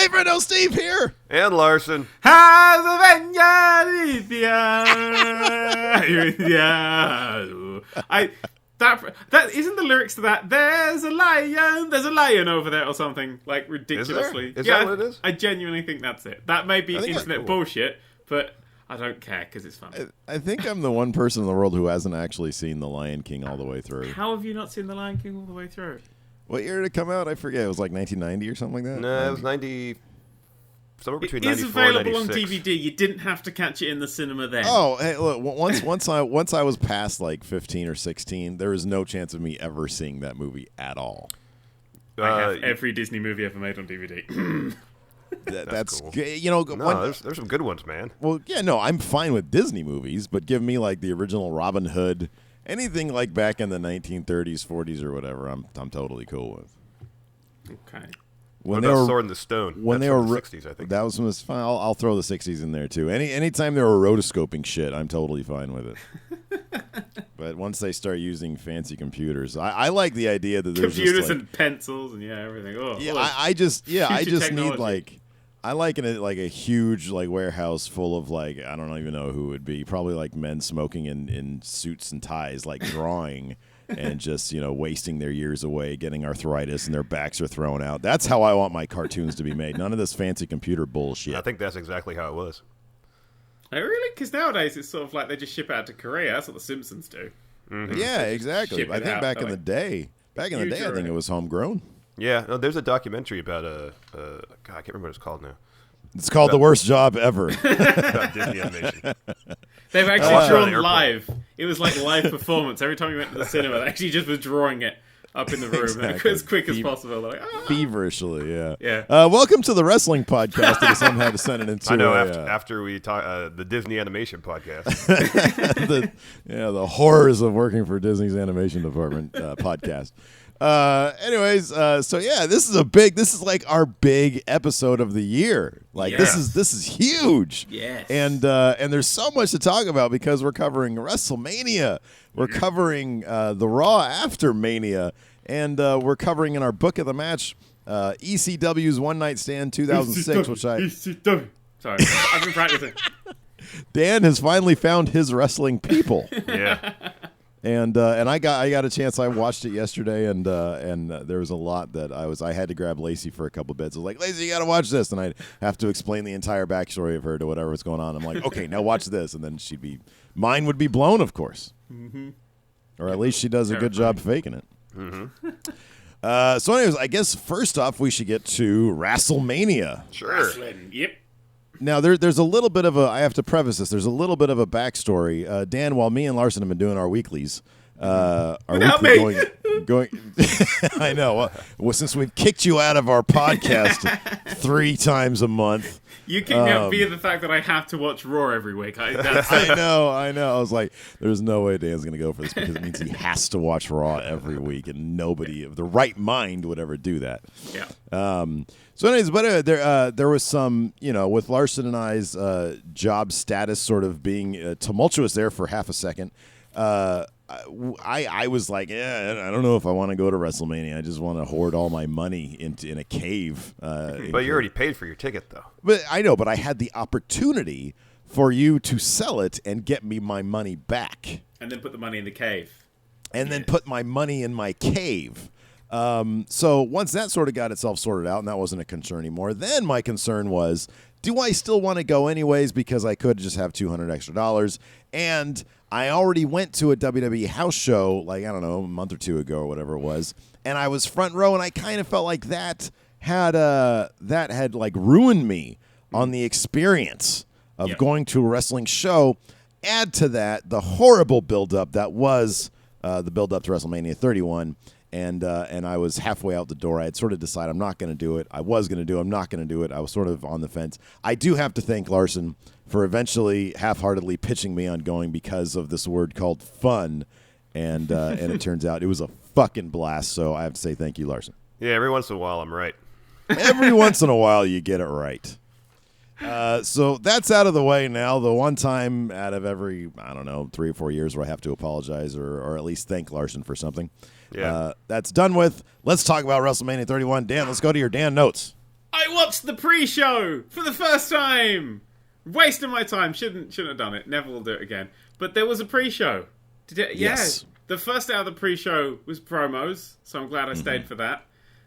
Hey, Fredo, Steve here. And Larson. That isn't the lyrics to that. There's a lion over there, or something like ridiculously. Is that what it is? I genuinely think that's it. That may be internet bullshit, but I don't care because it's funny. I think I'm the one person in the world who hasn't actually seen The Lion King all the way through. How have you not seen The Lion King all the way through? What year did it come out? I forget. It was like 1990 or something like that? No, it was 90... Somewhere between 94 and 96. It is available on DVD. You didn't have to catch it in the cinema then. Oh, hey, look, once I was past like 15 or 16, there was no chance of me ever seeing that movie at all. I have every Disney movie ever made on DVD. That's cool. There's some good ones, man. Well, yeah, no, I'm fine with Disney movies, but give me like the original Robin Hood, anything like back in the 1930s, 40s, or whatever. I'm totally cool with. Okay. What about Sword in the Stone? When That's they were from the 60s, I think. That was from the. I'll throw the 60s in there too. Anytime they were rotoscoping shit, I'm totally fine with it. But once they start using fancy computers, I like the idea that there's computers just like, and pencils and everything. Oh, yeah, I just need technology. I like a huge like warehouse full of like I don't even know who it would be, probably like men smoking in suits and ties, like drawing. And just, wasting their years away, getting arthritis, and their backs are thrown out. That's how I want my cartoons to be made. None of this fancy computer bullshit. I think that's exactly how it was. Oh, really? Because nowadays it's sort of like they just ship it out to Korea. That's what the Simpsons do. Mm-hmm. Yeah, exactly. I think back in the day, I think it was homegrown. Yeah, no, there's a documentary about God, I can't remember what it's called now. It's called The Worst Job Ever. About Disney animation. They've actually drawn live. It was like live performance. Every time you went to the cinema, they actually just was drawing it up in the room exactly. As quick as possible. Like, feverishly, yeah. Yeah. Welcome to the wrestling podcast that somehow had to send it into. I know, after we talk, the Disney animation podcast. the horrors of working for Disney's animation department podcast. This is like our big episode of the year. Like this is huge. Yes. And there's so much to talk about because we're covering WrestleMania. We're covering the Raw after Mania, and we're covering in our book of the match ECW's One Night Stand 2006, which ECW. Sorry, I've been practicing. Dan has finally found his wrestling people. Yeah. And I got a chance. I watched it yesterday, and there was a lot that I had to grab Lacey for a couple bits. I was like, Lacey, you got to watch this, and I'd have to explain the entire backstory of her to whatever was going on. I'm like, okay, now watch this, and then mine would be blown, of course, or at least she does a good job faking it. Mm-hmm. So, anyways, I guess first off, we should get to WrestleMania. Sure. Wrestling. Yep. Now, there's a little bit of I have to preface this. There's a little bit of a backstory. Dan, while me and Larson have been doing our weeklies, going, I know. Well, since we've kicked you out of our podcast 3 times a month. You kicked me out via the fact that I have to watch Raw every week. I know. I was like, there's no way Dan's going to go for this because it means he has to watch Raw every week, and nobody of the right mind would ever do that. Yeah. So anyways, but there was some, with Larson and I's job status sort of being tumultuous there for half a second. I was like, I don't know if I want to go to WrestleMania. I just want to hoard all my money in a cave. But you already paid for your ticket, though. But I know, but I had the opportunity for you to sell it and get me my money back. And then put the money in the cave. And then put my money in my cave. So once that sort of got itself sorted out, and that wasn't a concern anymore, then my concern was, do I still want to go anyways because I could just have $200 extra? And I already went to a WWE house show, like, I don't know, a month or 2 ago or whatever it was, and I was front row, and I kind of felt like that had like ruined me on the experience of going to a wrestling show. Add to that the horrible buildup that was the buildup to WrestleMania 31. And I was halfway out the door. I had sort of decided I'm not going to do it. I was going to do it. I'm not going to do it. I was sort of on the fence. I do have to thank Larson for eventually half-heartedly pitching me on going because of this word called fun. And it turns out it was a fucking blast. So I have to say thank you, Larson. Yeah, every once in a while I'm right. Every once in a while you get it right. So that's out of the way now. The one time out of every, 3 or 4 years where I have to apologize or at least thank Larson for something. Yeah. That's done with. Let's talk about WrestleMania 31. Dan, let's go to your Dan notes. I watched the pre-show for the first time. Wasting my time. Shouldn't have done it. Never will do it again. But there was a pre-show. Yes. Yeah. The first hour of the pre-show was promos, so I'm glad I stayed for that.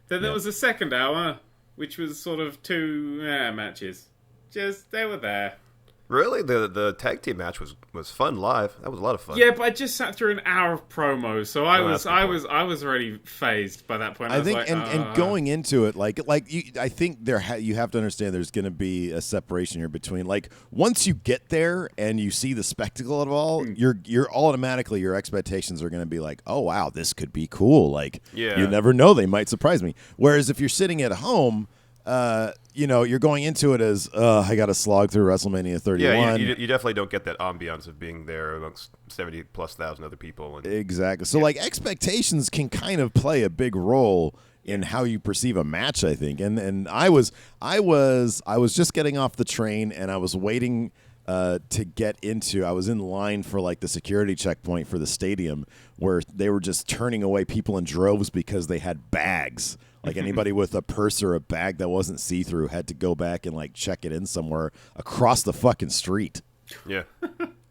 Then there was a second hour, which was sort of two matches. Just, they were there. Really? The tag team match was fun live. That was a lot of fun. Yeah, but I just sat through an hour of promos, so I was already phased by that point. I think, and going into it, I think you have to understand there's going to be a separation here between, like, once you get there and you see the spectacle of it all, you're automatically, your expectations are going to be like, oh wow, this could be cool. Like, you never know, they might surprise me. Whereas if you're sitting at home, you're going into it as, I got to slog through WrestleMania 31. Yeah, you definitely don't get that ambiance of being there amongst 70,000+ other people. Exactly. So, expectations can kind of play a big role in how you perceive a match, I think. And I was just getting off the train, and I was waiting to get into. I was in line for the security checkpoint for the stadium, where they were just turning away people in droves because they had bags. Like, anybody with a purse or a bag that wasn't see-through had to go back and check it in somewhere across the fucking street. Yeah.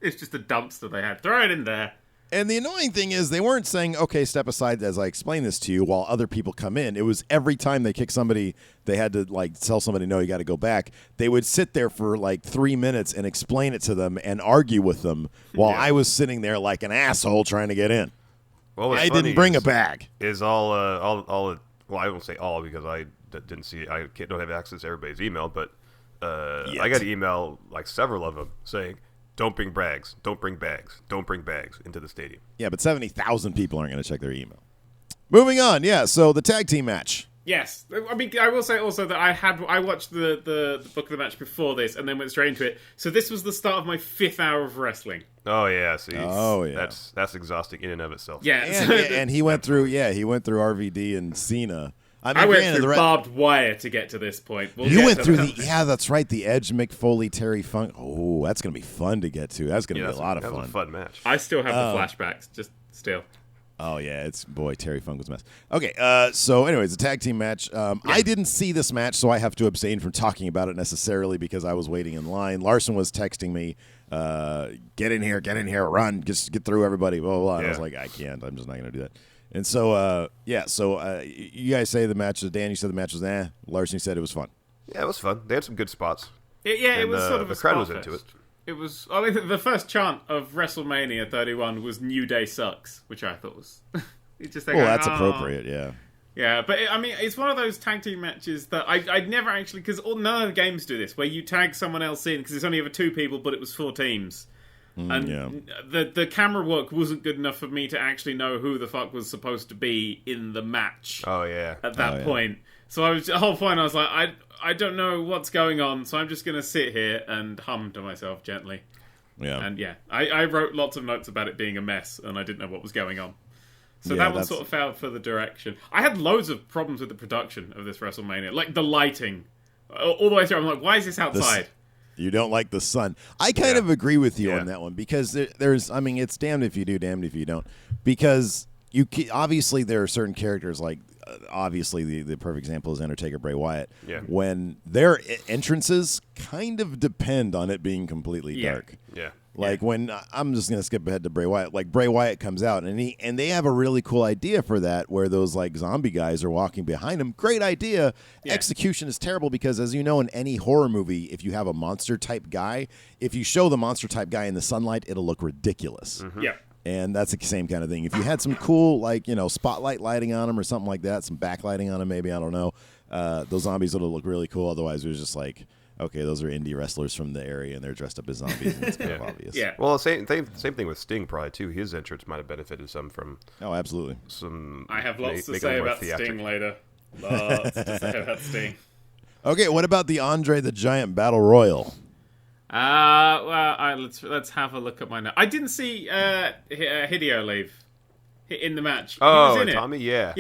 It's just a dumpster they had. Throw it in there. And the annoying thing is they weren't saying, okay, step aside as I explain this to you while other people come in. It was every time they kick somebody, they had to tell somebody, no, you got to go back. They would sit there for 3 minutes and explain it to them and argue with them while I was sitting there like an asshole trying to get in. Well, I didn't bring a bag. Is all well, I won't say all because I didn't see. Don't have access to everybody's email, but I got an email, several of them, saying, "Don't bring bags. Don't bring bags. Don't bring bags into the stadium." Yeah, but 70,000 people aren't going to check their email. Moving on, so the tag team match. Yes, I mean, I will say also that I watched the book of the match before this and then went straight into it. So this was the start of my 5th hour of wrestling. Oh yeah, see, that's exhausting in and of itself. Yeah, and he went through RVD and Cena. I went through barbed wire to get to this point. You went through that's right, the Edge, McFoley, Terry Funk. Oh, that's gonna be fun to get to. That's gonna be a lot of fun. That was a fun match. I still have the flashbacks, just still. Oh, yeah, Terry Funk was a mess. Okay, so anyways, the tag team match. I didn't see this match, so I have to abstain from talking about it necessarily because I was waiting in line. Larson was texting me, get in here, run, just get through everybody, blah, blah, blah. And I was like, I can't, I'm just not going to do that. And so, you guys say the match, Dan, you said the match was Larson said it was fun. Yeah, it was fun. They had some good spots. It was sort of the crowd was into it. It was. I mean, the first chant of WrestleMania 31 was "New Day sucks," which I thought was. That's appropriate. Yeah. Yeah, but it's one of those tag team matches that I'd never actually, because none of the games do this, where you tag someone else in because it's only ever 2 people, but it was 4 teams, the camera work wasn't good enough for me to actually know who the fuck was supposed to be in the match. Oh yeah. At that point, so the whole point I was like, I don't know what's going on, so I'm just going to sit here and hum to myself gently. Yeah. And I wrote lots of notes about it being a mess, and I didn't know what was going on. So that one sort of failed for the direction. I had loads of problems with the production of this WrestleMania. Like the lighting. All the way through, I'm like, why is this outside? You don't like the sun. I kind of agree with you on that one, because there's, it's damned if you do, damned if you don't. Because obviously there are certain characters like, obviously the perfect example is Undertaker, Bray Wyatt. Yeah. When their entrances kind of depend on it being completely dark. Yeah. When I'm just gonna skip ahead to Bray Wyatt. Like Bray Wyatt comes out and they have a really cool idea for that, where those zombie guys are walking behind him. Great idea. Yeah. Execution is terrible because, as you know, in any horror movie, if you have a monster type guy, if you show the monster type guy in the sunlight, it'll look ridiculous. Mm-hmm. Yeah. And that's the same kind of thing. If you had some cool, spotlight lighting on them or something like that, some backlighting on them, maybe, I don't know, those zombies would look really cool. Otherwise, it was just okay, those are indie wrestlers from the area, and they're dressed up as zombies, and it's kind of obvious. Yeah. Well, same thing with Sting, probably, too. His entrance might have benefited some from... Oh, absolutely. I have lots to say about Sting later. Lots to say about Sting. Okay, what about the Andre the Giant Battle Royal? Let's have a look at my notes. I didn't see Hideo leave in the match. Oh, he was in Tommy, yeah.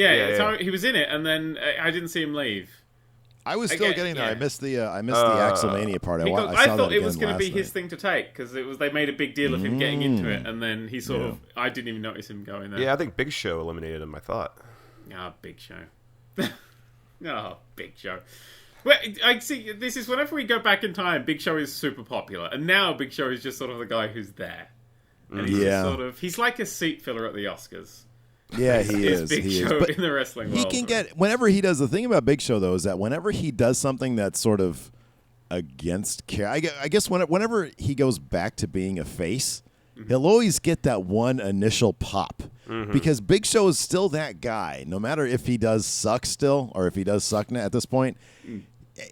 He was in it, and then I didn't see him leave. I was still getting there. I missed the Axelmania part. I thought it was going to be his thing to take, because they made a big deal of him getting into it, and then he sort of... I didn't even notice him going there. Yeah, I think Big Show eliminated him, I thought. Big Show. Big Show. Well, I see. This is whenever we go back in time, Big Show is super popular, and now Big Show is just sort of the guy who's there, and he's just sort of he's like a seat filler at the Oscars. Yeah, he is. Big Show in the wrestling world. He can get whenever he does. The thing about Big Show though is that whenever he does something that's sort of against I guess whenever he goes back to being a face, he'll always get that one initial pop. Because Big Show is still that guy, no matter if he does suck still or if he does suck at this point.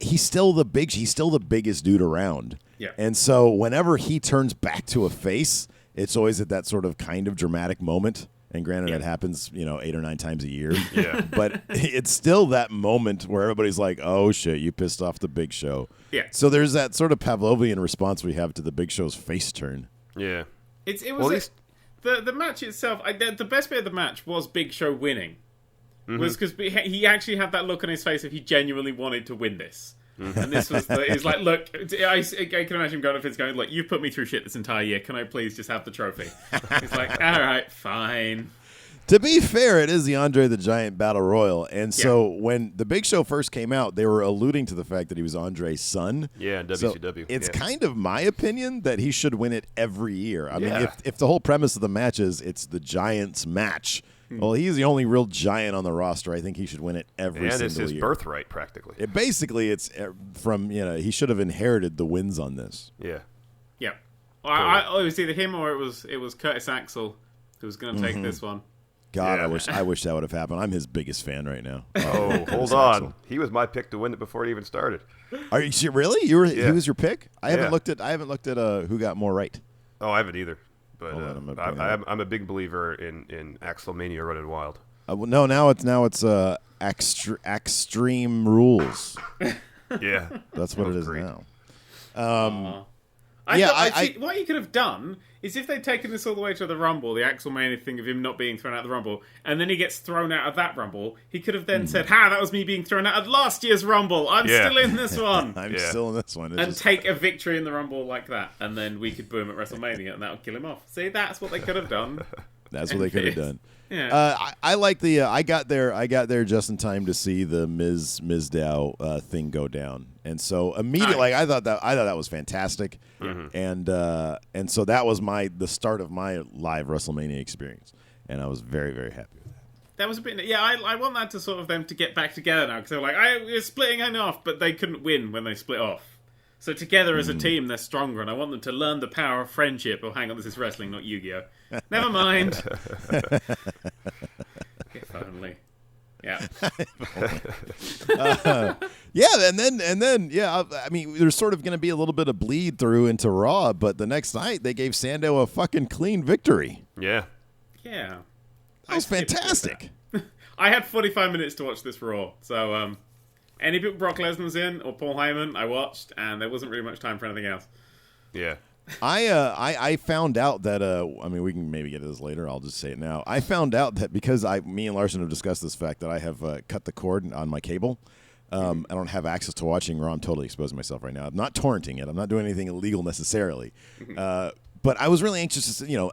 He's still the biggest dude around. Yeah. And so whenever he turns back to a face, it's always at that sort of kind of dramatic moment. And granted, it happens, 8 or 9 times a year. Yeah. But it's still that moment where everybody's like, "Oh shit, you pissed off the Big Show." Yeah. So there's that sort of Pavlovian response we have to the Big Show's face turn. Yeah. It was the match itself. The best bit of the match was Big Show winning. Was because he actually had that look on his face if he genuinely wanted to win this. And this was it's like, look, I can imagine him going to Vince going, "Look, you've put me through shit this entire year. Can I please just have the trophy?" He's like, "All right, fine." To be fair, it is the Andre the Giant Battle Royal. And so when the Big Show first came out, they were alluding to the fact that he was Andre's son. Yeah, in WCW. So it's kind of my opinion that he should win it every year. I mean, Yeah. if the whole premise of the match is it's the Giants match, well, he's the only real giant on the roster. I think he should win it every single year. And it's his birthright, practically. It's from, he should have inherited the wins on this. Yeah. Yeah. Well, it was either him or it was Curtis Axel who was going to take this one. God, Yeah. I wish that would have happened. I'm his biggest fan right now. Oh, hold on. He was my pick to win it before it even started. Are you really? He was your pick? I haven't looked at who got more right. Oh, I haven't either. But I'm a big believer in WrestleMania running wild. No, now it's Extreme Rules. Yeah. That's what it is great. now. What you could have done is if they'd taken this all the way to the Rumble, the Axelmania thing of him not being thrown out of the Rumble, and then he gets thrown out of that Rumble, he could have then said, "Ha, that was me being thrown out of last year's Rumble. I'm still in this one." I'm still in this one. Take a victory in the Rumble like that, and then we could boo him at WrestleMania, and that would kill him off. See, that's what they could have done. That's what they could have done. Yeah. I like the. I got there just in time to see the Ms. Mizdow thing go down, and so immediately I thought that was fantastic, and so that was the start of my live WrestleMania experience, and I was very, very happy with that. That was a bit. Yeah, I want that to sort of them to get back together now because they're like, we're splitting off, but they couldn't win when they split off. So together as a team, they're stronger, and I want them to learn the power of friendship. Oh, hang on, this is wrestling, not Yu-Gi-Oh. Never mind. If only. Yeah. And then, I mean, there's sort of going to be a little bit of bleed through into Raw, but the next night they gave Sando a fucking clean victory. Yeah. Yeah. That was fantastic. I had 45 minutes to watch this Raw, so any bit Brock Lesnar's in or Paul Heyman, I watched, and there wasn't really much time for anything else. Yeah. I found out that I mean, we can maybe get to this later. I'll just say it now. I found out that because me and Larson have discussed this fact that I have cut the cord on my cable. I don't have access to watching Raw. I'm totally exposing myself right now. I'm not torrenting it. I'm not doing anything illegal necessarily. But I was really anxious to see,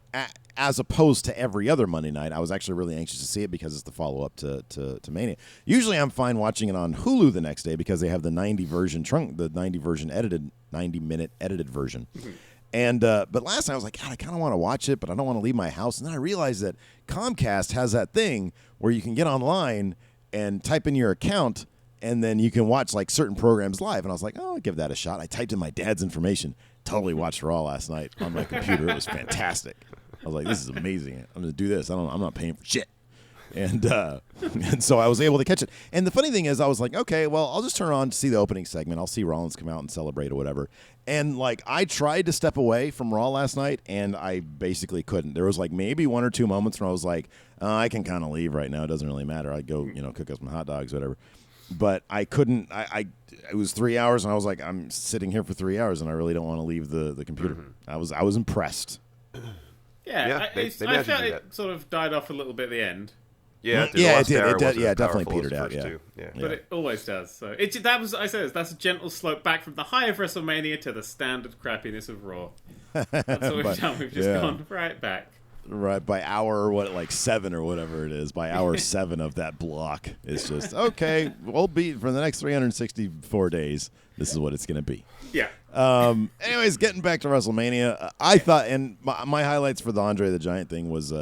as opposed to every other Monday night, I was actually really anxious to see it because it's the follow-up to Mania. Usually I'm fine watching it on Hulu the next day because they have the 90-minute edited version. And but last night I was like, God, I kind of want to watch it, but I don't want to leave my house. And then I realized that Comcast has that thing where you can get online and type in your account, and then you can watch like certain programs live. And I was like, oh, I'll give that a shot. I typed in my dad's information. Totally watched Raw last night on my computer. It was fantastic. I was like, this is amazing. I'm going to do this. I'm not paying for shit. And so I was able to catch it. And the funny thing is, I was like, okay, well, I'll just turn on to see the opening segment. I'll see Rollins come out and celebrate or whatever. And like, I tried to step away from Raw last night, and I basically couldn't. There was like maybe one or two moments where I was like, I can kind of leave right now. It doesn't really matter. I'd go, cook up some hot dogs, whatever. But I couldn't. It was 3 hours, and I was like, I'm sitting here for 3 hours, and I really don't want to leave the computer. I was impressed. Yeah, I felt it sort of died off a little bit at the end. Yeah, it did. It definitely petered out. Yeah. But it always does. So that's a gentle slope back from the high of WrestleMania to the standard crappiness of Raw. That's what we've done. We've just gone right back. right by hour like 7 or whatever it is, by hour 7 of that block, it's just okay. We'll be for the next 364 days. This is what it's going to be. Yeah. Anyways, getting back to WrestleMania, I thought, and my highlights for the Andre the Giant thing was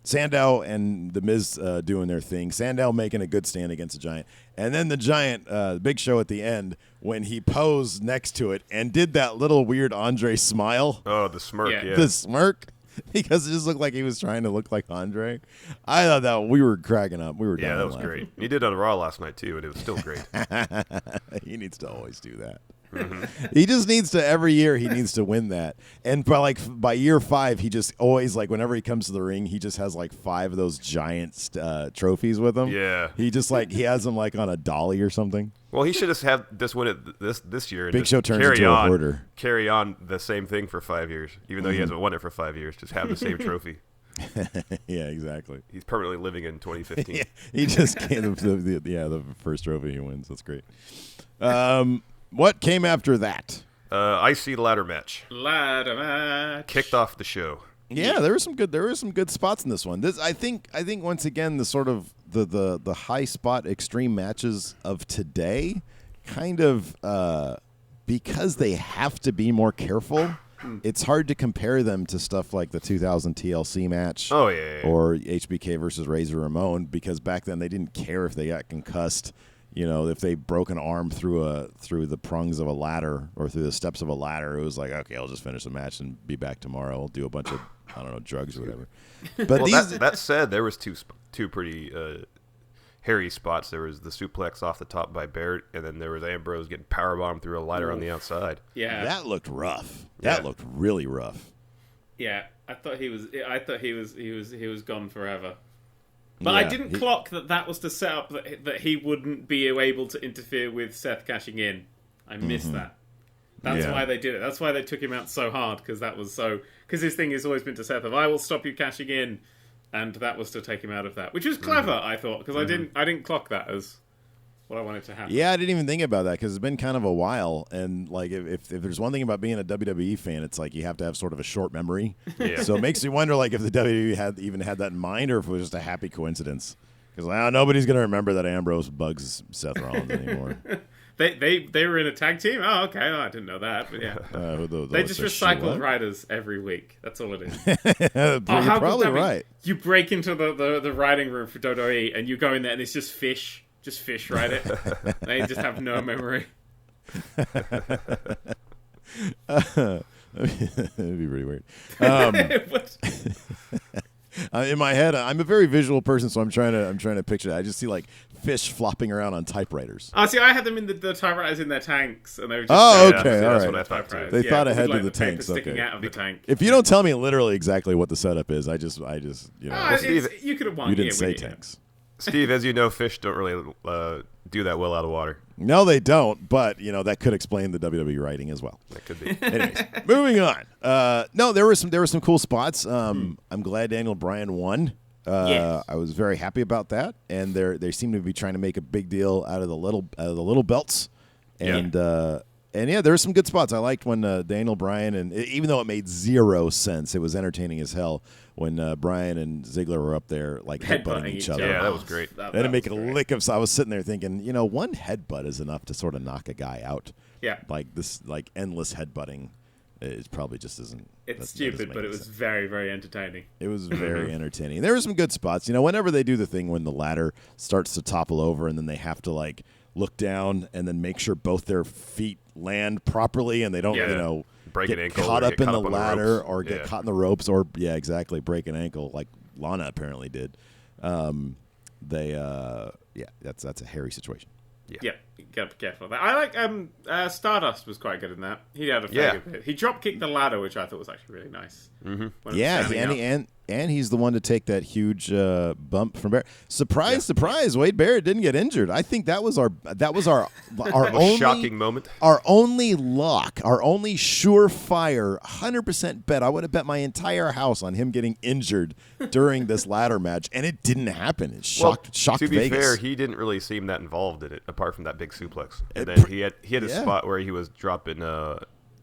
Sandow and The Miz doing their thing. Sandow making a good stand against the Giant. And then the Giant, Big Show at the end, when he posed next to it and did that little weird Andre smile. Oh, the smirk, yeah. The smirk, because it just looked like he was trying to look like Andre. I thought that we were cracking up. We were that was great. He did on Raw last night, too, and it was still great. He needs to always do that. Mm-hmm. He just needs to, every year he needs to win that. And by year 5, he just always, like, whenever he comes to the ring, he just has like 5 of those giant trophies with him. Yeah. He just he has them like on a dolly or something. Well, he should just have this win it this year. And Big just Show turns into a hoarder. Carry on the same thing for 5 years, even though he hasn't won it for 5 years. Just have the same trophy. Yeah, exactly. He's permanently living in 2015. Yeah, he just came the first trophy he wins. That's great. What came after that? IC ladder match. Ladder match Kicked off the show. Yeah, there were some good spots in this one. I think once again the sort of the high spot extreme matches of today kind of because they have to be more careful. It's hard to compare them to stuff like the 2000 TLC match. Oh yeah. Or HBK versus Razor Ramon, because back then they didn't care if they got concussed. You know, if they broke an arm through the prongs of a ladder or through the steps of a ladder, it was like, okay, I'll just finish the match and be back tomorrow. I'll do a bunch of, I don't know, drugs or whatever. But that said, there was two pretty hairy spots. There was the suplex off the top by Barrett, and then there was Ambrose getting powerbombed through a ladder on the outside. Yeah, that looked rough. That looked really rough. Yeah, I thought he was gone forever. But I didn't clock that was to set up that he wouldn't be able to interfere with Seth cashing in. I missed that. That's why they did it. That's why they took him out so hard, because his thing has always been to Seth of, I will stop you cashing in, and that was to take him out of that, which was clever, I thought, because I didn't clock that as what I wanted to happen. Yeah, I didn't even think about that, because it's been kind of a while, and like if there's one thing about being a WWE fan, it's like you have to have sort of a short memory. Yeah. So it makes you wonder like if the WWE had that in mind, or if it was just a happy coincidence. Because nobody's going to remember that Ambrose bugs Seth Rollins anymore. They were in a tag team? Oh, okay. I didn't know that, but yeah. They just recycled writers every week. That's all it is. You're probably right. You break into the writing room for WWE, and you go in there, and it's just fish. Just fish write it. They just have no memory. That'd be pretty weird. In my head, I'm a very visual person, so I'm trying to picture that. I just see like fish flopping around on typewriters. Oh, see, I had them in the typewriters in their tanks, and they were just okay, all right. That's what I thought. They thought ahead with, to the tanks. Sticking okay. out of the tank. If you don't tell me literally exactly what the setup is, I just you know. Steve, you could have won. You didn't say tanks. Steve, as you know, fish don't really do that well out of water. No, they don't, but, that could explain the WWE writing as well. That could be. Anyways, moving on. No, there were some cool spots. I'm glad Daniel Bryan won. Yes. I was very happy about that, and they seem to be trying to make a big deal out of the little belts. And there were some good spots. I liked when Daniel Bryan, and even though it made zero sense, it was entertaining as hell when Bryan and Ziggler were up there like headbutting each other. Yeah, that was great. They didn't make a lick of. So I was sitting there thinking, one headbutt is enough to sort of knock a guy out. Yeah, like this, like endless headbutting, it probably just isn't. It's stupid, but it was very, very entertaining. It was very entertaining. There were some good spots. Whenever they do the thing when the ladder starts to topple over, and then they have to like look down and then make sure both their feet land properly, and they don't, break get an ankle caught up in the ladder or get caught in the ropes, or break an ankle like Lana apparently did. That's a hairy situation. Yeah, you gotta be careful of that. I like Stardust was quite good in that. He had a fair good bit. He drop kicked the ladder, which I thought was actually really nice. Mm-hmm. Yeah, and he's the one to take that huge bump from Barrett. Surprise! Wade Barrett didn't get injured. I think that was our only shocking moment. Our only lock, our only surefire 100% bet. I would have bet my entire house on him getting injured during this ladder match, and it didn't happen. It shocked Vegas. To be fair, he didn't really seem that involved in it, apart from that big suplex. And then he had a spot where he was dropping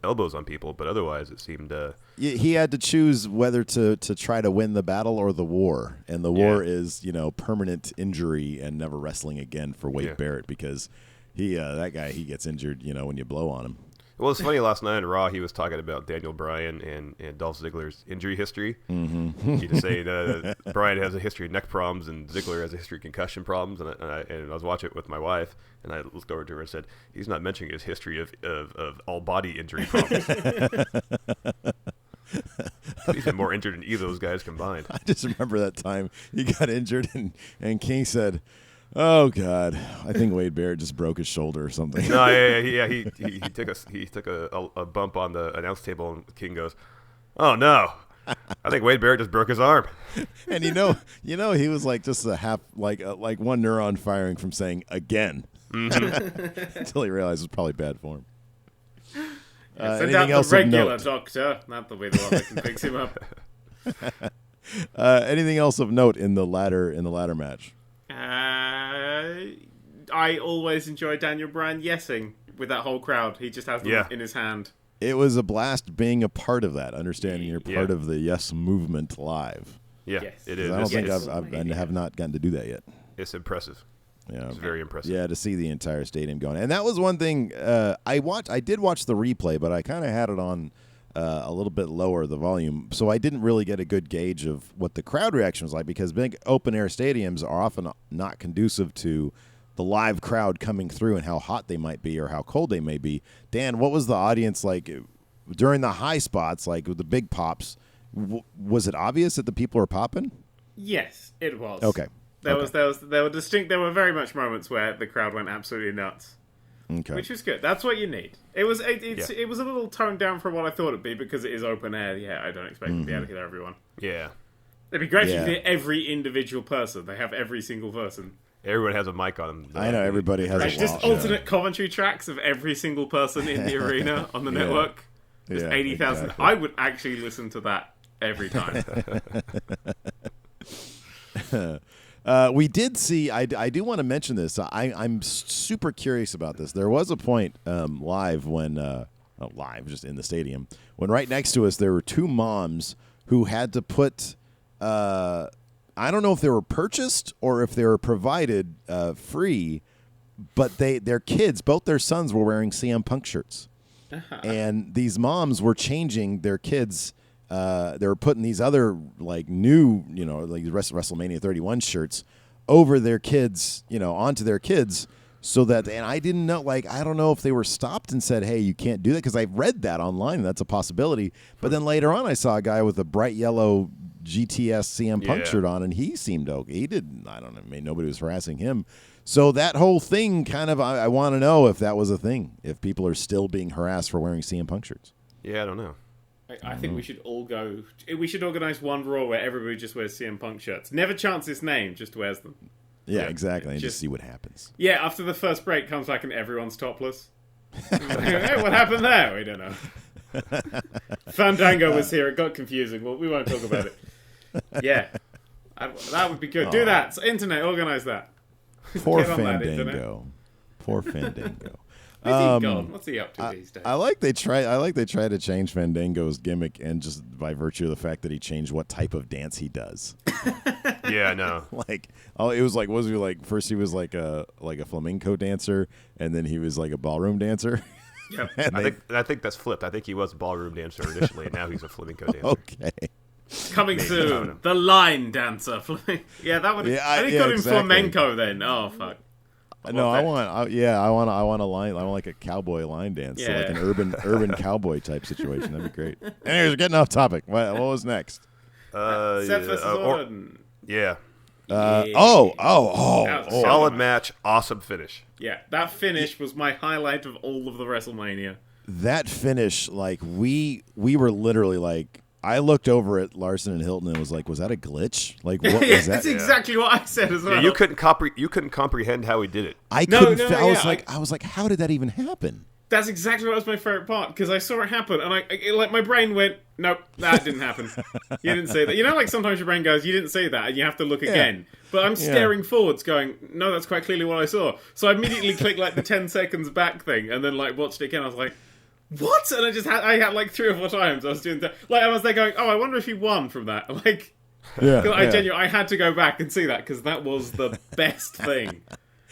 elbows on people, but otherwise it seemed. He had to choose whether to try to win the battle or the war, and the war is permanent injury and never wrestling again for Wade Barrett, because that guy gets injured when you blow on him. Well, it's funny. Last night on Raw, he was talking about Daniel Bryan and Dolph Ziggler's injury history. Mm-hmm. He was saying Bryan has a history of neck problems and Ziggler has a history of concussion problems. And I was watching it with my wife, and I looked over to her and said, "He's not mentioning his history of all body injury problems." He's been more injured than either of those guys combined. I just remember that time he got injured, and King said, "Oh God, I think Wade Barrett just broke his shoulder or something." No, yeah. He took a bump on the announce table, and King goes, "Oh no, I think Wade Barrett just broke his arm." And he was like just a half like one neuron firing from saying "again," until he realized it was probably bad form. Send out the regular doctor, not the way the one that can fix him up. Anything else of note in the ladder match? I always enjoy Daniel Bryan yesing with that whole crowd. He just has them in his hand. It was a blast being a part of that, understanding you're part of the Yes movement live. Yeah, yes. It is. I don't think I have not gotten to do that yet. It's impressive. Yeah, it's very impressive. Yeah, to see the entire stadium going, and that was one thing I did watch the replay, but I kind of had it on a little bit lower the volume, so I didn't really get a good gauge of what the crowd reaction was like, because big open air stadiums are often not conducive to the live crowd coming through and how hot they might be or how cold they may be. Dan, what was the audience like during the high spots, like with the big pops? Was it obvious that the people were popping? Yes, it was. Okay. There were distinct. There were very much moments where the crowd went absolutely nuts. Okay. Which was good. That's what you need. It was a little toned down from what I thought it'd be, because it is open air. Yeah, I don't expect to be able to hear everyone. Yeah. It'd be great if you could hear every individual person. They have every single person. Everyone has a mic on them. I know everybody has a just alternate commentary tracks of every single person in the arena on the network. Just 80,000. Exactly. I would actually listen to that every time. We did see. I do want to mention this. I'm super curious about this. There was a point live when live just in the stadium when right next to us there were two moms who had to put. I don't know if they were purchased or if they were provided free, but their kids, both their sons, were wearing CM Punk shirts, and these moms were changing their kids. They were putting these other new, like the rest of WrestleMania 31 shirts over their kids, onto their kids, so that. And I didn't know, I don't know if they were stopped and said, "Hey, you can't do that," because I read that online and that's a possibility. But then later on, I saw a guy with a bright yellow GTS CM Punk shirt on, and he seemed okay. He didn't. I don't know. I mean, nobody was harassing him. So that whole thing, kind of, I want to know if that was a thing. If people are still being harassed for wearing CM Punk shirts. Yeah, I don't know. I think we should all go. We should organise one Raw where everybody just wears CM Punk shirts. Never chants his name, just wears them. Yeah, exactly. And just see what happens. Yeah, after the first break comes back and everyone's topless. Hey, what happened there? We don't know. Fandango was here. It got confusing. Well, we won't talk about it. Yeah. That would be good. Do that. So, internet, organise that. Poor Fandango. Poor Fandango. What's he up to these days? I like they try to change Fandango's gimmick, and just by virtue of the fact that he changed what type of dance he does. Yeah, I know. It was like, what was he like? First he was like a flamenco dancer, and then he was like a ballroom dancer. Yep. I think that's flipped. I think he was a ballroom dancer initially, and now he's a flamenco dancer. Okay. Coming soon, the line dancer. Yeah, that would. I think got him flamenco then. Oh fuck. No, I want a line. I want like a cowboy line dance, so like an urban cowboy type situation. That'd be great. Anyways, we're getting off topic. What was next? Seth versus Orton. Yeah. Solid match, awesome finish. Yeah, that finish was my highlight of all of the WrestleMania. That finish, we were literally I looked over at Larson and Hilton and was like, was that a glitch? What was that? That's exactly what I said as well. Yeah, you couldn't comprehend how he did it. I couldn't. I was like, how did that even happen? That's exactly what was my favorite part, because I saw it happen and my brain went, nope, that didn't happen. You didn't say that. Sometimes your brain goes, you didn't say that, and you have to look again. But I'm staring forwards, going, no, that's quite clearly what I saw. So I immediately clicked the 10 seconds back thing, and then watched it again. I was like, what? And I had like 3 or 4 times I was doing that. Like, I was there going, oh, I wonder if he won from that. Like, I had to go back and see that because that was the best thing.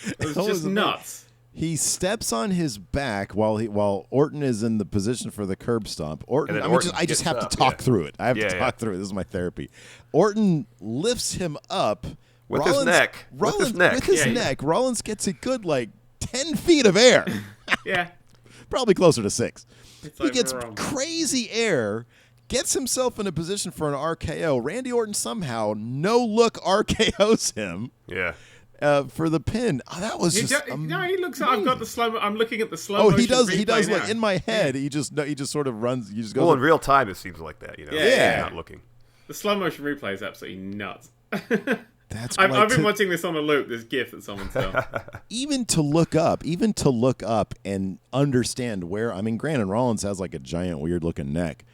It was just nuts. He steps on his back while Orton is in the position for the curb stomp. I just have to talk through it. I have to talk through it. This is my therapy. Orton lifts him up with his neck. Rollins gets a good 10 feet of air. Yeah, probably closer to 6. He gets wrong. crazy air. Gets himself in a position for an RKO. Randy Orton somehow no-look RKO's him. Yeah. For the pin. Oh, that was just no, he looks. I've got the slow. I'm looking at the slow. Oh, he does. He does. Like in my head, he just sort of runs. He just goes. Well, in real time, it seems like that. Yeah. Not looking. The slow motion replay is absolutely nuts. That's. I've been watching this on a loop. This GIF that someone's done. Even to look up and understand where. I mean, granted, Rollins has like a giant, weird-looking neck.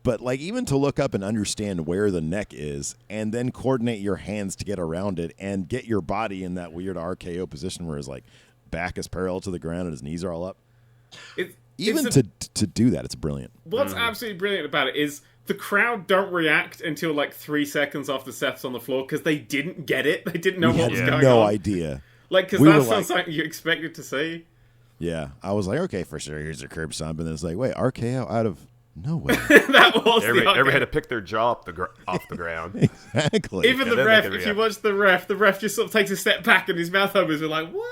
But even to look up and understand where the neck is and then coordinate your hands to get around it and get your body in that weird RKO position where his back is parallel to the ground and his knees are all up. To do that, it's brilliant. What's absolutely brilliant about it is the crowd don't react until 3 seconds after Seth's on the floor because they didn't get it. They didn't know what was going on. No idea. Because that's not something you expected to see. Yeah. I was like, okay, for sure, here's a curb stomp. And then it's like, wait, RKO out of... No way. That was everybody had to pick their jaw off the ground. Exactly. Even the ref, if you watch the ref just sort of takes a step back and his mouth opens. We're like, what?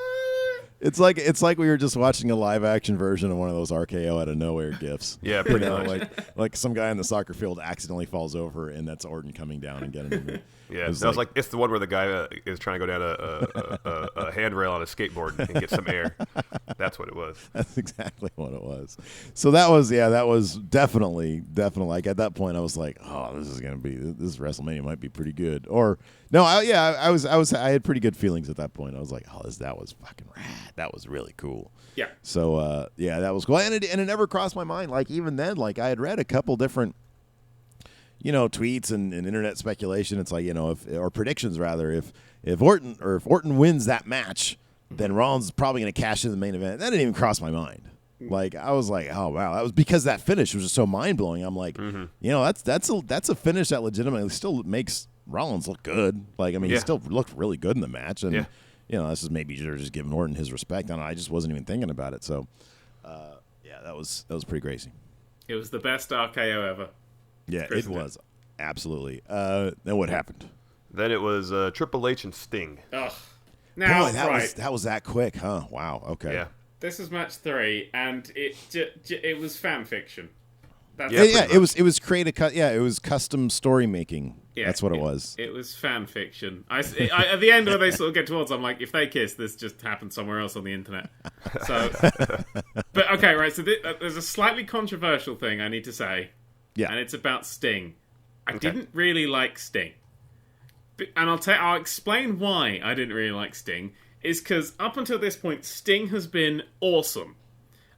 It's like we were just watching a live action version of one of those RKO out of nowhere gifs. Yeah, pretty much. Like some guy in the soccer field accidentally falls over and that's Orton coming down and getting him. Yeah, it's the one where the guy is trying to go down a handrail on a skateboard and get some air. That's what it was. That's exactly what it was. So that was definitely like at that point I was like, oh, this WrestleMania might be pretty good. Or no, I had pretty good feelings at that point. I was like, oh, that was fucking rad. That was really cool. Yeah. So that was cool, and it never crossed my mind. Even then, I had read a couple different. Tweets and internet speculation. It's or predictions rather. If Orton wins that match, then Rollins is probably going to cash in the main event. That didn't even cross my mind. I was like, oh wow, that was because that finish was just so mind blowing. I'm like, that's a finish that legitimately still makes Rollins look good. He still looked really good in the match, and this is maybe you're just giving Orton his respect. I just wasn't even thinking about it. So, that was pretty crazy. It was the best RKO ever. Yeah, it was. Absolutely. Then what happened? Then it was Triple H and Sting. Ugh. Now, boy, that was that quick, huh? Wow, okay. Yeah. This is match 3, and it was fan fiction. It was custom story making. Yeah, that's what it was. It was fan fiction. At the end where they sort of get towards, I'm like, if they kiss, this just happened somewhere else on the internet. So, but okay, right. So there's a slightly controversial thing I need to say. Yeah, and it's about Sting. I didn't really like Sting, and I'll explain why I didn't really like Sting. Is because up until this point, Sting has been awesome,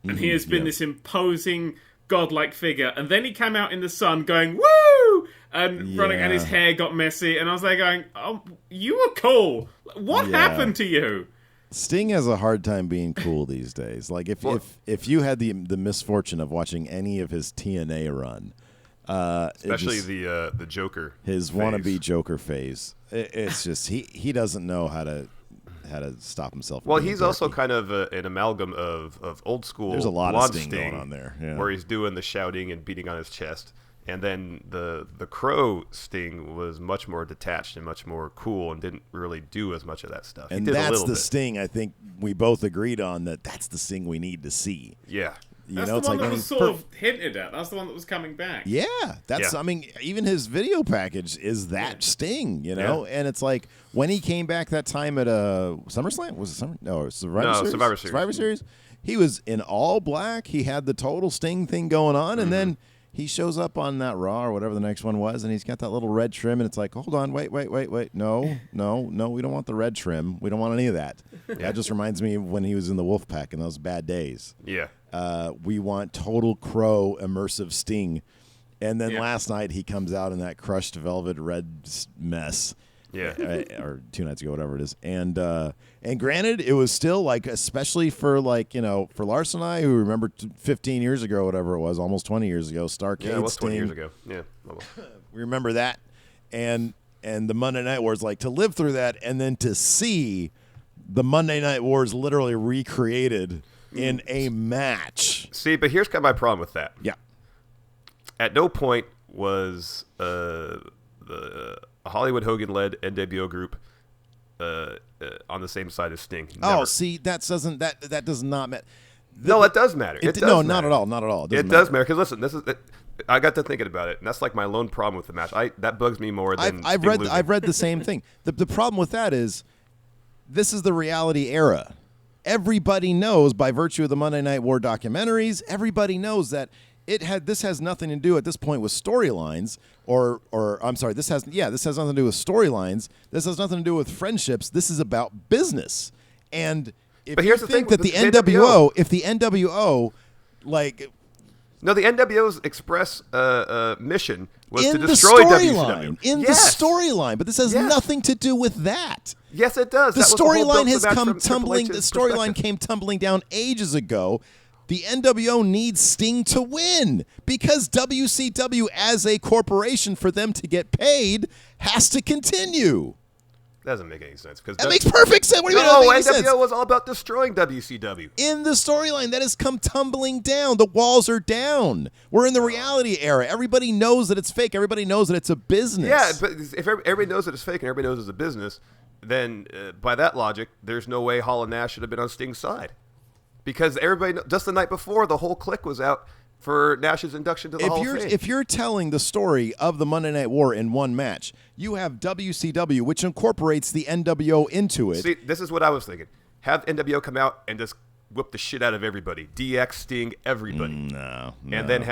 and he has been this imposing, godlike figure. And then he came out in the sun, going woo, and running, and his hair got messy, and I was there going, "Oh, you were cool. What happened to you?" Sting has a hard time being cool these days. If you had the misfortune of watching any of his TNA run. Especially the Joker, his phase. Wannabe Joker phase. It's just he doesn't know how to stop himself. Well, he's also kind of an amalgam of old school. There's a lot of Sting going on there, where he's doing the shouting and beating on his chest, and then the Crow Sting was much more detached and much more cool and didn't really do as much of that stuff. And that's the Sting. I think we both agreed on that. That's the Sting we need to see. Yeah. That's the one that was sort of hinted at. That's the one that was coming back. Yeah, I mean, even his video package is that Sting, And it's like when he came back that time at SummerSlam. Was it Summer? No, it was Survivor Series. Survivor Series. He was in all black. He had the total Sting thing going on, and then he shows up on that Raw or whatever the next one was, and he's got that little red trim, and it's like, hold on, wait. No, we don't want the red trim. We don't want any of that. That just reminds me of when he was in the Wolfpack in those bad days. Yeah. We want total Crow immersive Sting. And then last night he comes out in that crushed velvet red mess. or 2 nights ago, whatever it is. And granted, it was still like, especially for like, for Larson and I, who remember 15 years ago, whatever it was, almost 20 years ago, Starrcade. Yeah, it was 20 Sting. years ago. Yeah. We remember that. And the Monday Night Wars, like to live through that and then to see the Monday Night Wars literally recreated in a match. See, but here's kind of my problem with that. Yeah. At no point was a Hollywood Hogan-led NWO group on the same side as Sting. Never. Oh, see, that does not matter. No, it does matter. It does no, matter. not at all. Not at all. It does matter because listen, I got to thinking about it, and that's like my lone problem with the match. That bugs me more than I've read the same thing. The problem with that is this is the reality era. Everybody knows, by virtue of the Monday Night War documentaries, everybody knows that this has nothing to do at this point with storylines, or I'm sorry, this has nothing to do with storylines. This has nothing to do with friendships. This is about business. And if you think that the NWO, like. No, the NWO's express mission was to in destroy the WCW. In the storyline, but this has nothing to do with that. Yes, it does. The storyline has come tumbling. The storyline storyline came tumbling down ages ago. The NWO needs Sting to win because WCW, as a corporation, for them to get paid, has to continue. Doesn't make any sense because that makes perfect sense. What do you mean? No, NWO sense? Was all about destroying WCW. In the storyline, that has come tumbling down. The walls are down. We're in the reality era. Everybody knows that it's fake. Everybody knows that it's a business. Yeah, but if everybody knows that it's fake and everybody knows it's a business, then by that logic, there's no way Hall and Nash should have been on Sting's side because everybody just the night before the whole clique was out for Nash's induction to the Hall of Fame. If you're telling the story of the Monday Night War in one match, you have WCW, which incorporates the NWO into it. See, this is what I was thinking. Have NWO come out and just whip the shit out of everybody. DX, Sting, everybody. No. And then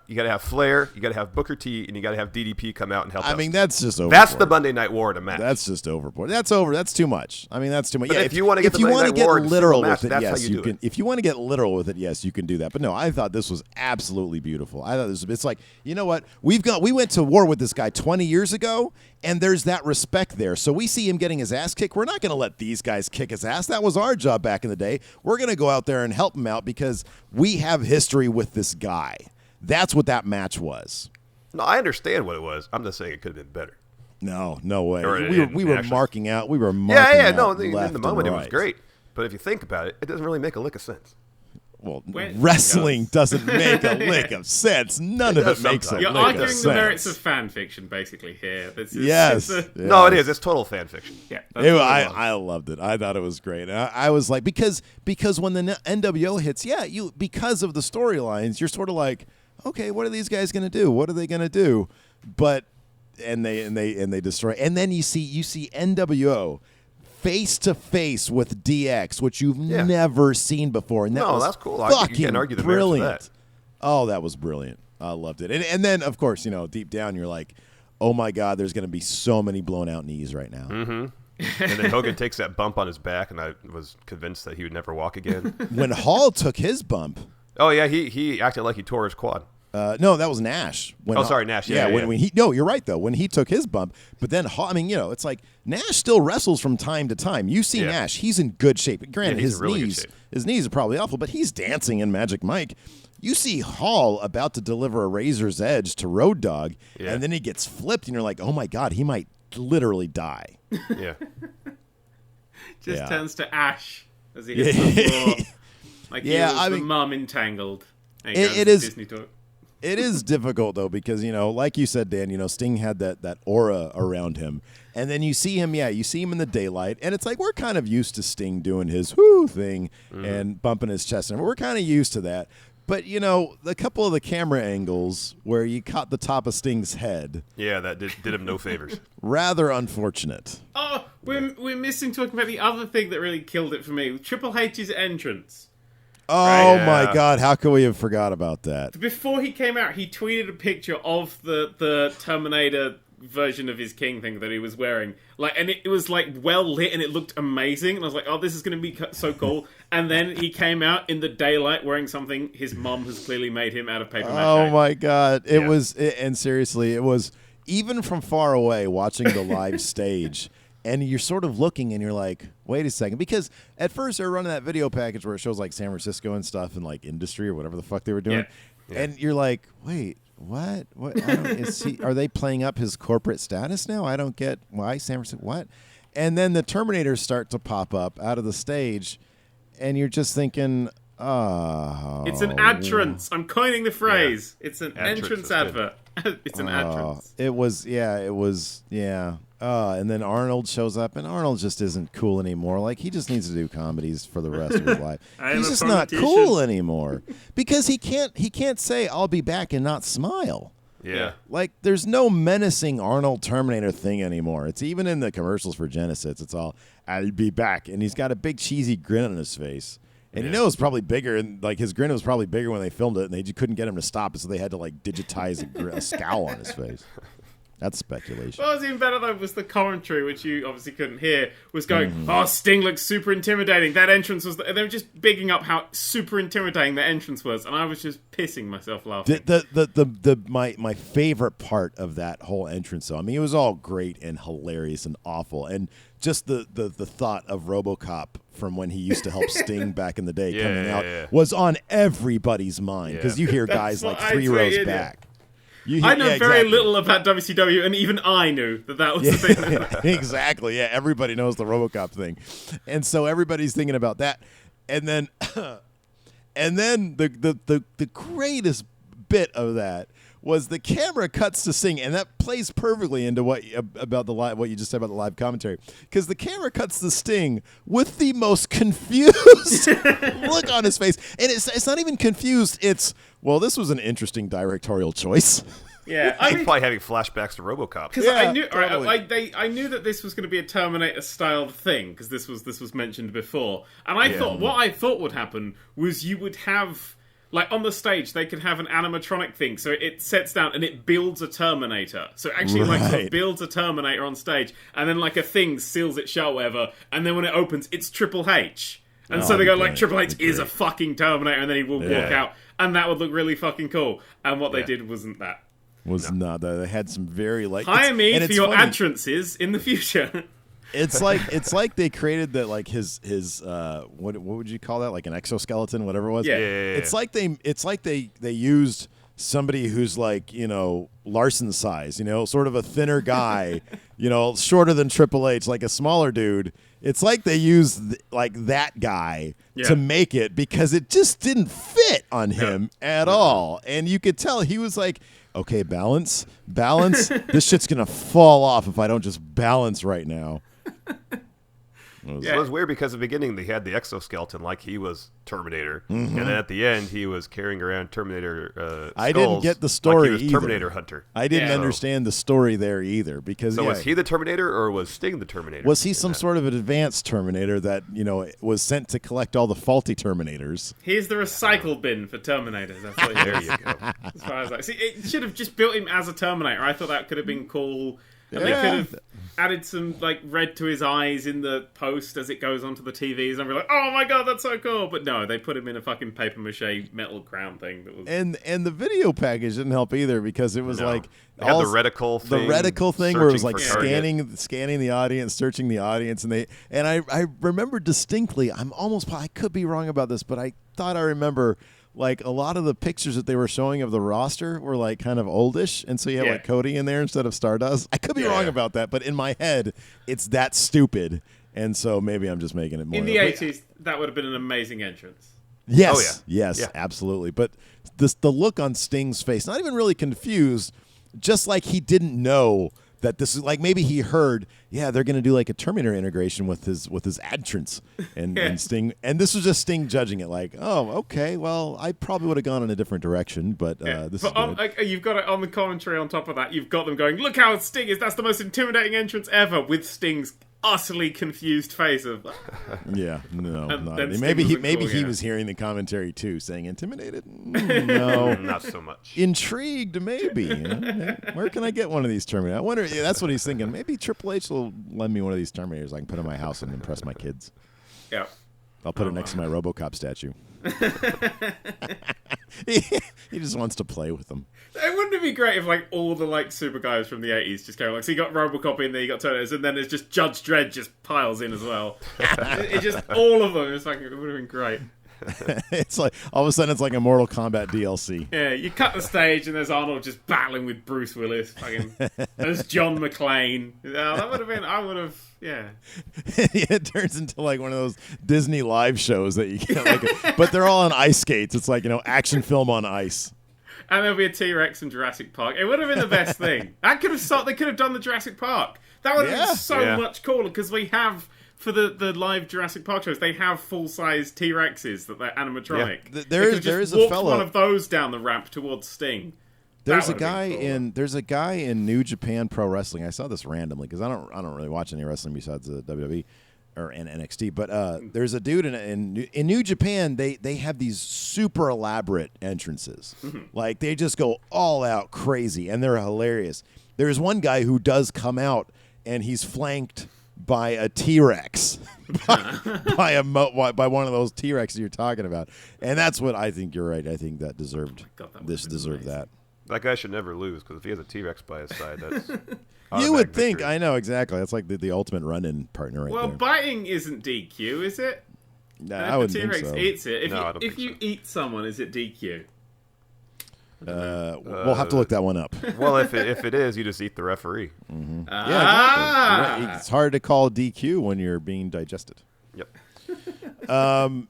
you got to have Flair, you got to have Booker T, and you got to have DDP come out and help. I mean, that's just overboard. That's the Monday Night War in a match. That's just overboard. That's too much. I mean, that's too much. But yeah, if you want to get the Monday Night War literal match, with it, that's yes, how you do can. it. If you want to get literal with it, yes, you can do that. But no, I thought this was absolutely beautiful. I thought it's like, you know what? We went to war with this guy 20 years ago, and there's that respect there. So we see him getting his ass kicked. We're not going to let these guys kick his ass. That was our job back in the day. We're going to go out there and help him out because we have history with this guy. That's what that match was. No, I understand what it was. I'm just saying it could have been better. No way. We were actually marking out. We were marking out. No, left in the moment and it was right. great. But if you think about it, it doesn't really make a lick of sense. Well, wrestling doesn't make a lick of sense. None of it makes a lick of sense. You're arguing the merits of fan fiction, basically, here. Yes. No, it is. It's total fan fiction. Yeah, I loved it. I thought it was great. I was like, because when the NWO hits, because of the storylines, you're sort of like, okay, what are these guys going to do? What are they going to do? But and they destroy. And then you see NWO face to face with DX, which you've never seen before, and that's cool. Fucking you can't argue the brilliant. Merits of that. Oh, that was brilliant. I loved it. And then, of course, deep down, you're like, oh my God, there's going to be so many blown out knees right now. Mm-hmm. And then Hogan takes that bump on his back, and I was convinced that he would never walk again. When Hall took his bump. Oh yeah, he acted like he tore his quad. No, that was Nash. Sorry, Nash. When he you're right though. When he took his bump, but then it's like Nash still wrestles from time to time. You see Nash, he's in good shape. Granted, his knees are probably awful, but he's dancing in Magic Mike. You see Hall about to deliver a razor's edge to Road Dogg, and then he gets flipped, and you're like, oh my God, he might literally die. Yeah. Just turns to ash as he hits the floor. Like the mum entangled. It is Disney talk. It is difficult though because like you said, Dan, Sting had that aura around him, and then you see him in the daylight, and it's like we're kind of used to Sting doing his whoo thing and bumping his chest, and we're kind of used to that. But a couple of the camera angles where you caught the top of Sting's head, that did him no favors. Rather unfortunate. Oh, we're missing talking about the other thing that really killed it for me: Triple H's entrance. Oh my God! How could we have forgot about that? Before he came out, he tweeted a picture of the Terminator version of his King thing that he was wearing, and it was well lit and it looked amazing. And I was like, "Oh, this is going to be so cool." And then he came out in the daylight wearing something his mom has clearly made him out of paper mache. Oh my God! It was, and seriously, it was even from far away, watching the live stage, and you're sort of looking and you're like, wait a second. Because at first they were running that video package where it shows like San Francisco and stuff and like industry or whatever the fuck they were doing. Yeah. And you're like, wait, what? Are they playing up his corporate status now? I don't get why San Francisco. What? And then the Terminators start to pop up out of the stage, and you're just thinking, oh. It's an entrance. I'm coining the phrase. Yeah. It's an entrance advert. It's an entrance. It was. And then Arnold shows up, and Arnold just isn't cool anymore. Like, he just needs to do comedies for the rest of his life. He's just not cool anymore because he can't say I'll be back and not smile. Yeah. Like, there's no menacing Arnold Terminator thing anymore. It's even in the commercials for Genesis. It's all, I'll be back. And he's got a big cheesy grin on his face. And you know it's probably bigger, and like his grin was probably bigger when they filmed it, and they just couldn't get him to stop it, so they had to like digitize a scowl on his face. That's speculation. What was even better though was the commentary, which you obviously couldn't hear, was going, "Oh, Sting looks super intimidating. That entrance was." They were just bigging up how super intimidating the entrance was, and I was just pissing myself laughing. My favorite part of that whole entrance, though, I mean, it was all great and hilarious and awful, and just the thought of RoboCop from when he used to help Sting back in the day coming out was on everybody's mind because you hear guys like 3 rows back. I know very little about WCW, and even I knew that was the thing. Exactly, yeah. Everybody knows the RoboCop thing. And so everybody's thinking about that. And then the greatest bit of that was the camera cuts to Sting, and that plays perfectly into what you just said about the live commentary, because the camera cuts to Sting with the most confused look on his face, and it's not even confused. It's, well, this was an interesting directorial choice. Yeah, I mean, probably having flashbacks to RoboCop. Because I knew, I knew that this was going to be a Terminator style thing, because this was mentioned before, and I thought what I thought would happen was you would have. Like, on the stage, they could have an animatronic thing, so it sets down and it builds a Terminator. So it actually, sort of builds a Terminator on stage, and then, like, a thing seals it shut, whatever, and then when it opens, it's Triple H. And so they go, like, Triple H is a fucking Terminator, and then he will walk out, and that would look really fucking cool. And what they did wasn't that. Not. They had some very, like... Hire me for your entrances in the future. It's like they created that, like his what would you call that, like an exoskeleton, whatever it was. Yeah. It's like they used somebody who's like, you know, Larson size, you know, sort of a thinner guy, you know, shorter than Triple H, like a smaller dude. It's like they used like that guy to make it, because it just didn't fit on him at all, and you could tell he was like, okay, balance. This shit's gonna fall off if I don't just balance right now. It was weird because at the beginning they had the exoskeleton like he was Terminator, and then at the end he was carrying around Terminator I didn't get the story like he was Terminator Hunter. I didn't understand the story there either, because was he the Terminator or was Sting the Terminator? Was he some sort of an advanced Terminator that, you know, was sent to collect all the faulty Terminators? He's the recycle bin for Terminators. That's what he is. There you go. As far as see, it should have just built him as a Terminator. I thought that could have been cool. And they could have added some like red to his eyes in the post as it goes onto the TVs, and be like, "Oh my god, that's so cool!" But no, they put him in a fucking paper mache metal crown thing. That was and the video package didn't help either, because it was like they had the reticle thing where it was like scanning the audience, searching the audience, and I remember distinctly. I could be wrong about this, but I thought I remember. Like, a lot of the pictures that they were showing of the roster were, like, kind of oldish, and so you had, like, Cody in there instead of Stardust. I could be wrong about that, but in my head, it's that stupid, and so maybe I'm just making it more... In the 80s, that would have been an amazing entrance. Yes, absolutely. But the look on Sting's face, not even really confused, just like he didn't know that this is, like, maybe he heard, they're going to do like a Terminator integration with his entrance, and Sting, and this was just Sting judging it like, oh, okay, well, I probably would have gone in a different direction, but this is good. You've got it on the commentary on top of that. You've got them going, look how Sting is. That's the most intimidating entrance ever, with Sting's utterly confused face of. Maybe he was hearing the commentary too, saying intimidated. No, not so much. Intrigued, maybe. You know? Where can I get one of these Terminators? I wonder. That's what he's thinking. Maybe Triple H will lend me one of these Terminators I can put in my house and impress my kids. Yeah, I'll put it next to my RoboCop statue. He just wants to play with them. Wouldn't it be great if like all the like super guys from the 80s just came like, so you got RoboCop in there, you got Turtles, and then there's just Judge Dredd just piles in as well. It just all of them. It's like, it would have been great. It's like all of a sudden it's like a Mortal Kombat DLC. Yeah, you cut the stage and there's Arnold just battling with Bruce Willis. Fucking, there's John McClane. That would have been. I would have. Yeah. It turns into like one of those Disney live shows that you get, like, but they're all on ice skates. It's like action film on ice. And there'll be a T-Rex in Jurassic Park. It would have been the best thing. They could have done the Jurassic Park. That would have been so much cooler because we have. For the live Jurassic Park shows, they have full-size T-Rexes that they're animatronic. Yeah. There is a fellow. One of those down the ramp towards Sting. There's a guy in New Japan Pro Wrestling. I saw this randomly because I don't really watch any wrestling besides the WWE or NXT. But there's a dude in New Japan. They have these super elaborate entrances. Like they just go all out crazy, and they're hilarious. There's one guy who does come out, and he's flanked by a T-Rex, by one of those T-Rexes you're talking about, and that's what I think. You're right. I think that deserved that. That guy should never lose because if he has a T-Rex by his side, that's you would think. Victory. I know exactly. That's like the ultimate run-in partner right there. Well, biting isn't DQ, is it? No, I wouldn't think so. The T-Rex eats it. If you eat someone, is it DQ? We'll have to look that one up. Well, if it is, you just eat the referee. Mm-hmm. Yeah, exactly. It's hard to call DQ when you're being digested. Yep.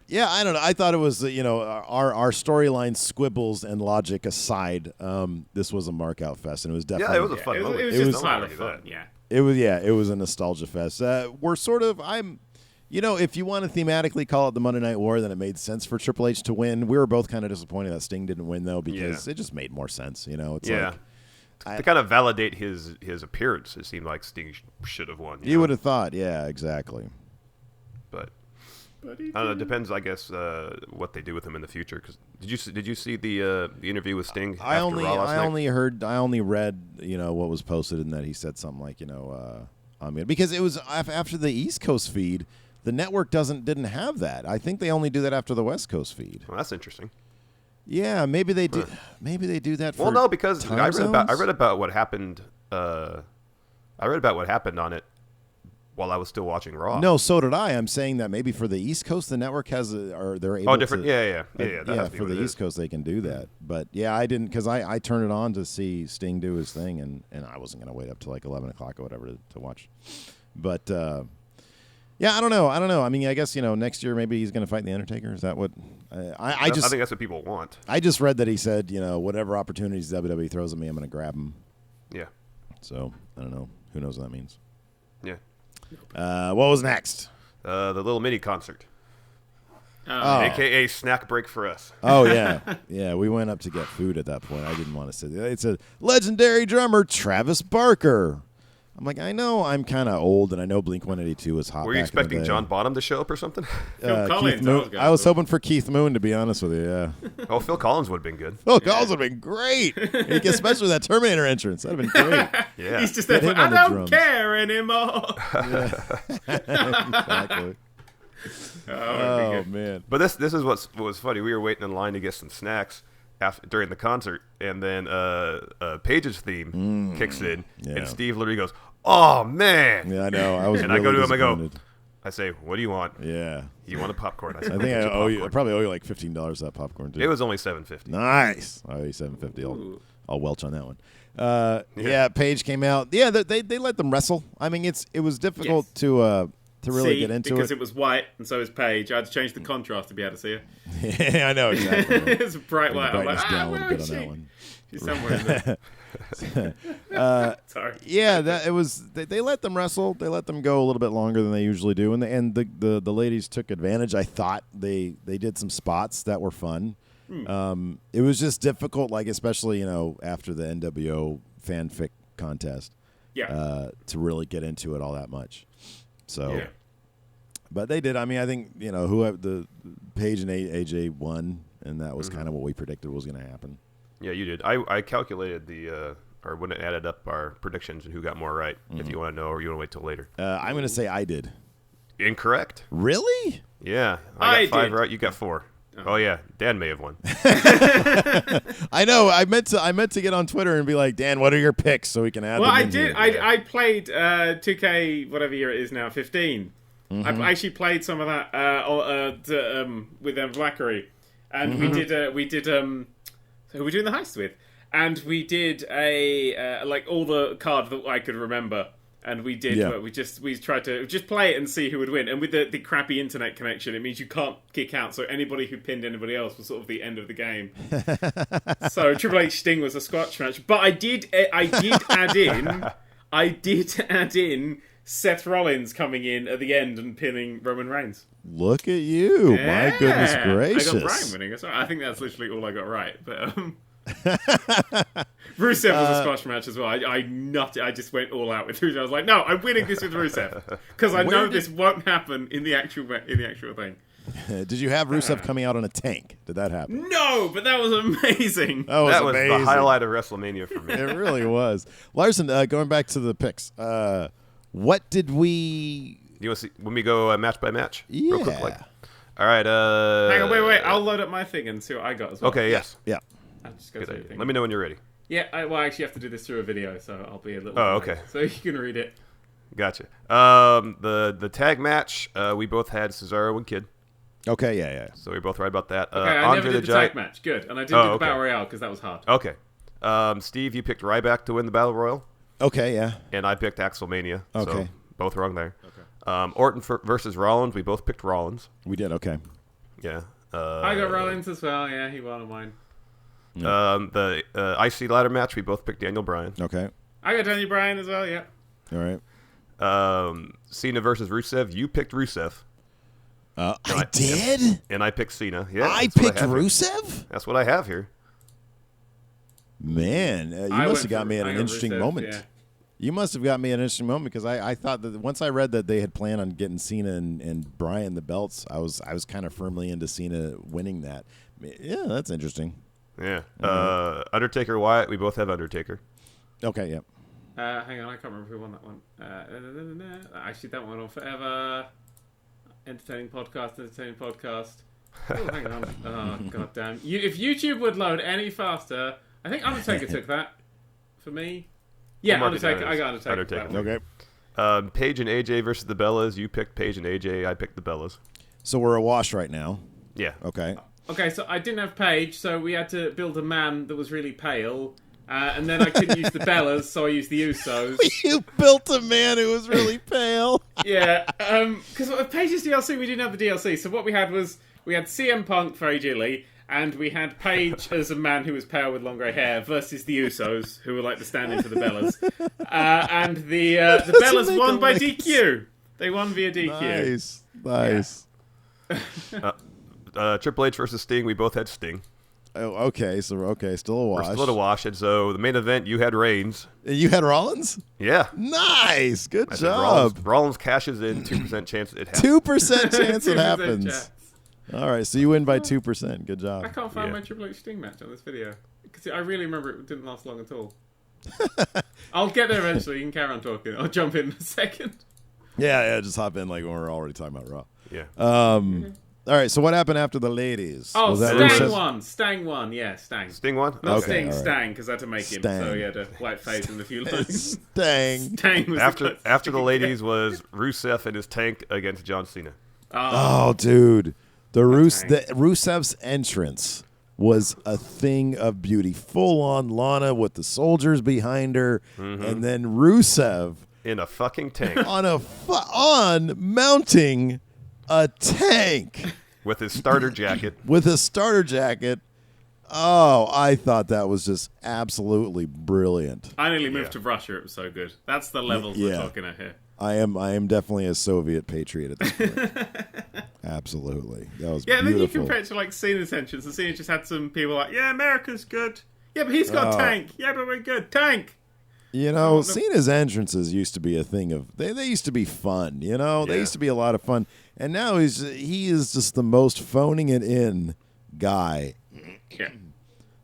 Yeah, I don't know. I thought it was our storyline squibbles and logic aside. This was a mark-out fest, and it was definitely it was a fun moment. It was just a lot of fun. Yeah. It was a nostalgia fest. We're sort of if you want to thematically call it the Monday Night War, then it made sense for Triple H to win. We were both kind of disappointed that Sting didn't win, though, because it just made more sense. It's like... To kind of validate his appearance, it seemed like Sting should have won. You would have thought, yeah, exactly. But I don't know. It depends, I guess, what they do with him in the future. Cause did you see the interview with Sting? I only read what was posted, and that he said something like because it was after the East Coast feed. The network didn't have that. I think they only do that after the West Coast feed. Well, that's interesting. Yeah, maybe they do. Maybe they do that. Well, no, because I read about what happened. I read about what happened on it while I was still watching Raw. No, so did I. I'm saying that maybe for the East Coast, the network they're able. Oh, different. Yeah. For the East Coast, they can do that. But yeah, I didn't because I turned it on to see Sting do his thing, and I wasn't going to wait up to like 11 o'clock or whatever to watch. But. Yeah, I don't know. I mean, I guess next year maybe he's going to fight the Undertaker. Is that what? I think that's what people want. I just read that he said, whatever opportunities WWE throws at me, I'm going to grab them. Yeah. So I don't know. Who knows what that means? Yeah. What was next? The little mini concert. AKA snack break for us. Oh yeah, yeah. We went up to get food at that point. I didn't want to sit there. It's a legendary drummer, Travis Barker. I'm like, I know I'm kind of old, and I know Blink-182 is hot. Were you expecting John Bonham to show up or something? Phil Collins. I was hoping for Keith Moon, to be honest with you. Yeah. Oh, Phil Collins would have been good. Phil Collins would have been great, especially that Terminator entrance. That'd have been great. Yeah. He's just there. I don't care anymore. Exactly. Oh man! But this is what was funny. We were waiting in line to get some snacks during the concert, and then Paige's theme kicks in, and Steve literally goes, "Oh man!" Yeah, I know. I was. And really I go to him. I say, "What do you want?" Yeah. You want a popcorn? I think I probably owe you like $15 that popcorn too. It was only $7.50. Nice. I owe you $7.50. I'll welch on that one. Yeah. Paige came out. Yeah, they let them wrestle. I mean, it was difficult to really get into because it was white and so was Paige. I had to change the contrast to be able to see her. Yeah, I know exactly. It's bright light. I'm like, down a little bit on she? that one. She's somewhere in there. Sorry. Yeah, it was. They let them wrestle. They let them go a little bit longer than they usually do, and the ladies took advantage. I thought they did some spots that were fun. It was just difficult, like especially after the NWO fanfic contest. Yeah. To really get into it all that much. So, but they did. I mean, I think the Paige and AJ won, and that was kind of what we predicted was going to happen. Yeah, you did. I calculated or when it added up our predictions and who got more right. If you want to know, or you want to wait till later. I'm going to say I did. Incorrect. Really? Yeah, I got 5 right. You got 4. Oh yeah, Dan may have won. I I know. I meant to get on Twitter and be like, Dan, what are your picks so we can add them I in did. here. I played 2K, whatever year it is now, 15. Mm-hmm. I actually played some of that with Blackery, and we did. Who are we doing the heist with? And we did like all the cards that I could remember. And we did. We tried to just play it and see who would win. And with the crappy internet connection, it means you can't kick out. So anybody who pinned anybody else was sort of the end of the game. So Triple H Sting was a squash match, but I did add in Seth Rollins coming in at the end and pinning Roman Reigns. Look at you! Yeah. My goodness gracious! I got Brian winning. I think that's literally all I got right. But Rusev was a squash match as well. I just went all out with Rusev. I was like, no, I'm winning this with Rusev because I know this won't happen in the actual thing. Did you have Rusev coming out on a tank? Did that happen? No, but that was amazing. That was amazing. The highlight of WrestleMania for me. It really was. Larson, going back to the picks, what did we? You want to see when we go match by match? Yeah. Real quick, like. All right. Hang on, wait. I'll load up my thing and see what I got as well. Okay. Yes. Yeah. I'll just go through the thing. Let me know when you're ready. Yeah. I actually have to do this through a video, so I'll be a little. Oh, delayed, okay. so you can read it. Gotcha. The tag match, we both had Cesaro and Kid. Okay. Yeah. So we're both right about that. Okay, I Andre never did the tag match. Good, and I didn't do the Battle Royale because that was hard. Okay. Steve, you picked Ryback to win the Battle Royal. Okay. Yeah. And I picked Axelmania. Okay. So both wrong there. Okay. Orton versus Rollins. We both picked Rollins. We did. Okay. Yeah. I got Rollins as well. Yeah, he won on mine. The IC ladder match. We both picked Daniel Bryan. Okay. I got Daniel Bryan as well. Yeah. All right. Cena versus Rusev. You picked Rusev. I did? And I picked Cena. Yeah, I picked Rusev? That's what I have here. Man, you must have got me at an interesting Rusev, moment. Yeah. You must have got me at an interesting moment because I thought that once I read that they had planned on getting Cena and Bryan the belts, I was kind of firmly into Cena winning that. Yeah, that's interesting. Yeah. Undertaker, Wyatt. We both have Undertaker. Okay, yeah. Hang on, I can't remember who won that one. Actually, that went on forever. Entertaining podcast. Oh, hang on. Oh, goddamn. If YouTube would load any faster, I think Undertaker took that for me. Yeah, Undertaker. I got Undertaker. Okay. Paige and AJ versus the Bellas. You picked Paige and AJ. I picked the Bellas. So we're a wash right now. Yeah. Okay. Okay, so I didn't have Paige, so we had to build a man that was really pale. And then I couldn't use the Bellas, so I used the Usos. You built a man who was really pale. Yeah, because Paige's DLC, we didn't have the DLC. So what we had was, we had CM Punk, very Gilly, and we had Paige as a man who was pale with long grey hair versus the Usos, who were like the stand-in for the Bellas. And the Bellas won by DQ. They won via DQ. Nice. Triple H versus Sting. We both had Sting. Oh, okay. So still a wash. We're still at a wash. And so the main event, you had Reigns. You had Rollins? Yeah. Nice. Good job. Rollins cashes in. 2% chance it happens. 2% chance it 2% happens. chance. All right. So you win by 2%. Good job. I can't find my Triple H Sting match on this video. Because I really remember it didn't last long at all. I'll get there eventually. You can carry on talking. I'll jump in a second. Yeah. Just hop in like when we're already talking about Raw. Yeah. All right, so what happened after the ladies? Oh, Stang won. Stang won. Yeah, Stang. Sting won? Not Okay, Sting, right. Stang, because I had to make him. Stang. So he had a white face and a few lines. Stang. Stang was After the ladies was Rusev and his tank against John Cena. Oh, dude. The Rusev's entrance was a thing of beauty. Full on Lana with the soldiers behind her, and then Rusev In a fucking tank. on mounting a tank With his starter jacket. Oh, I thought that was just absolutely brilliant. I nearly moved to Russia. It was so good. That's the levels we're talking at here. I am definitely a Soviet patriot at this point. Absolutely. That was Yeah, and beautiful. then you compare it to like Cena's entrance. And Cena just had some people like, yeah, America's good. Yeah, but he's got tank. Yeah, but we're good. Tank. You know, Cena's entrances used to be a thing of they used to be fun, you know? They used to be a lot of fun. And now he is just the most phoning it in guy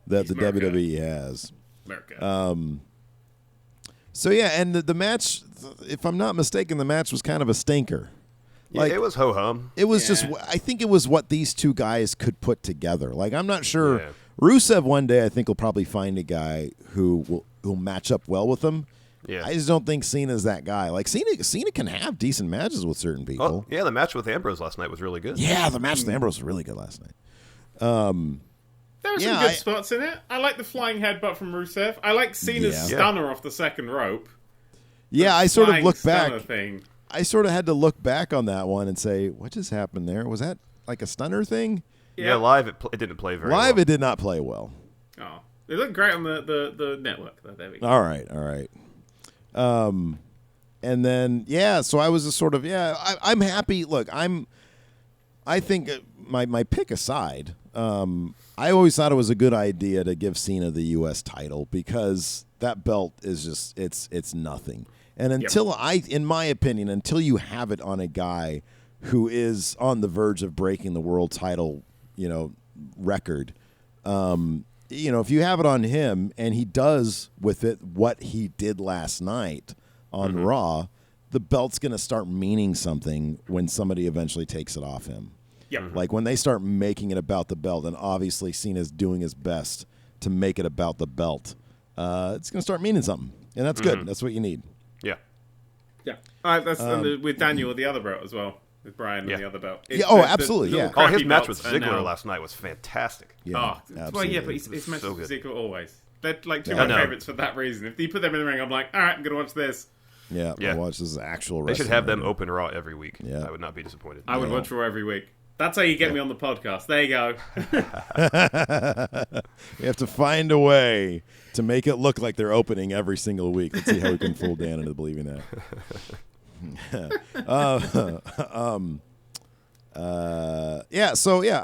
that the WWE has. America. So yeah, and the match, if I'm not mistaken, the match was kind of a stinker. Like, it was ho-hum. It was just, I think it was what these two guys could put together. Like, I'm not sure Rusev one day I think will probably find a guy who will match up well with him. Yeah. I just don't think Cena's that guy. Like Cena can have decent matches with certain people. Oh, yeah, the match with Ambrose last night was really good. Yeah, the match with Ambrose was really good last night. There were some good spots in it. I like the flying headbutt from Rusev. I like Cena's stunner off the second rope. Yeah, I sort of look back. Thing. I sort of had to look back on that one and say, what just happened there? Was that like a stunner thing? Yeah, live it didn't play very well. Live it did not play well. Oh, it looked great on the network. There we go. All right. And then so I was just sort of I'm happy. Look, I think my pick aside, I always thought it was a good idea to give Cena the U.S. title because that belt is just it's nothing. And until in my opinion, until you have it on a guy who is on the verge of breaking the world title, record, if you have it on him and he does with it what he did last night on Raw, the belt's going to start meaning something when somebody eventually takes it off him. Yep. Like when they start making it about the belt, and obviously Cena's doing his best to make it about the belt, it's going to start meaning something. And that's good. That's what you need. Yeah. Yeah. That's with Daniel, the other belt as well. With Brian and the other belt. Absolutely, Oh, his match with Ziggler last night was fantastic. Yeah, but his match with Ziggler always. They're like two of my favorites for that reason. If you put them in the ring, I'm like, all right, I'm going to watch this. Yeah, I'll watch this actual wrestling. They should have them open Raw every week. Yeah. I would not be disappointed. I would watch Raw every week. That's how you get me on the podcast. There you go. We have to find a way to make it look like they're opening every single week. Let's see how we can fool Dan into believing that. I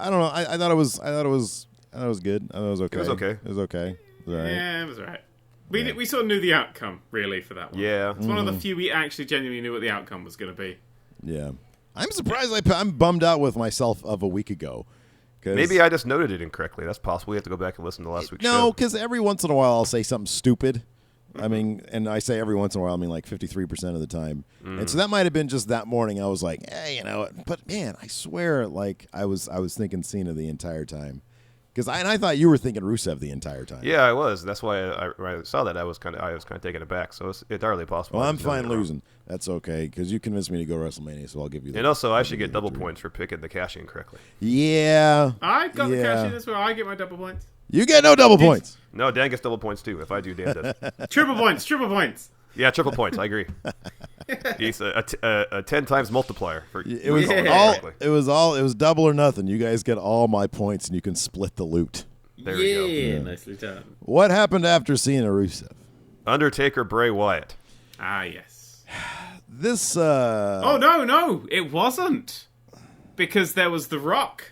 don't know. I thought it was good. I thought it was okay. It was okay. It was okay. It was all right. Yeah, it was all right. We sort of knew the outcome, really, for that one. Yeah. It's one of the few we actually genuinely knew what the outcome was going to be. Yeah. I'm surprised I'm bummed out with myself of a week ago. Maybe I just noted it incorrectly. That's possible. We have to go back and listen to last week's show. No, because every once in a while I'll say something stupid. I mean, and I say every once in a while, I mean like 53% of the time. And so that might have been just that morning. I was like, hey, but man, I swear, like I was thinking Cena the entire time. Because I thought you were thinking Rusev the entire time. Yeah, I was. That's why when I saw that I was kind of taken aback. So it's entirely possible. Well, I'm fine losing. That's okay because you convinced me to go WrestleMania, so I'll give you. And also, I should get double points for picking the cash-in correctly. Yeah, I got the cash-in as well. I get my double points. You get no double points. No, Dan gets double points too. If I do, Dan does. Triple points. Triple points. Yeah, triple points. I agree. He's a 10 times multiplier. It was double or nothing. You guys get all my points, and you can split the loot. There we go. Yeah, nicely done. What happened after Cena Rusev? Undertaker, Bray Wyatt. Ah, yes. This. Oh no, it wasn't because there was The Rock.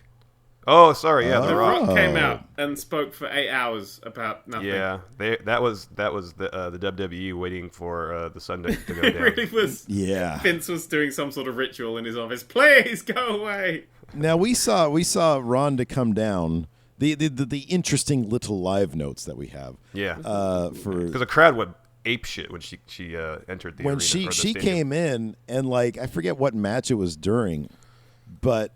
Oh, sorry. Yeah, The Rock came out and spoke for 8 hours about nothing. Yeah, that was the WWE waiting for the Sunday to go It down. really was. Yeah, Vince was doing some sort of ritual in his office. Please go away. Now we saw Ronda come down. The interesting little live notes that we have. Yeah, because the crowd went ape shit when she entered the when arena. she came in and like I forget what match it was during, but.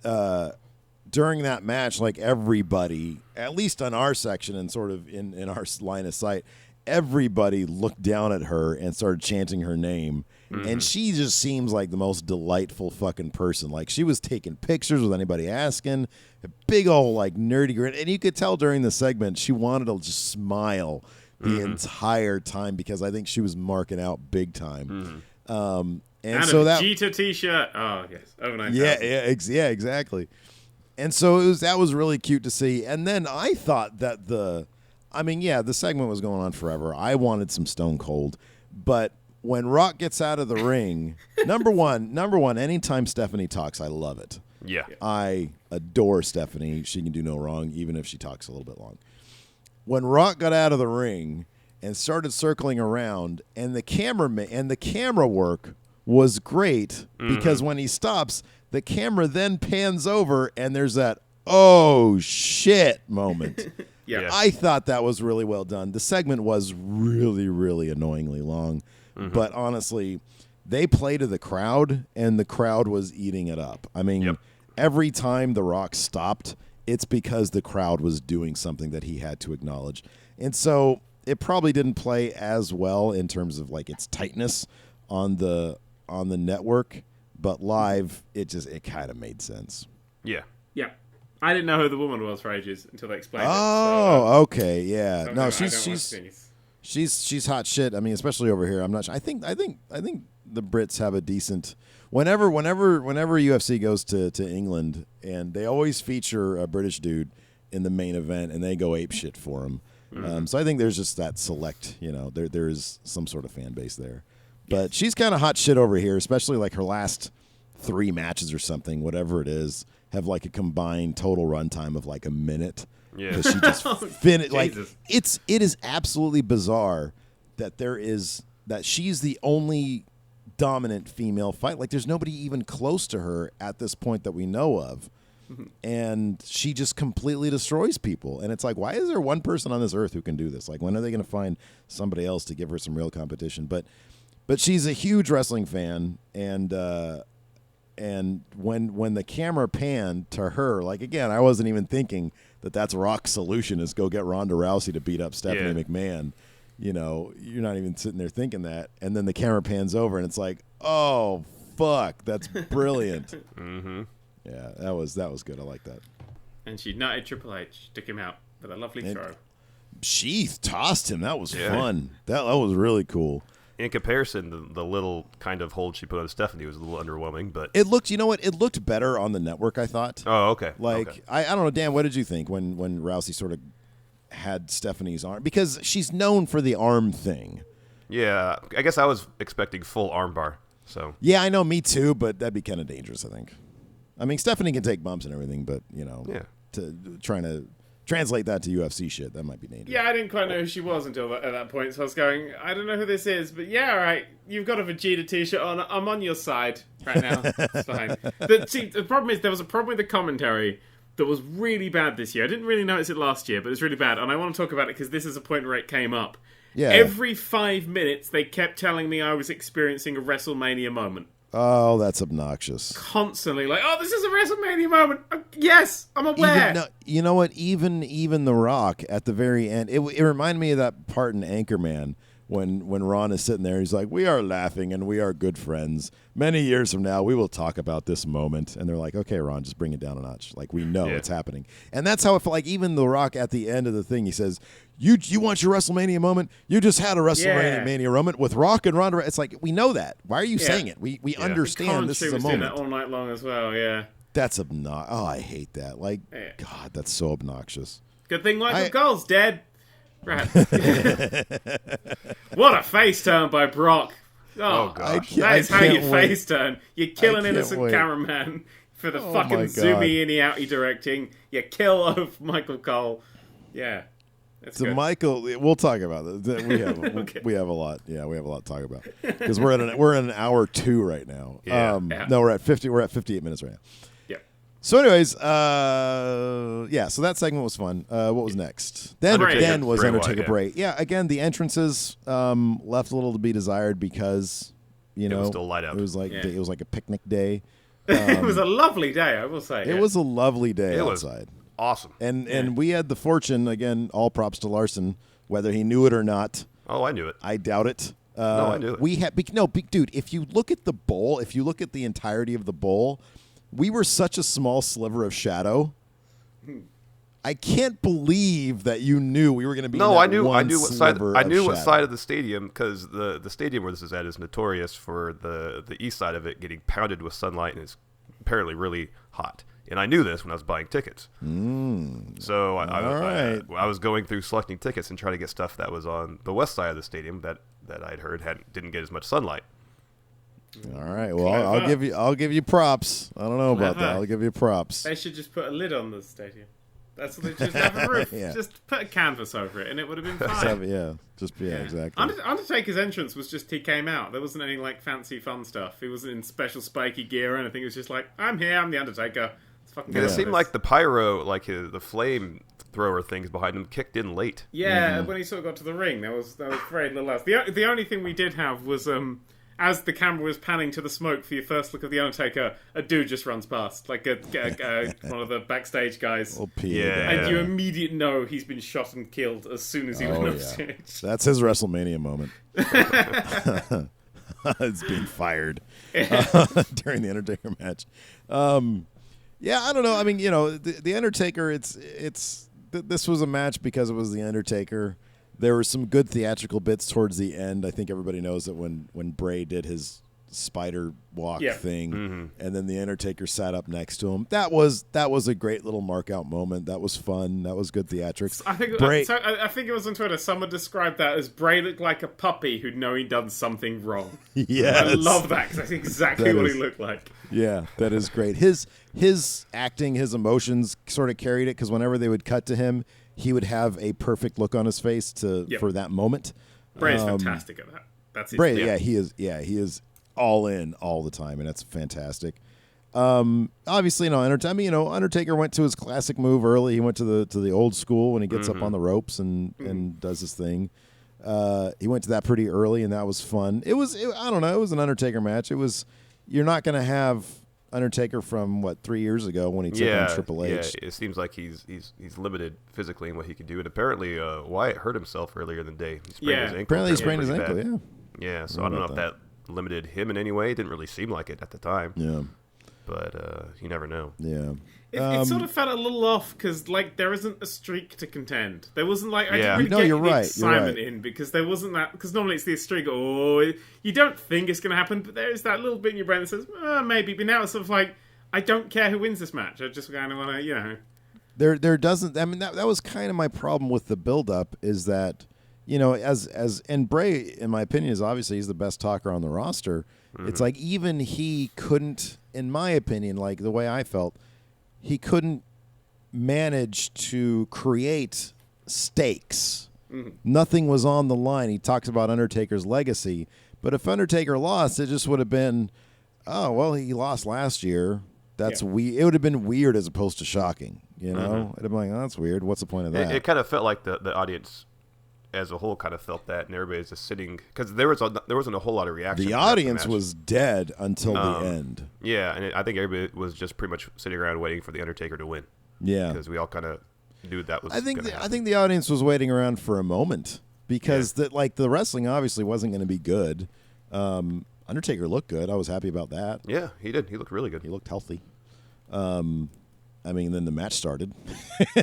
During that match, like everybody, at least on our section and sort of in our line of sight, everybody looked down at her and started chanting her name. Mm-hmm. And she just seems like the most delightful fucking person. Like she was taking pictures with anybody asking, a big old like nerdy grin. And you could tell during the segment she wanted to just smile the entire time because I think she was marking out big time. And so that Vegeta t-shirt. Oh yes, over 9,000. Yeah, exactly. And so that was really cute to see. And then I thought that the segment was going on forever. I wanted some Stone Cold. But when Rock gets out of the ring, number one, anytime Stephanie talks, I love it. Yeah. I adore Stephanie. She can do no wrong, even if she talks a little bit long. When Rock got out of the ring and started circling around, and the camera work was great because when he stops, the camera then pans over, and there's that, oh, shit moment. Yeah. I thought that was really well done. The segment was really, really annoyingly long. But honestly, they play to the crowd, and the crowd was eating it up. I mean, every time The Rock stopped, it's because the crowd was doing something that he had to acknowledge. And so it probably didn't play as well in terms of like its tightness on the network, but live it kind of made sense. Yeah. Yeah. I didn't know who the woman was for ages until they explained it. Oh, okay, yeah. So No, she's hot shit. I mean, especially over here. I'm not sure. I think the Brits have a decent. Whenever UFC goes to England, and they always feature a British dude in the main event, and they go ape shit for him. Mm-hmm. So I think there's just that select. There is some sort of fan base there. But she's kind of hot shit over here, especially like her last 3 matches or something, whatever it is, have like a combined total runtime of like a minute. Yeah, because she just finished. Like it is absolutely bizarre that she's the only dominant female fight. Like there's nobody even close to her at this point that we know of, and she just completely destroys people. And it's like, why is there one person on this earth who can do this? Like, when are they going to find somebody else to give her some real competition? But she's a huge wrestling fan, and when the camera panned to her, like, again, I wasn't even thinking that's Rock's solution is go get Ronda Rousey to beat up Stephanie McMahon. You're not even sitting there thinking that. And then the camera pans over, and it's like, oh, fuck, that's brilliant. Mm-hmm. Yeah, that was good. I like that. And she nutted Triple H, took him out with a lovely throw. She tossed him. That was fun. That was really cool. In comparison, the little kind of hold she put on Stephanie was a little underwhelming, but it looked. You know what? It looked better on the network, I thought. Oh, okay. Like I don't know, Dan. What did you think when Rousey sort of had Stephanie's arm, because she's known for the arm thing? Yeah, I guess I was expecting full armbar. So yeah, I know, me too, but that'd be kind of dangerous, I think. I mean, Stephanie can take bumps and everything, but trying to translate that to UFC shit, that might be dangerous. Yeah, I didn't quite know who she was until at that point, so I was going, I don't know who this is, but yeah, all right, you've got a Vegeta t-shirt on, I'm on your side right now. It's fine. But see, the problem is there was a problem with the commentary that was really bad this year. I didn't really notice it last year, but it's really bad, and I want to talk about it because this is a point where it came up. Yeah. Every 5 minutes, they kept telling me I was experiencing a WrestleMania moment. Oh, that's obnoxious. Constantly, like, oh, this is a WrestleMania moment. Yes, I'm aware. You know what? Even The Rock at the very end, it reminded me of that part in Anchorman when Ron is sitting there. He's like, "We are laughing and we are good friends. Many years from now, we will talk about this moment." And they're like, "Okay, Ron, just bring it down a notch. Like, we know it's happening." And that's how it felt. Like, even The Rock at the end of the thing, he says, You want your WrestleMania moment? You just had a WrestleMania moment with Rock and Ronda. It's like, we know that. Why are you saying it? We understand this is a moment. Doing that all night long as well. Yeah, that's obnoxious. Oh, I hate that. Like, God, that's so obnoxious. Good thing Michael Cole's dead. Right. What a face turn by Brock. Oh gosh, that is how you face turn. You kill an innocent cameraman for the fucking zoomy in outy directing. You kill off Michael Cole. Yeah. So good. Michael, we'll talk about that. We have a lot. Yeah, we have a lot to talk about because we're in hour 2 right now. No, we're at 50. We're at 58 minutes right now. Yeah. So, anyways, so that segment was fun. What was next? Then was Undertaker Bray. Yeah, again, the entrances left a little to be desired because it was still light out. It was like it was like a picnic day. It was a lovely day, I will say. It was a lovely day outside. Awesome. And we had the fortune, again, all props to Larson, whether he knew it or not. Oh, I knew it. I doubt it. No, I knew it. Dude, if you look at the bowl, if you look at the entirety of the bowl, we were such a small sliver of shadow. I can't believe that you knew we were going to be I knew what side of the stadium, because the stadium where this is at is notorious for the east side of it getting pounded with sunlight and is apparently really hot. And I knew this when I was buying tickets. So I was going through selecting tickets and trying to get stuff that was on the west side of the stadium that I'd heard didn't get as much sunlight. All right. Well, I'll give you props. I don't know about that. I'll give you props. They should just put a lid on the stadium. That's what they just have a roof. Just put a canvas over it, and it would have been fine. Exactly. Undertaker's entrance was just he came out. There wasn't any like fancy fun stuff. He wasn't in special spiky gear or anything. It was just like, I'm here. I'm the Undertaker. It seemed like the pyro, like the flame thrower things behind him, kicked in late. Yeah, when he sort of got to the ring, there was very little else. The only thing we did have was as the camera was panning to the smoke for your first look of the Undertaker, a dude just runs past, like one of the backstage guys. And you immediately know he's been shot and killed as soon as he went off stage. That's his WrestleMania moment. It's being fired during the Undertaker match. I don't know. I mean, the Undertaker. This was a match because it was the Undertaker. There were some good theatrical bits towards the end. I think everybody knows that when Bray did his spider walk thing, and then the Undertaker sat up next to him. That was a great little mark out moment. That was fun. That was good theatrics. I think it was on Twitter. Someone described that as Bray looked like a puppy who'd known he'd done something wrong. Yeah, I love that because that's exactly what he looked like. Yeah, that is great. His acting, his emotions sort of carried it because whenever they would cut to him, he would have a perfect look on his face for that moment. Bray's fantastic at that. That's his, Bray. He is all in all the time, and that's fantastic. Obviously, Undertaker went to his classic move early. He went to the old school when he gets up on the ropes and does his thing. He went to that pretty early, and that was fun. It was an Undertaker match. You're not going to have Undertaker from 3 years ago when he took on Triple H. Yeah, it seems like he's limited physically in what he can do, and apparently Wyatt hurt himself earlier in the day. He sprained his ankle. Apparently he sprained his ankle. Yeah. Yeah, so I don't know if that limited him in any way. It didn't really seem like it at the time. Yeah, but you never know. Yeah. It sort of felt a little off because there isn't a streak to contend. There wasn't I didn't really get the excitement in because there wasn't that, because normally it's the streak. You don't think it's going to happen, but there's that little bit in your brain that says maybe. But now it's sort of I don't care who wins this match. I just kind of want to There doesn't. I mean that was kind of my problem with the buildup is that and Bray, in my opinion, is obviously he's the best talker on the roster. It's like even he couldn't, in my opinion, like the way I felt, he couldn't manage to create stakes. Nothing was on the line. He talks about Undertaker's legacy, but if Undertaker lost, it just would have been, oh well, he lost last year. That's It would have been weird as opposed to shocking. It'd have been like, oh, that's weird. What's the point of that? It kind of felt like the audience as a whole kind of felt that, and everybody's just sitting because there wasn't a whole lot of reaction. The audience was dead until the end. Yeah, and I think everybody was just pretty much sitting around waiting for the Undertaker to win. Yeah, because we all kind of knew that was. I think the audience was waiting around for a moment because the wrestling obviously wasn't going to be good. Undertaker looked good. I was happy about that. Yeah, he did. He looked really good. He looked healthy. Then the match started.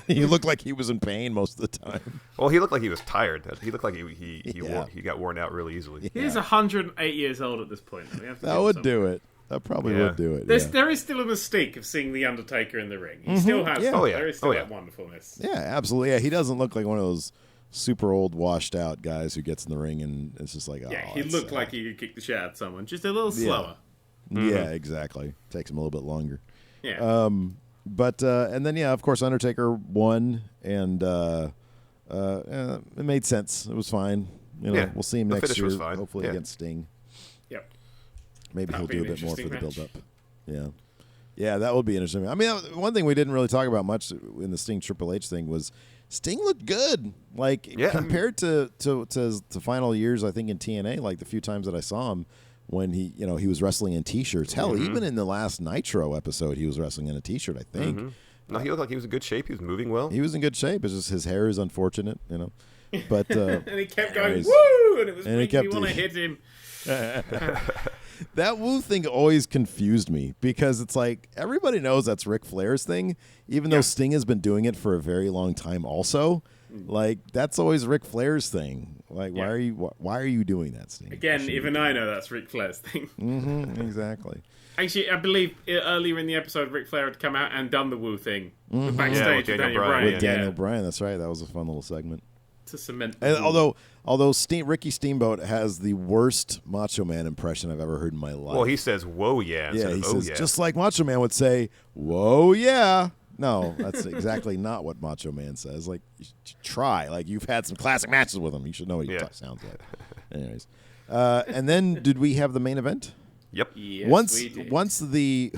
He looked like he was in pain most of the time. Well, he looked like he was tired. He looked like he got worn out really easily. Yeah. He's 108 years old at this point. That would do it. That probably would do it. There is still a mystique of seeing the Undertaker in the ring. He still has. There is still that wonderfulness. Yeah, absolutely. Yeah, he doesn't look like one of those super old, washed out guys who gets in the ring and it's just like, he looked like he could kick the shit out of someone, just a little slower. Yeah, exactly. Takes him a little bit longer. Yeah. But and then of course Undertaker won, and it made sense. It was fine. We'll see him next year, hopefully against Sting. Yep. Maybe he'll do a bit more for the build-up. Yeah, that would be interesting. I mean, one thing we didn't really talk about much in the Sting Triple H thing was Sting looked good. Compared to final years, I think in TNA, like the few times that I saw him. When he was wrestling in T-shirts. Hell, even in the last Nitro episode, he was wrestling in a T-shirt, I think. No, he looked like he was in good shape. He was moving well. He was in good shape. It's just his hair is unfortunate, But and he kept going, woo! And it was making me want to hit him. That woo thing always confused me because it's like everybody knows that's Ric Flair's thing, even though Sting has been doing it for a very long time also. Like that's always Ric Flair's thing. Like why are you doing that, Sting? Again, even I know that's Ric Flair's thing. Exactly. Actually, I believe earlier in the episode, Ric Flair had come out and done the woo thing backstage with Daniel Bryan. With Daniel Bryan, that's right. That was a fun little segment. To cement. And although Ricky Steamboat has the worst Macho Man impression I've ever heard in my life. Well, he says "whoa yeah." Yeah, he says just like Macho Man would say "whoa yeah." No, that's exactly not what Macho Man says. Like, you should try. Like, you've had some classic matches with him. You should know what he sounds like. Anyways, and then did we have the main event? Yep. Yes, we did. Once the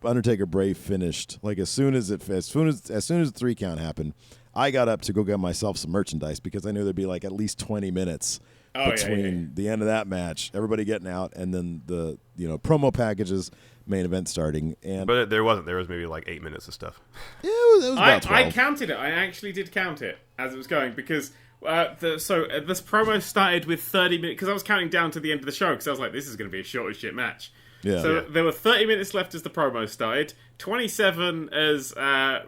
Undertaker Bray finished, like as soon as the 3 count happened, I got up to go get myself some merchandise because I knew there'd be like at least 20 minutes between the end of that match, everybody getting out, and then the promo packages, main event starting. But there wasn't. There was maybe like 8 minutes of stuff. Yeah, it was about 12. I counted it. I actually did count it as it was going because this promo started with 30 minutes because I was counting down to the end of the show because I was like, this is going to be a short as shit match. Yeah. So there were 30 minutes left as the promo started, 27 as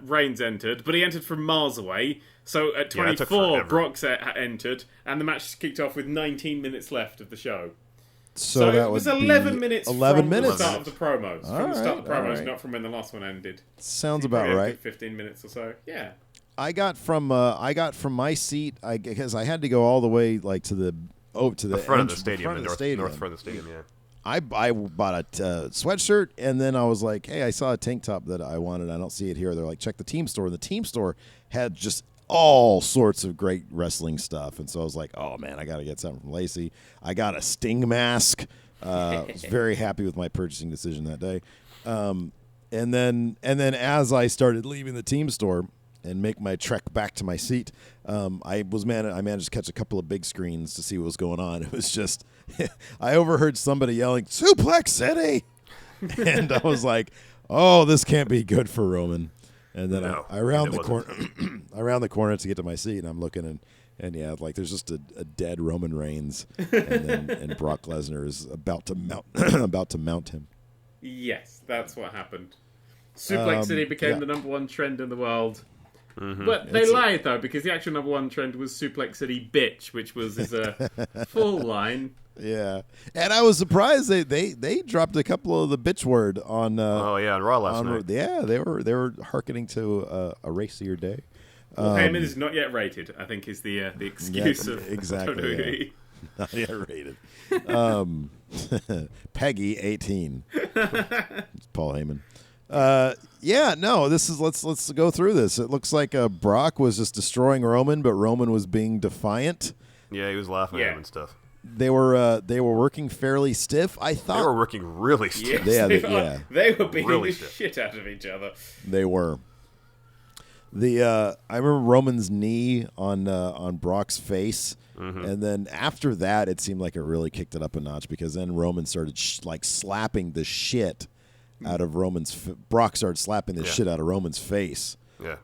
Reigns entered, but he entered from miles away. So at 24, Brock entered, and the match kicked off with 19 minutes left of the show. So that it was would 11 be minutes 11 from minutes. the start of the promos. All From the start of the right, promos, all right. not from when the last one ended. Sounds about right. 15 minutes or so. Yeah. I got from my seat because I had to go all the way like to the front of the stadium, north front of the stadium. Yeah. I bought a sweatshirt, and then I was like, hey, I saw a tank top that I wanted. I don't see it here. They're like, check the team store. The team store had just all sorts of great wrestling stuff. And so I was like, oh, man, I got to get something from Lacey. I got a Sting mask. I was very happy with my purchasing decision that day. And then as I started leaving the team store and make my trek back to my seat, I managed to catch a couple of big screens to see what was going on. It was just I overheard somebody yelling, Suplex City! And I was like, oh, this can't be good for Roman. And then I round the corner around the corner to get to my seat, and I'm looking and yeah, like there's just a dead Roman Reigns, and Brock Lesnar is about to mount him. Yes, that's what happened. Suplex City became the number one trend in the world. Mm-hmm. But they lied, though, because the actual number one trend was Suplex City Bitch, which was his full line. Yeah, and I was surprised they dropped a couple of the bitch word on. On Raw last night. Yeah, they were hearkening to a racier day. Well, Heyman is not yet rated, I think, is the excuse of exactly. WWE. Yeah. Not yet rated. Peggy 18. It's Paul Heyman. Let's go through this. It looks like Brock was just destroying Roman, but Roman was being defiant. Yeah, he was laughing at him and stuff. They were working fairly stiff. I thought they were working really stiff. Yes, they were beating really the shit out of each other. They were. I remember Roman's knee on Brock's face, and then after that, it seemed like it really kicked it up a notch because then Roman started slapping the shit out of Brock started slapping the shit out of Roman's face. Yeah.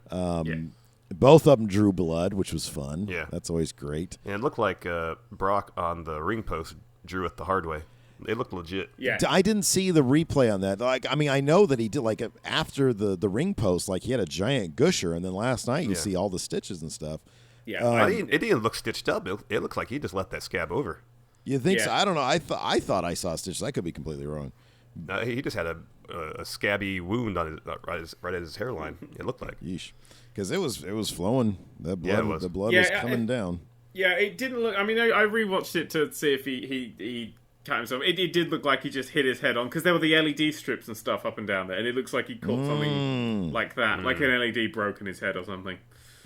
Both of them drew blood, which was fun. Yeah. That's always great. And it looked like Brock on the ring post drew it the hard way. It looked legit. Yeah. I didn't see the replay on that. Like, I mean, I know that he did, like, after the ring post, like, he had a giant gusher, and then last night you see all the stitches and stuff. Yeah. It didn't look stitched up. It looks like he just let that scab over. You think so? I don't know. I thought I saw stitches. I could be completely wrong. He just had a scabby wound on right at his hairline. It looked like. Yeesh. Because it was flowing. The blood was coming down. Yeah, it didn't look. I mean, I rewatched it to see if he cut himself. It did look like he just hit his head on because there were the LED strips and stuff up and down there, and it looks like he caught something like that, like an LED broke in his head or something.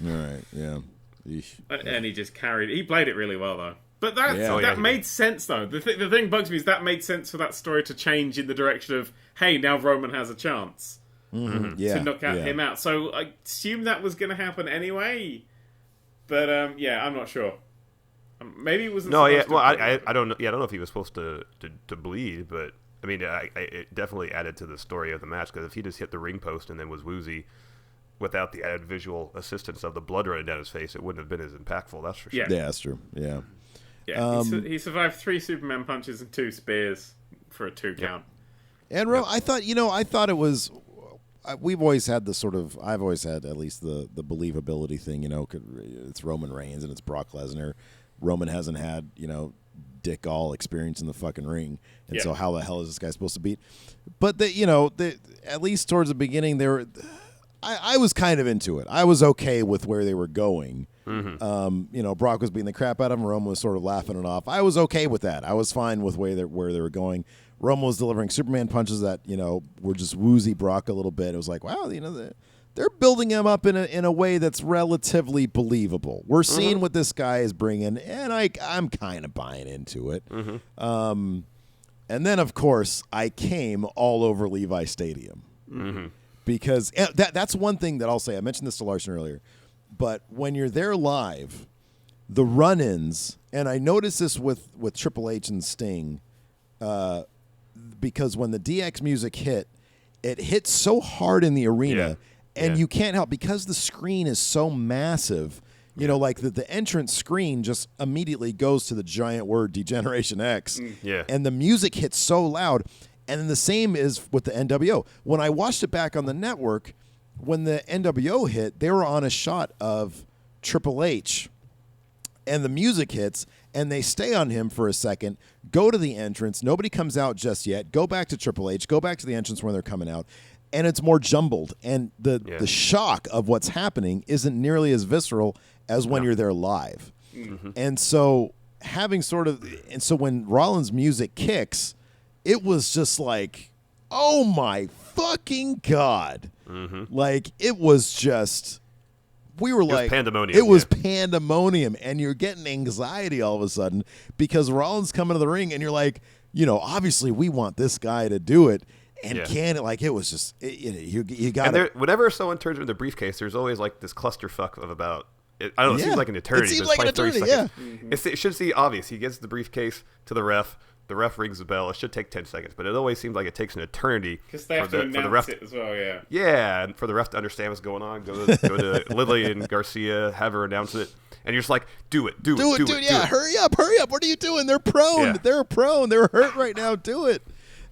All right. Yeah. Yeesh. And he just carried. He played it really well though. But that made sense though. The thing bugs me is that made sense for that story to change in the direction of, hey, now Roman has a chance. To knock him out. So I assume that was going to happen anyway. But I'm not sure. Maybe it wasn't. No, yeah. Well, I don't know. Yeah, I don't know if he was supposed to bleed, but I mean, it definitely added to the story of the match because if he just hit the ring post and then was woozy without the added visual assistance of the blood running down his face, it wouldn't have been as impactful. That's for sure. Yeah, that's true. Yeah. Yeah. He survived 3 Superman punches and 2 spears for a 2 count. And I thought it was. We've always had the sort of. I've always had at least the believability thing. It's Roman Reigns and it's Brock Lesnar. Roman hasn't had dick all experience in the fucking ring, and so how the hell is this guy supposed to beat? But at least towards the beginning, I was kind of into it. I was okay with where they were going. Brock was beating the crap out of him. Roman was sort of laughing it off. I was okay with that. I was fine with where they were going. Roman was delivering Superman punches that were just woozy Brock a little bit. It was like, wow, they're building him up in a way that's relatively believable. We're seeing what this guy is bringing, and I'm kind of buying into it. And then, of course, I came all over Levi Stadium because that's one thing that I'll say. I mentioned this to Larson earlier, but when you're there live, the run-ins, and I noticed this with Triple H and Sting, because when the DX music hit, it hit so hard in the arena, and you can't help, because the screen is so massive. You know, like the entrance screen just immediately goes to the giant word Degeneration X. And the music hits so loud. And then the same is with the NWO. When I watched it back on the network, when the NWO hit, they were on a shot of Triple H. And the music hits, and they stay on him for a second, go to the entrance. Nobody comes out just yet. Go back to Triple H. Go back to the entrance when they're coming out. And it's more jumbled. And the shock of what's happening isn't nearly as visceral as when you're there live. And so so when Rollins' music kicks, it was just like, oh my fucking God. Like, it was just, we were like, pandemonium. It was pandemonium, and you're getting anxiety all of a sudden because Rollins coming to the ring, and you're like, you know, obviously we want this guy to do it. And can it, like, it was just, you got it. Whenever someone turns into the briefcase, there's always like this clusterfuck of about, I don't know, it seems like an eternity. It seems but like it's an probably eternity, 30 seconds. It should see obvious. He gives the briefcase to the ref rings the bell. It should take 10 seconds, but it always seems like it takes an eternity. Because they have to announce it as well, Yeah, and for the ref to understand what's going on, go to Lillian Garcia, have her announce it, and you're just like, do it. Yeah, hurry up. What are you doing? They're prone. Yeah. They're prone. They're hurt right now. Do it.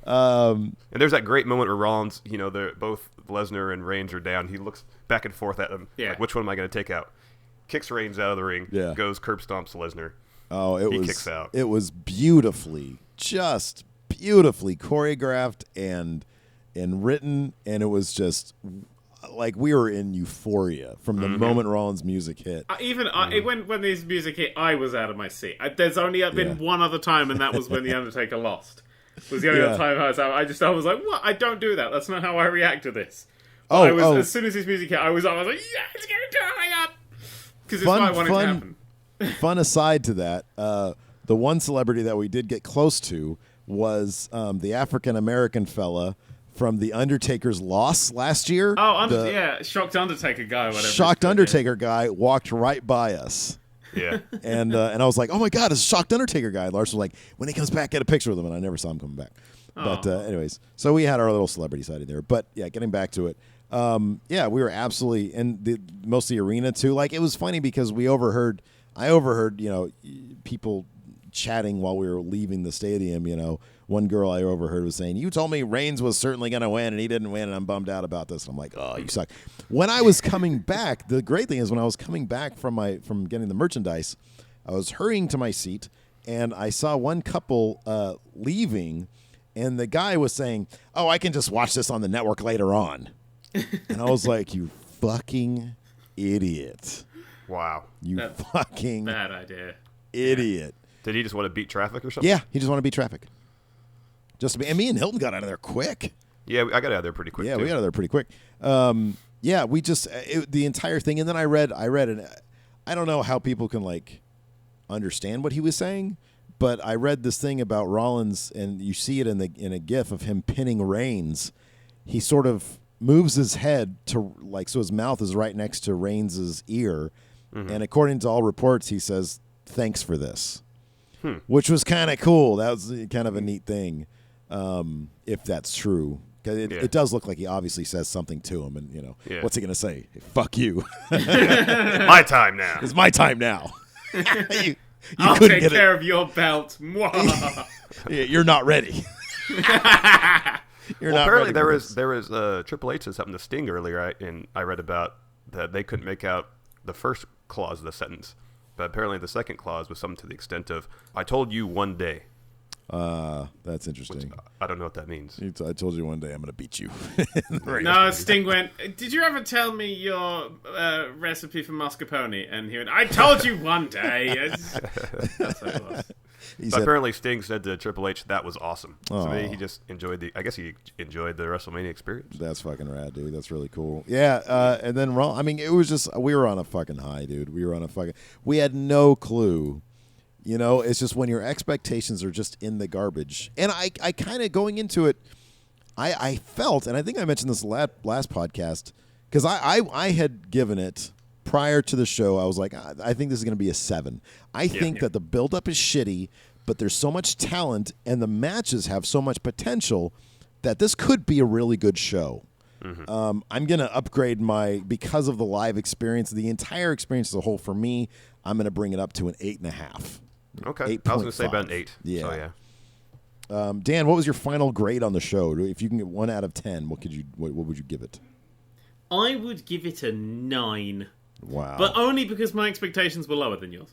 And there's that great moment where Rollins, you know, both Lesnar and Reigns are down. He looks back and forth at them. Like, which one am I going to take out? Kicks Reigns out of the ring. Goes curb stomps Lesnar. Oh, he kicks out. It was just beautifully choreographed and written, and it was just like we were in euphoria from the moment Rollins' music hit. When this music hit, I was out of my seat. There's only been one other time, and that was when the Undertaker lost. It was the only other time I was out. I was like, what? I don't do that. That's not how I react to this. As soon as his music hit, I was like, yeah, it's going to turn up. Because it's what I wanted to happen. Fun aside to that, the one celebrity that we did get close to was the African-American fella from the Undertaker's loss last year. Shocked Undertaker guy. Whatever. Shocked Undertaker guy walked right by us. Yeah. And I was like, oh my God, it's a shocked Undertaker guy. Larson was like, when he comes back, get a picture with him. And I never saw him coming back. But anyways, so we had our little celebrity sighting there. But yeah, getting back to it. We were absolutely in most of the arena too. Like, it was funny because I overheard, you know, people chatting while we were leaving the stadium. You know, one girl I overheard was saying, "You told me Reigns was certainly going to win, and he didn't win, and I'm bummed out about this." And I'm like, "Oh, you suck." When I was coming back, the great thing is when I was coming back from getting the merchandise, I was hurrying to my seat, and I saw one couple leaving, and the guy was saying, "Oh, I can just watch this on the network later on," and I was like, "You fucking idiot." Wow. That's fucking bad idea. Idiot. Did he just want to beat traffic or something? Yeah, he just wanted to beat traffic. And me and Hilton got out of there quick. Yeah, I got out of there pretty quick. Yeah, too. we got out of there pretty quick. We just the entire thing, and then I read, and I don't know how people can like understand what he was saying, but I read this thing about Rollins, and you see it in a GIF of him pinning Reigns. He sort of moves his head to so his mouth is right next to Reigns' ear. And according to all reports, he says, "Thanks for this," which was kind of cool. That was kind of a neat thing, if that's true. Because it does look like he obviously says something to him, and, you know, what's he going to say? Hey, fuck you. My time now. It's my time now. you I'll take care of your belt. You're not ready. Apparently there was Triple H said something to Sting earlier, and I read about that they couldn't make out the first clause of the sentence, but apparently the second clause was something to the extent of, "I told you one day." That's interesting. Which, I don't know what that means. I told you one day I'm going to beat you. No, Sting went, "Did you ever tell me your recipe for mascarpone?" And he went, "I told you one day." That's what it was. Apparently Sting said to Triple H that was awesome. So maybe he just enjoyed the WrestleMania experience. That's fucking rad, dude. That's really cool. Yeah, and then it was just, we were on a fucking high, dude. We had no clue. You know, it's just when your expectations are just in the garbage. And I kind of going into it, I felt, and I think I mentioned this last podcast, because I had given it prior to the show, I was like, I think this is going to be a 7. I think that the buildup is shitty, but there's so much talent and the matches have so much potential that this could be a really good show. I'm going to upgrade because of the live experience, the entire experience as a whole for me, I'm going to bring it up to an 8.5. Okay. 8. I was going to say about an 8. Yeah. So, yeah. Dan, what was your final grade on the show? If you can get 1 out of 10, what would you give it? I would give it a 9. Wow. But only because my expectations were lower than yours.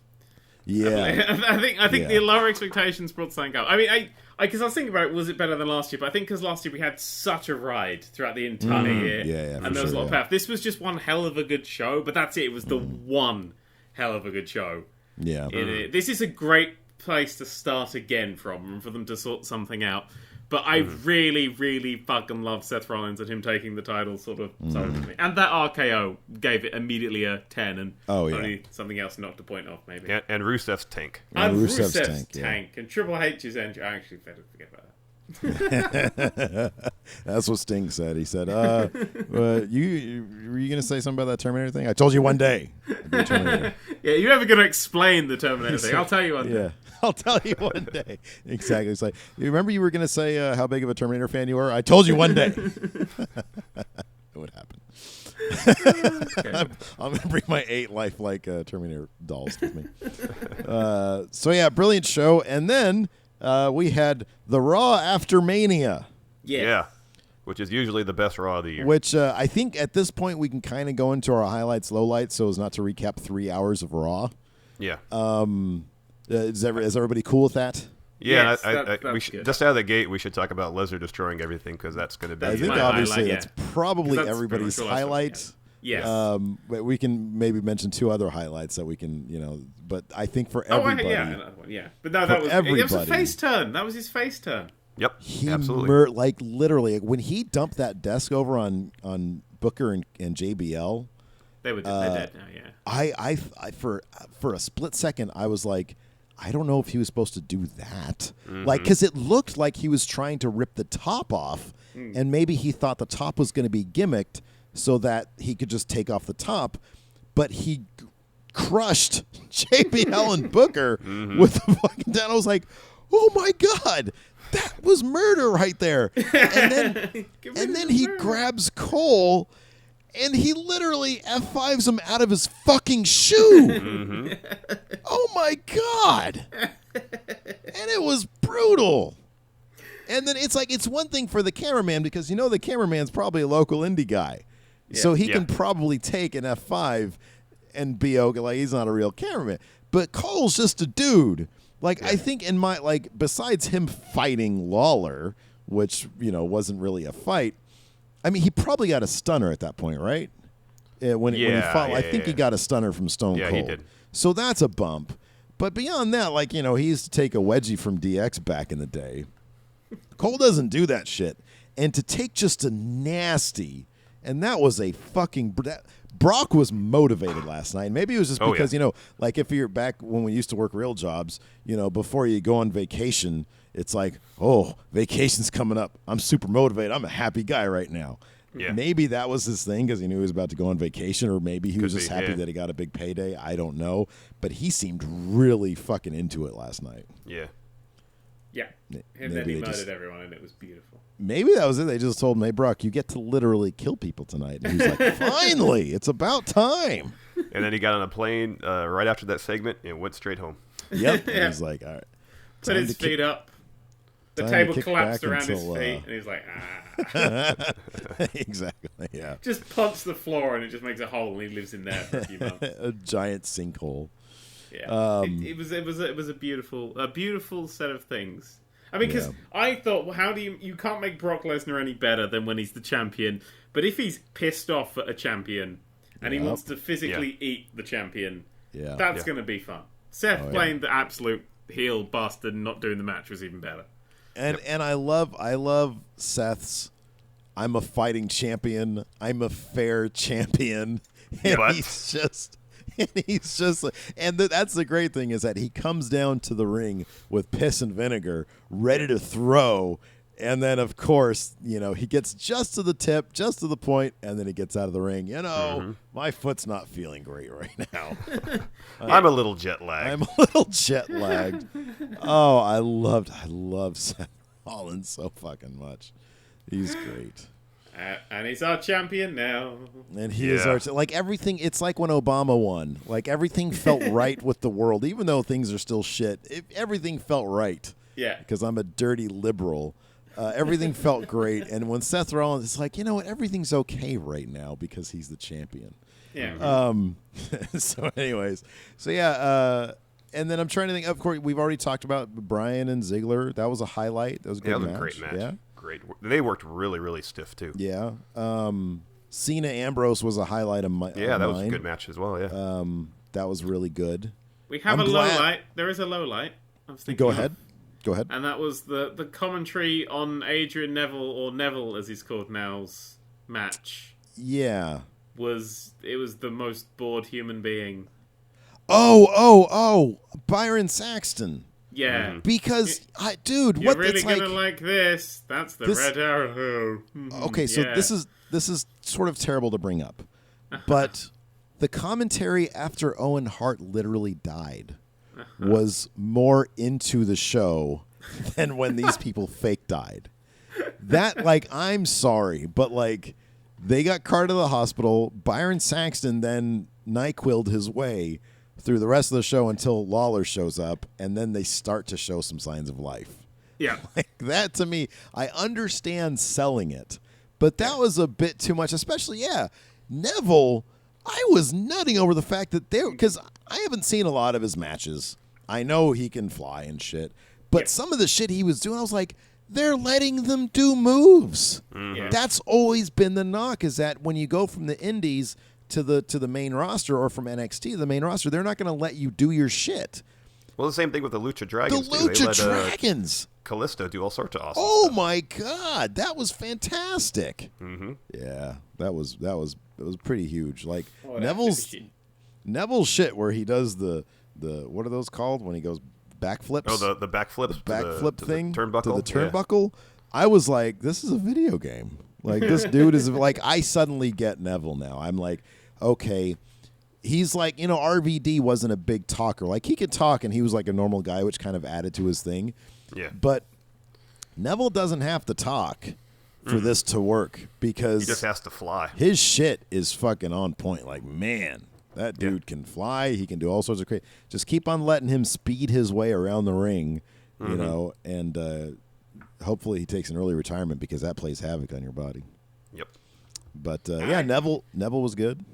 Yeah. I think the lower expectations brought something up. I mean, because I was thinking about it, was it better than last year? But I think because last year we had such a ride throughout the entire year. Yeah, and there was a lot of payoff. This was just one hell of a good show, but that's it. It was the one hell of a good show. Yeah. This is a great place to start again from, and for them to sort something out. But I really, really fucking love Seth Rollins and him taking the title sort of. And that RKO gave it immediately a 10. And only something else not to point off, maybe. And Rusev's tank. And Rusev's tank. And Triple H's engine. I actually better forget about that. That's what Sting said. He said, were you going to say something about that Terminator thing? I told you one day. Yeah, you're ever going to explain the Terminator thing? I'll tell you one day. I'll tell you one day. Exactly. It's like, you remember you were going to say how big of a Terminator fan you were? I told you one day. It would happen. Okay. I'm going to bring my 8 lifelike Terminator dolls with me. So, yeah, brilliant show. And then we had the Raw after Mania. Yeah. Which is usually the best Raw of the year. Which I think at this point we can kind of go into our highlights, lowlights, so as not to recap 3 hours of Raw. Yeah. Is everybody cool with that? Yeah, yes, we should, just out of the gate, we should talk about Lesnar destroying everything because that's going to be. I think obviously that's probably everybody's highlight. Yes. But we can maybe mention 2 other highlights that we can, but I think for everybody. Another one, yeah. But no, it was a face turn. That was his face turn. Yep, absolutely. Literally, when he dumped that desk over on Booker and JBL. They're dead now, yeah. I for a split second, I was like, I don't know if he was supposed to do that. Because it looked like he was trying to rip the top off, and maybe he thought the top was going to be gimmicked so that he could just take off the top. But he crushed JBL and Booker with the fucking down. I was like, oh my God, that was murder right there. And then he grabs Cole. And he literally F5s him out of his fucking shoe. Oh, my God. And it was brutal. And then it's like, it's one thing for the cameraman because, the cameraman's probably a local indie guy. Yeah. So he can probably take an F5 and be okay. Like, he's not a real cameraman. But Cole's just a dude. Like, I think besides him fighting Lawler, which, wasn't really a fight, I mean, he probably got a stunner at that point, right? When he fought, I think he got a stunner from Stone Cold. Yeah, he did. So that's a bump. But beyond that, he used to take a wedgie from DX back in the day. Cole doesn't do that shit. And to take just a nasty, and that was a fucking... Brock was motivated last night. Maybe it was just because, if you're back when we used to work real jobs, before you go on vacation... It's like, oh, vacation's coming up. I'm super motivated. I'm a happy guy right now. Yeah. Maybe that was his thing because he knew he was about to go on vacation, or maybe he was just happy that he got a big payday. I don't know. But he seemed really fucking into it last night. Yeah. Yeah. And then he murdered everyone, and it was beautiful. Maybe that was it. They just told him, hey, Brock, you get to literally kill people tonight. And he's like, finally, it's about time. And then he got on a plane right after that segment and went straight home. Yep. And he's like, all right. Put his feet up. The table collapsed around his feet, and he's like, Exactly, yeah. Just punch the floor, and it just makes a hole, and he lives in there for a few months. A giant sinkhole. Yeah, it was a beautiful set of things. I mean, because I thought, well, how do you can't make Brock Lesnar any better than when he's the champion, but if he's pissed off at a champion, and he wants to physically eat the champion, that's going to be fun. Seth playing the absolute heel bastard and not doing the match was even better. And I love Seth's I'm a fighting champion, I'm a fair champion. And he's just that's the great thing is that he comes down to the ring with piss and vinegar, ready to throw, And then, of course, he gets just to the tip, just to the point, and then he gets out of the ring. My foot's not feeling great right now. I'm a little jet lagged. Oh, I love Seth Rollins so fucking much. He's great. And he's our champion now. And he is our everything. It's like when Obama won. Like everything felt right with the world, even though things are still shit. Everything felt right. Yeah. Because I'm a dirty liberal. Everything felt great. And when Seth Rollins, it's like, you know what? Everything's okay right now because he's the champion. Yeah. So anyways. So yeah. And then I'm trying to think. Of course, we've already talked about Bryan and Ziggler. That was a highlight. That was a good match. That was a great match. Yeah. Great. They worked really, really stiff too. Yeah. Cena Ambrose was a highlight of my. Yeah, that was a good match as well. Yeah. That was really good. We have low light. There is a low light. I was thinking. Go ahead. And that was the commentary on Adrian Neville, or Neville as he's called now's match. Yeah. It was the most bored human being. Oh! Byron Saxton. Yeah. Because, dude, you're what? really it's gonna like this. That's the Red Arrow. Okay, so this is sort of terrible to bring up, but the commentary after Owen Hart literally died was more into the show than when these people fake died. That, I'm sorry, but they got carted to the hospital. Byron Saxton then NyQuil'd his way through the rest of the show until Lawler shows up, and then they start to show some signs of life. Yeah. That to me, I understand selling it, but that was a bit too much, especially, Neville, I was nutting over the fact that because I haven't seen a lot of his matches. I know he can fly and shit, but some of the shit he was doing, I was like, they're letting them do moves. Mm-hmm. That's always been the knock, is that when you go from the indies to the main roster, or from NXT to the main roster, they're not going to let you do your shit. Well, the same thing with the Lucha Dragons. The Lucha Dragons. Callisto do all sorts of awesome stuff. My God, that was fantastic. Mm-hmm. Yeah, it was pretty huge. Neville's shit where he does the what are those called when he goes backflips? Oh, the backflips. The backflip thing to the turnbuckle. To the turnbuckle. Yeah. I was like, this is a video game. This dude is I suddenly get Neville now. I'm like, okay. He's RVD wasn't a big talker. He could talk, and he was like a normal guy, which kind of added to his thing. Yeah. But Neville doesn't have to talk for this to work, because he just has to fly. His shit is fucking on point. Man, that dude can fly. He can do all sorts of crazy. Just keep on letting him speed his way around the ring, and hopefully he takes an early retirement, because that plays havoc on your body. Yep. But Neville was good.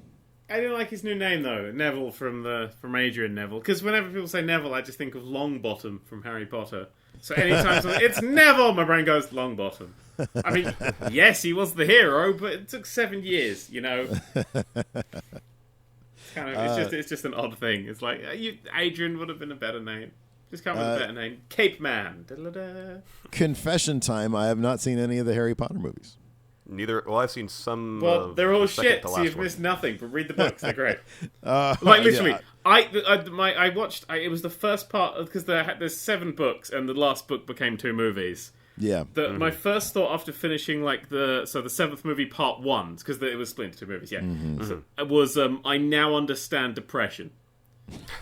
I didn't like his new name though, Neville from Adrian Neville. Because whenever people say Neville, I just think of Longbottom from Harry Potter. So anytime it's Neville, my brain goes Longbottom. I mean, yes, he was the hero, but it took 7 years. It's just an odd thing. It's like Adrian would have been a better name. Just come with a better name, Cape Man. Da-da-da. Confession time: I have not seen any of the Harry Potter movies. Neither. Well, I've seen some. Well, they're all shit, so you've missed nothing. But read the books; they're great. Literally, yeah. I watched. It was the first part, because there's 7 books, and the last book became 2 movies. Yeah. My first thought after finishing the 7th movie, part 1, because it was split into 2 movies. Yeah, was I now understand depression.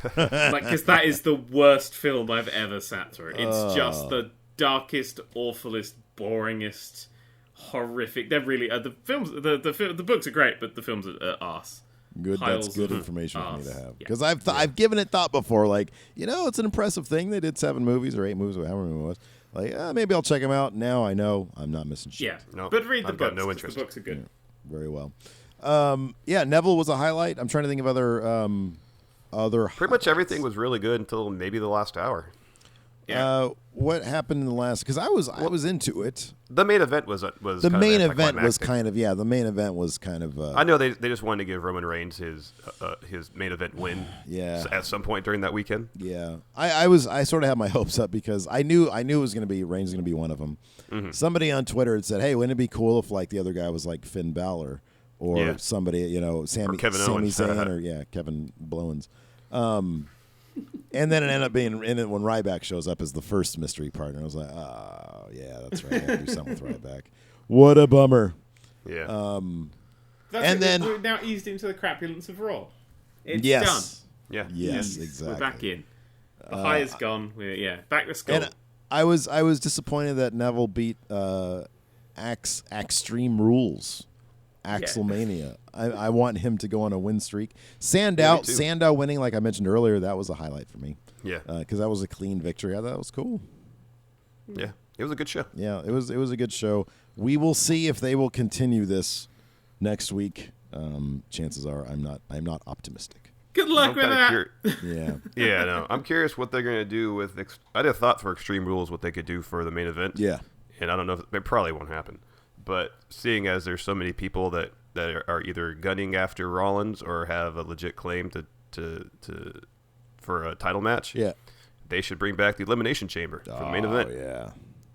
Because that is the worst film I've ever sat through. It's just the darkest, awfulest, boringest. Horrific. They're really the films. The books are great, but the films are arse. Good. That's good information for me to have, because I've given it thought before. It's an impressive thing. They did 7 movies or 8 movies, or however many it was. Maybe I'll check them out. Now I know I'm not missing shit. Yeah, no, but read the books. No interest. The books are good. Yeah, very well. Neville was a highlight. I'm trying to think of other. Pretty much everything was really good until maybe the last hour. Yeah. What happened in the last? Because I was into it. The main event was the main event was kind of The main event was kind of. I know they just wanted to give Roman Reigns his main event win. Yeah. At some point during that weekend. Yeah, I sort of had my hopes up, because I knew it was going to be Reigns, going to be one of them. Mm-hmm. Somebody on Twitter had said, "Hey, wouldn't it be cool if the other guy was like Finn Balor or somebody, Sami Zayn or Kevin Blowens." And then it ended up being when Ryback shows up as the first mystery partner. I was like, oh, yeah, that's right. I got to do something with Ryback. What a bummer. Yeah. Then we're now eased into the crapulence of Raw. It's done. Yeah. Yes, exactly. We're back in. The high is gone. Back to school. And I was disappointed that Neville beat Extreme Rules. WrestleMania. I want him to go on a win streak. Sandow winning, like I mentioned earlier, that was a highlight for me. Yeah, because that was a clean victory. I thought that was cool. Yeah, it was a good show. Yeah, it was a good show. We will see if they will continue this next week. Chances are, I'm not optimistic. Good luck with that. Yeah. No, I'm curious what they're going to do with. I had a thought for Extreme Rules, what they could do for the main event. Yeah, and I don't know. It probably won't happen. But seeing as there's so many people that are either gunning after Rollins or have a legit claim for a title match, they should bring back the Elimination Chamber for the main event. Oh, yeah.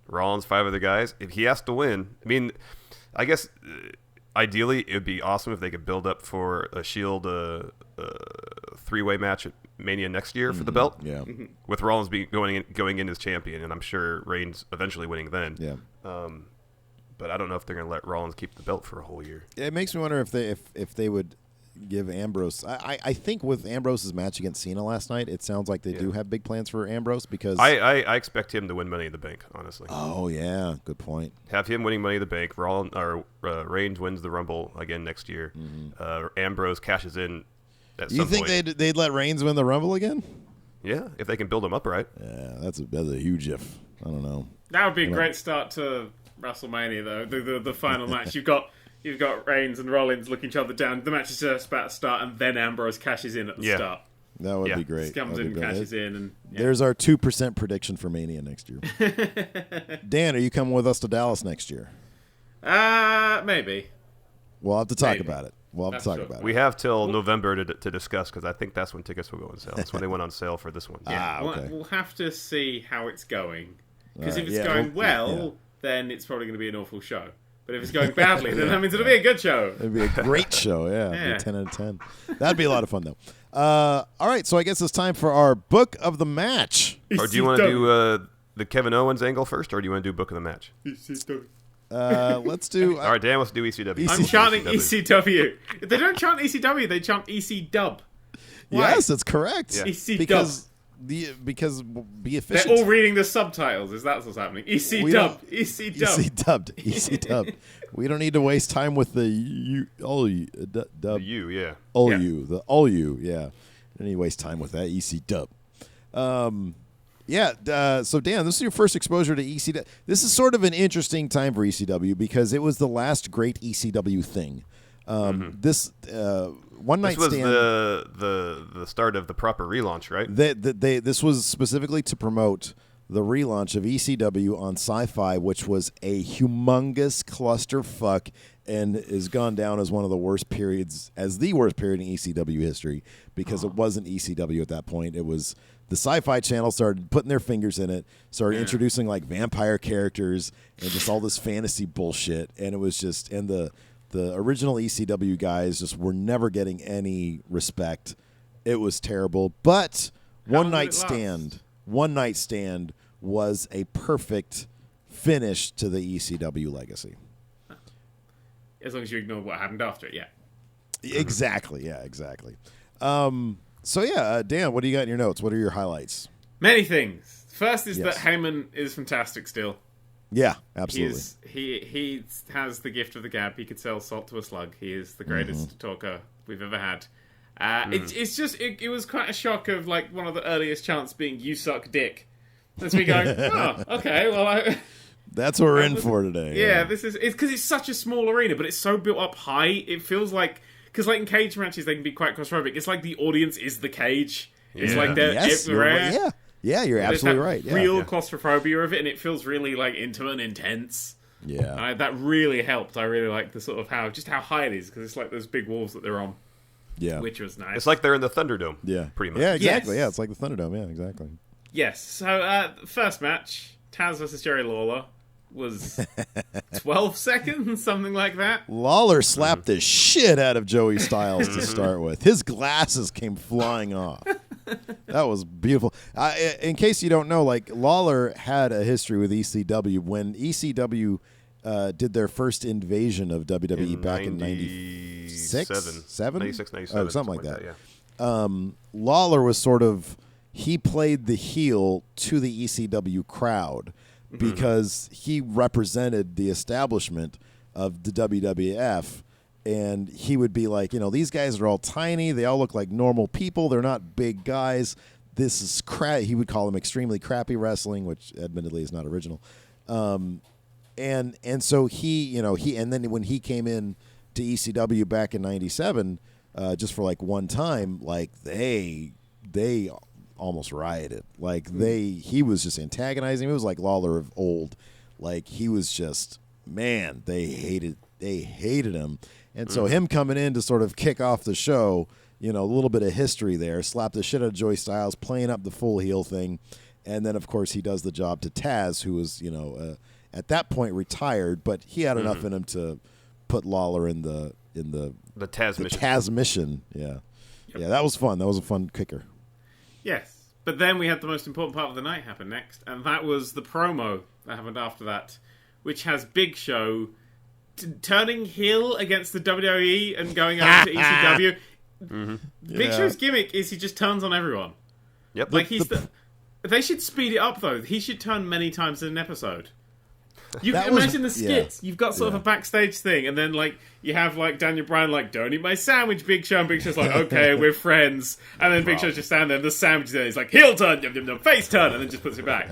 Rollins, 5 other guys. If he has to win, I mean, I guess ideally it would be awesome if they could build up for a Shield 3-way match at Mania next year for the belt. Yeah. With Rollins going in as champion, and I'm sure Reigns eventually winning then. Yeah. But I don't know if they're going to let Rollins keep the belt for a whole year. It makes me wonder if they would give Ambrose. I think with Ambrose's match against Cena last night, it sounds like they do have big plans for Ambrose because I expect him to win Money in the Bank. Honestly. Oh yeah, good point. Have him winning Money in the Bank. Reigns wins the Rumble again next year. Ambrose cashes in. You think they'd let Reigns win the Rumble again? Yeah, if they can build him up right. Yeah, that's a huge if. I don't know. That would be a great start to WrestleMania, though. The final match. You've got Reigns and Rollins looking each other down. The match is just about to start, and then Ambrose cashes in at the start. That would be great. Comes in and cashes in. And, There's our 2% prediction for Mania next year. Dan, are you coming with us to Dallas next year? Maybe. We'll have to talk about it. We have till November to discuss, because I think that's when tickets will go on sale. That's when they went on sale for this one. Yeah, okay. We'll have to see how it's going. Because if it's going well, then it's probably going to be an awful show. But if it's going badly, then that means it'll be a good show. It'd be a great show, yeah. It'd be 10 out of 10. That'd be a lot of fun, though. All right, so I guess it's time for our Book of the Match. Or do you want to do the Kevin Owens angle first, or do you want to do Book of the Match? Let's do... All right, Dan, let's do ECW. I'm chanting ECW. If they don't chant ECW, they chant EC-dub. Why? Yes, that's correct. Yeah. EC-dub. Because be efficient. They're all reading the subtitles. Is that what's happening? EC-dub. EC-dub. EC-dubbed. EC-dubbed. We don't need to waste time with the U. All you. The U, yeah. All you. The all you, yeah. Don't need to waste time with that. EC-dub. So Dan, this is your first exposure to ECW. This is sort of an interesting time for ECW because it was the last great ECW thing. This One Night Stand. This was the start of the proper relaunch, right? This was specifically to promote the relaunch of ECW on Sci-Fi, which was a humongous clusterfuck and has gone down as one of the worst periods, as the worst period in ECW history, because it wasn't ECW at that point. It was the Sci-Fi Channel started putting their fingers in it, started introducing like vampire characters and just all this fantasy bullshit, and it was just the original ECW guys just were never getting any respect. It was terrible. But One Night Stand was a perfect finish to the ECW legacy. As long as you ignore what happened after it, Exactly, exactly. Dan, what do you got in your notes? What are your highlights? Many things. First is that Heyman is fantastic still. Yeah, absolutely. He has the gift of the gab. He could sell salt to a slug. He is the greatest talker we've ever had. It was quite a shock of like one of the earliest chants being "You suck dick." That's me going, oh, okay, well, that's what we're in for today. Yeah, it's because it's such a small arena, but it's so built up high. It feels like because like in cage matches they can be quite claustrophobic. It's like the audience is the cage. It's like they're everywhere. Yeah, you're absolutely right. Yeah. Real claustrophobia of it, and it feels really like intimate and intense. Yeah, that really helped. I really like the sort of how high it is because it's like those big walls that they're on. Yeah, which was nice. It's like they're in the Thunderdome. Yeah, pretty much. Yeah, exactly. Yes. Yeah, it's like the Thunderdome. Yeah, exactly. Yes. So first match, Taz versus Jerry Lawler, was 12 seconds, something like that. Lawler slapped the shit out of Joey Styles to start with. His glasses came flying off. That was beautiful. In case you don't know, like Lawler had a history with ECW when ECW did their first invasion of WWE back in 96? 96, 97. Oh, something like that. Yeah. Lawler was sort of, he played the heel to the ECW crowd because he represented the establishment of the WWF. And he would be like, these guys are all tiny. They all look like normal people. They're not big guys. This is he would call them extremely crappy wrestling, which admittedly is not original. And so he and then when he came in to ECW back in 97, just for like one time, like they almost rioted. Like he was just antagonizing. It was like Lawler of old. Like he was just, man, they hated him. And so him coming in to sort of kick off the show, a little bit of history there, slap the shit out of Joey Styles, playing up the full heel thing. And then, of course, he does the job to Taz, who was, at that point retired, but he had enough in him to put Lawler in the Taz mission. Taz mission. Yeah. Yep. Yeah, that was fun. That was a fun kicker. Yes. But then we had the most important part of the night happen next, and that was the promo that happened after that, which has Big Show turning heel against the WWE and going over to ECW. Big Show's gimmick is he just turns on everyone. Yep. Like they should speed it up though. He should turn many times in an episode. You can imagine the skits. Yeah. You've got sort of a backstage thing, and then like you have like Daniel Bryan like, "Don't eat my sandwich, Big Show." And Big Show's like, "Okay, we're friends." And then Big Show's just standing there, and the sandwich there. He's like, "Heel turn, yum, yum, yum, face turn," and then just puts it back.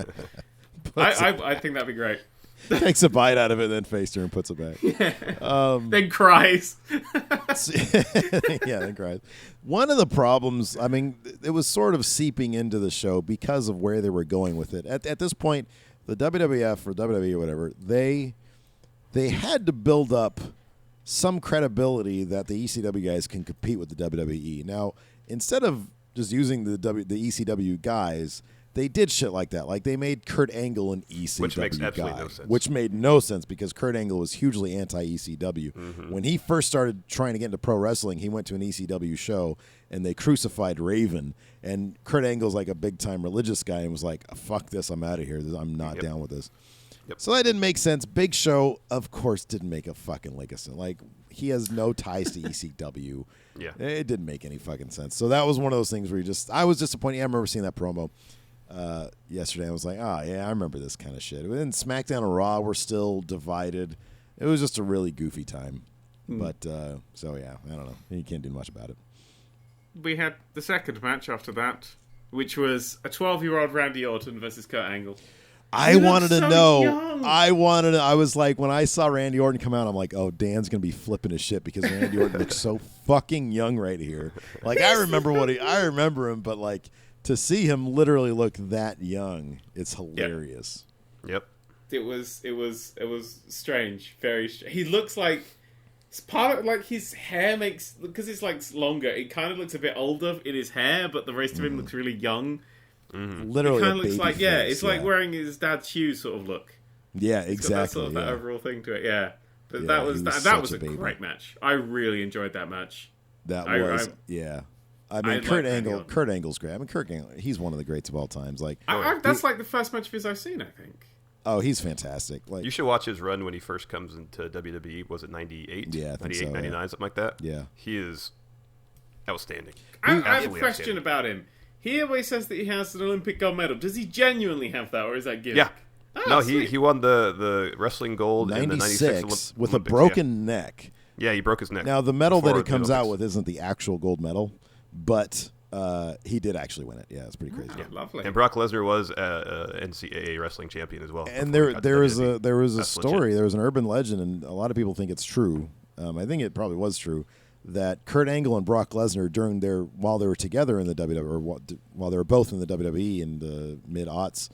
I think that'd be great. Takes a bite out of it, then face turn and puts it back. Yeah. Then cries. Yeah, then cries. One of the problems, I mean, it was sort of seeping into the show because of where they were going with it. At this point, the WWF or WWE or whatever, they had to build up some credibility that the ECW guys can compete with the WWE. Now, instead of just using the ECW guys, they did shit like that. Like, they made Kurt Angle an ECW which makes absolutely guy. No sense. Which made no sense because Kurt Angle was hugely anti-ECW. When he first started trying to get into pro wrestling, he went to an ECW show, and they crucified Raven. And Kurt Angle's like a big-time religious guy and was like, fuck this, I'm out of here. I'm not down with this. Yep. So that didn't make sense. Big Show, of course, didn't make a fucking lick of sense. Like, he has no ties to ECW. Yeah. It didn't make any fucking sense. So that was one of those things where I was disappointed. I remember seeing that promo yesterday. I was like, oh, yeah, I remember this kind of shit. And then SmackDown and Raw were still divided. It was just a really goofy time. But, so, yeah, I don't know. You can't do much about it. We had the second match after that, which was a 12-year-old Randy Orton versus Kurt Angle. I wanted to know. Young. I was like, when I saw Randy Orton come out, I'm like, oh, Dan's going to be flipping his shit because Randy Orton looks so fucking young right here. Like, I remember him, but like, to see him literally look that young, it's hilarious. Yep. It was strange, very strange. He looks like it's part of like his hair makes because it's like longer. It kind of looks a bit older in his hair, but the rest of him looks really young. Literally, it kind of looks like face, it's like wearing his dad's shoes sort of look. Yeah, It's exactly. got that sort of that overall thing to it. Yeah, but Yeah, that was a baby. great match. I really enjoyed that match. Yeah. I mean, Kurt Angle's great. I mean, Kurt Angle, he's one of the greats of all times. Like, that's like the first match of his I've seen, I think. Oh, he's fantastic. Like, you should watch his run when he first comes into WWE. Was it 98? Yeah, I think 98, so, 99, something like that? Yeah. He is outstanding. I have a question about him. He always says that he has an Olympic gold medal. Does he genuinely have that, or is that gimmick? Yeah. Oh, no, sweet. he won the wrestling gold in the 96 with Olympics, a broken neck. Yeah, he broke his neck. Now, the medal that he before the comes out Olympics. with isn't the actual gold medal, but he did actually win it. Yeah, it's pretty crazy. Yeah, lovely. And Brock Lesnar was NCAA wrestling champion as well. And before he got to there was WWE. a That's story. legit. There was an urban legend, and a lot of people think it's true. I think it probably was true that Kurt Angle and Brock Lesnar while they were together in the WWE, or while they were both in the WWE in the mid-aughts,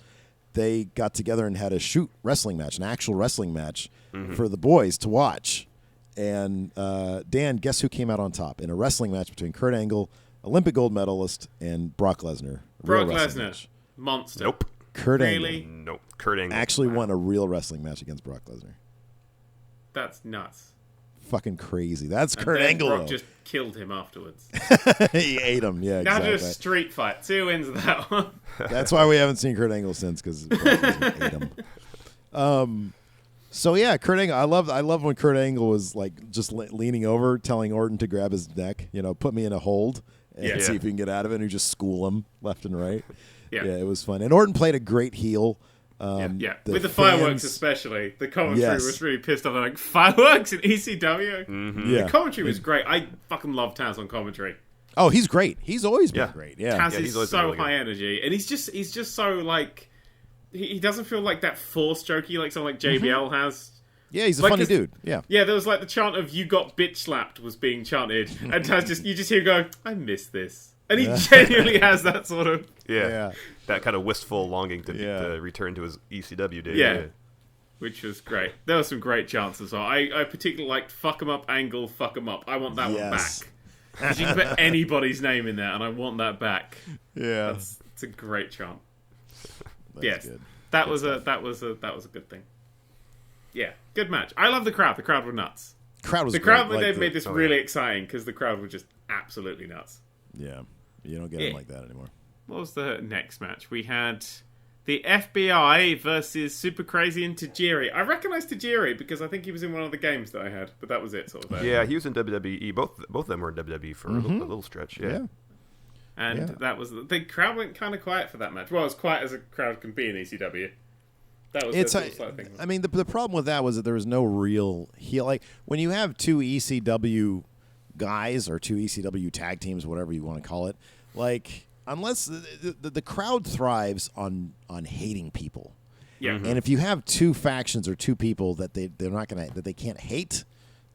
they got together and had a an actual wrestling match for the boys to watch. And Dan, guess who came out on top in a wrestling match between Kurt Angle, Olympic gold medalist, and Brock Lesnar? Brock Lesnar, monster. Nope. Kurt Really? Angle Nope. Kurt Angle actually won a real wrestling match against Brock Lesnar. That's nuts. Fucking crazy. That's and Kurt then Angle. Brock just killed him afterwards. He ate him. Yeah, now exactly. just street fight. 2 wins that one. That's why we haven't seen Kurt Angle since, because ate him. So yeah, Kurt Angle. I love when Kurt Angle was like just leaning over, telling Orton to grab his neck. Put me in a hold and see if you can get out of it. And you just school him left and right. Yeah, it was fun. And Orton played a great heel. With the fireworks especially. The commentary was really pissed off. Like, fireworks in ECW? Mm-hmm. The commentary was great. I fucking love Taz on commentary. Oh, he's great. He's always been great. Yeah, Taz is so really high energy, and he's just so like he doesn't feel like that forced jokey like someone like JBL has. Yeah, he's a funny dude. Yeah, there was like the chant of "You got bitch slapped" was being chanted, and Taz you just hear him go, "I miss this." And he genuinely has that sort of that kind of wistful longing to return to his ECW days. Yeah, which was great. There were some great chants as well. I particularly liked "fuck 'em up" Angle, "fuck 'em up." I want that one back. Because you can put anybody's name in there, and I want that back. Yeah, it's a great chant. That's good. That was a good thing. Yeah, good match. I love the crowd. The crowd were nuts. The crowd made this really exciting because the crowd were just absolutely nuts. Yeah. You don't get them like that anymore. What was the next match? We had the FBI versus Super Crazy and Tajiri. I recognize Tajiri because I think he was in one of the games that I had, but that was it. Sort of. Yeah, he was in WWE. Both of them were in WWE for a little stretch. Yeah. And that was the crowd went kind of quiet for that match. Well, as quiet as a crowd can be in ECW. That was thing. I mean, the problem with that was that there was no real heel. Like when you have 2 ECW guys or 2 ECW tag teams, whatever you want to call it, like unless the crowd thrives on hating people. Yeah. And if you have 2 factions or 2 people that they can't hate,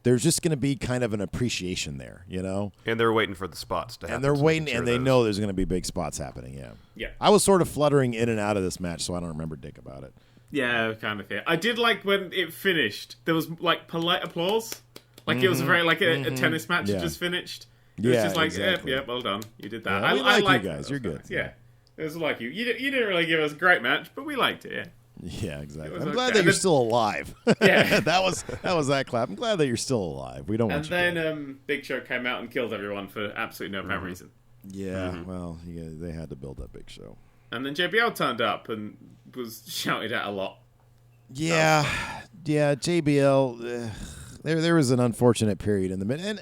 there's just going to be kind of an appreciation there, And they're waiting for the spots to happen. And they're waiting, and they know there's going to be big spots happening. Yeah. Yeah. I was sort of fluttering in and out of this match, so I don't remember dick about it. Yeah, kind of. Yeah. I did like when it finished. There was like polite applause. Like it was a very a tennis match just finished. It was just like, exactly. yeah, well done. You did that. Yeah, I like you guys. You're good. Yeah. It was like you. You didn't really give us a great match, but we liked it, yeah. Yeah, exactly. I'm glad that you're still alive. Yeah. that was that clap. I'm glad that you're still alive. We don't want you And then Big Show came out and killed everyone for absolutely no apparent reason. Yeah, well, they had to build that Big Show. And then JBL turned up and was shouted at a lot. Yeah, JBL. There was an unfortunate period in the middle, and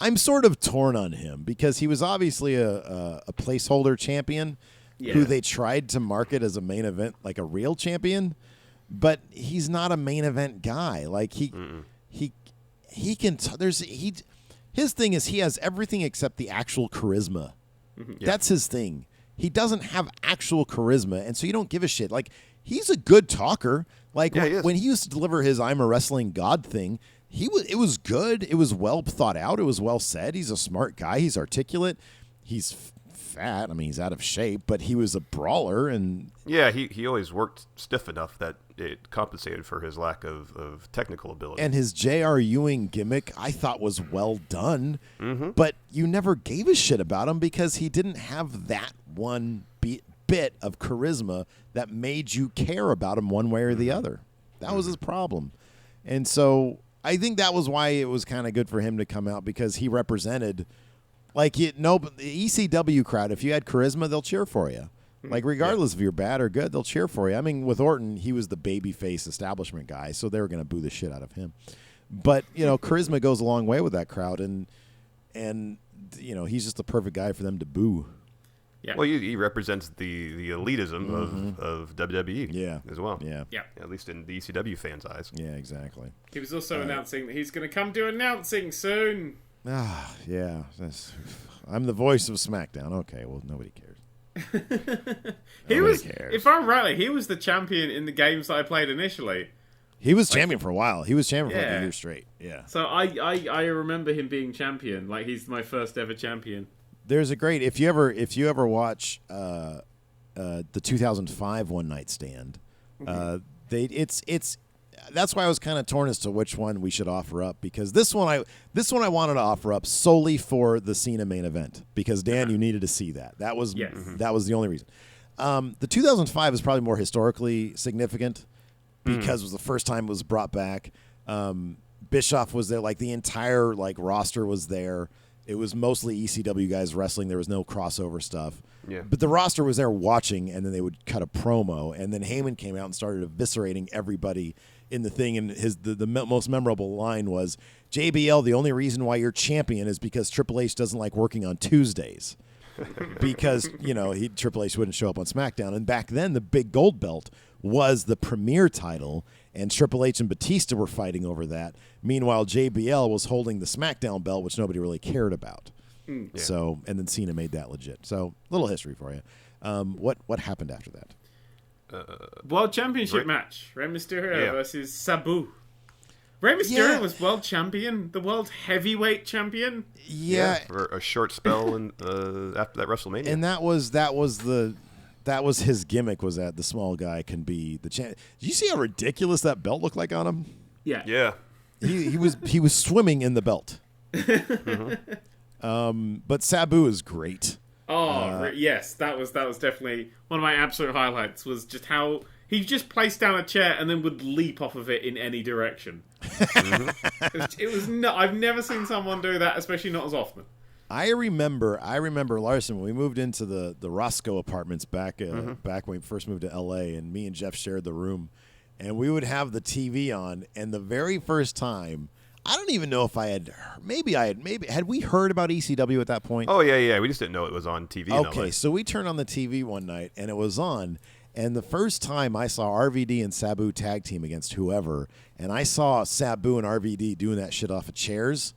I'm sort of torn on him because he was obviously a placeholder champion who they tried to market as a main event, like a real champion, but he's not a main event guy. Like he can. His thing is he has everything except the actual charisma. Mm-hmm. Yeah. That's his thing. He doesn't have actual charisma, and so you don't give a shit. Like he's a good talker. Like when he used to deliver his "I'm a wrestling god" thing, it was good. It was well thought out. It was well said. He's a smart guy. He's articulate. He's fat. I mean, he's out of shape, but he was a brawler. And he always worked stiff enough that it compensated for his lack of technical ability. And his J.R. Ewing gimmick, I thought, was well done. Mm-hmm. But you never gave a shit about him because he didn't have that one bit of charisma that made you care about him one way or the other. That was his problem. And so I think that was why it was kind of good for him to come out, because he represented, the ECW crowd, if you had charisma, they'll cheer for you. Like, regardless if you're bad or good, they'll cheer for you. I mean, with Orton, he was the babyface establishment guy, so they were going to boo the shit out of him. But, charisma goes a long way with that crowd, and he's just the perfect guy for them to boo. Yeah. Well, he represents the elitism of WWE as well. Yeah. At least in the ECW fans' eyes. Yeah, exactly. He was also announcing that he's going to come do announcing soon. Yeah. I'm the voice of SmackDown. Okay, well, nobody cares. Nobody cares. If I'm right, he was the champion in the games that I played initially. He was champion for a while. He was champion for like a year straight. Yeah. So I remember him being champion. Like, he's my first ever champion. There's a great, if you ever watch the 2005 One Night Stand, that's why I was kind of torn as to which one we should offer up, because this one I wanted to offer up solely for the Cena main event, because Dan, you needed to see that. That was the only reason. The 2005 is probably more historically significant because it was the first time it was brought back. Bischoff was there. Like the entire like roster was there. It was mostly ECW guys wrestling. There was no crossover stuff. Yeah. But the roster was there watching, and then they would cut a promo, and then Heyman came out and started eviscerating everybody in the thing. And the most memorable line was, "JBL, the only reason why you're champion is because Triple H doesn't like working on Tuesdays." Because, Triple H wouldn't show up on SmackDown. And back then, the big gold belt was the premier title, and Triple H and Batista were fighting over that. Meanwhile, JBL was holding the SmackDown belt, which nobody really cared about. Yeah. So, and then Cena made that legit. So, little history for you. What happened after that? World Championship match. Rey Mysterio versus Sabu. Rey Mysterio was world champion, the world heavyweight champion. Yeah, for a short spell after that WrestleMania. And that was his gimmick, was that the small guy can be the champ. Did you see how ridiculous that belt looked like on him? Yeah. Yeah. He was swimming in the belt. But Sabu is great. Yes, that was definitely one of my absolute highlights. Was just how he just placed down a chair and then would leap off of it in any direction. It was not. I've never seen someone do that, especially not as often. I remember Larson when we moved into the Roscoe apartments back when we first moved to LA, and me and Jeff shared the room, and we would have the TV on, and the very first time, I don't even know if had we heard about ECW at that point? Oh yeah, we just didn't know it was on TV. Okay, so we turned on the TV one night and it was on, and the first time I saw RVD and Sabu tag team against whoever, and I saw Sabu and RVD doing that shit off of chairs,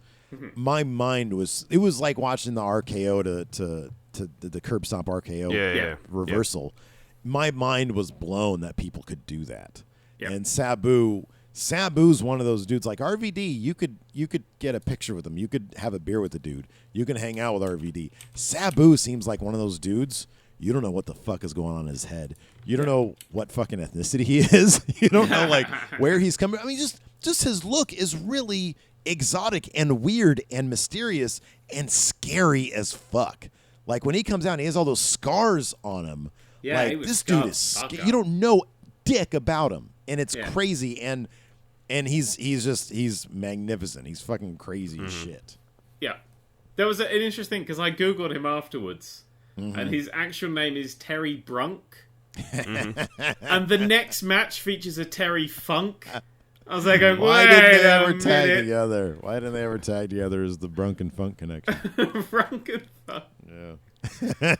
my mind was like watching the RKO to the curb stomp RKO reversal. Yeah. My mind was blown that people could do that. Yep. And Sabu's one of those dudes like RVD. You could get a picture with him. You could have a beer with the dude. You can hang out with RVD. Sabu seems like one of those dudes. You don't know what the fuck is going on in his head. You don't know what fucking ethnicity he is. You don't know like where he's coming. I mean, just his look is really exotic and weird and mysterious and scary as fuck. Like when he comes out and he has all those scars on him. Yeah, like this dude is. You don't know dick about him, and it's crazy. And he's magnificent. He's fucking crazy as shit. Yeah, there was an interesting because I googled him afterwards, and his actual name is Terry Brunk. And the next match features a Terry Funk. I was like, why didn't they ever tag together? Why didn't they ever tag together as the Brunk and Funk connection? Brunk and Funk. Yeah.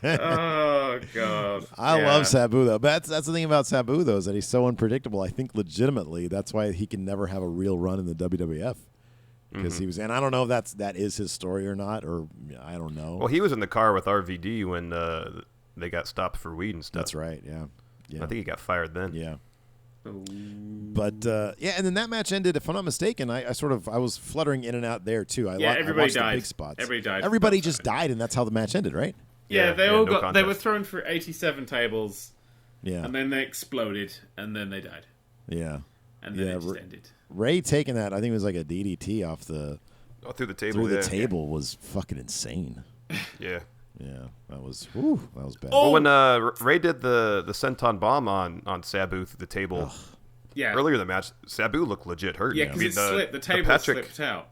Oh god. I love Sabu though. But that's the thing about Sabu though, is that he's so unpredictable. I think legitimately that's why he can never have a real run in the WWF. Because he was, and I don't know if that is his story or not, or I don't know. Well, he was in the car with RVD when they got stopped for weed and stuff. That's right. Yeah. I think he got fired then. Yeah. But and then that match ended. If I'm not mistaken, I was fluttering in and out there too. Everybody died. The big spots. Everybody died. Everybody just died, and that's how the match ended, right? Yeah, they were thrown through 87 tables. Yeah, and then they exploded, and then they died. Yeah, and then it just ended. Ray taking that, I think it was like a DDT off the through the table. Through the table was fucking insane. Yeah. Yeah, that was bad. Well, when Ray did the senton bomb on Sabu through the table, earlier in the match, Sabu looked legit hurt. Yeah, because it slipped. The table slipped out.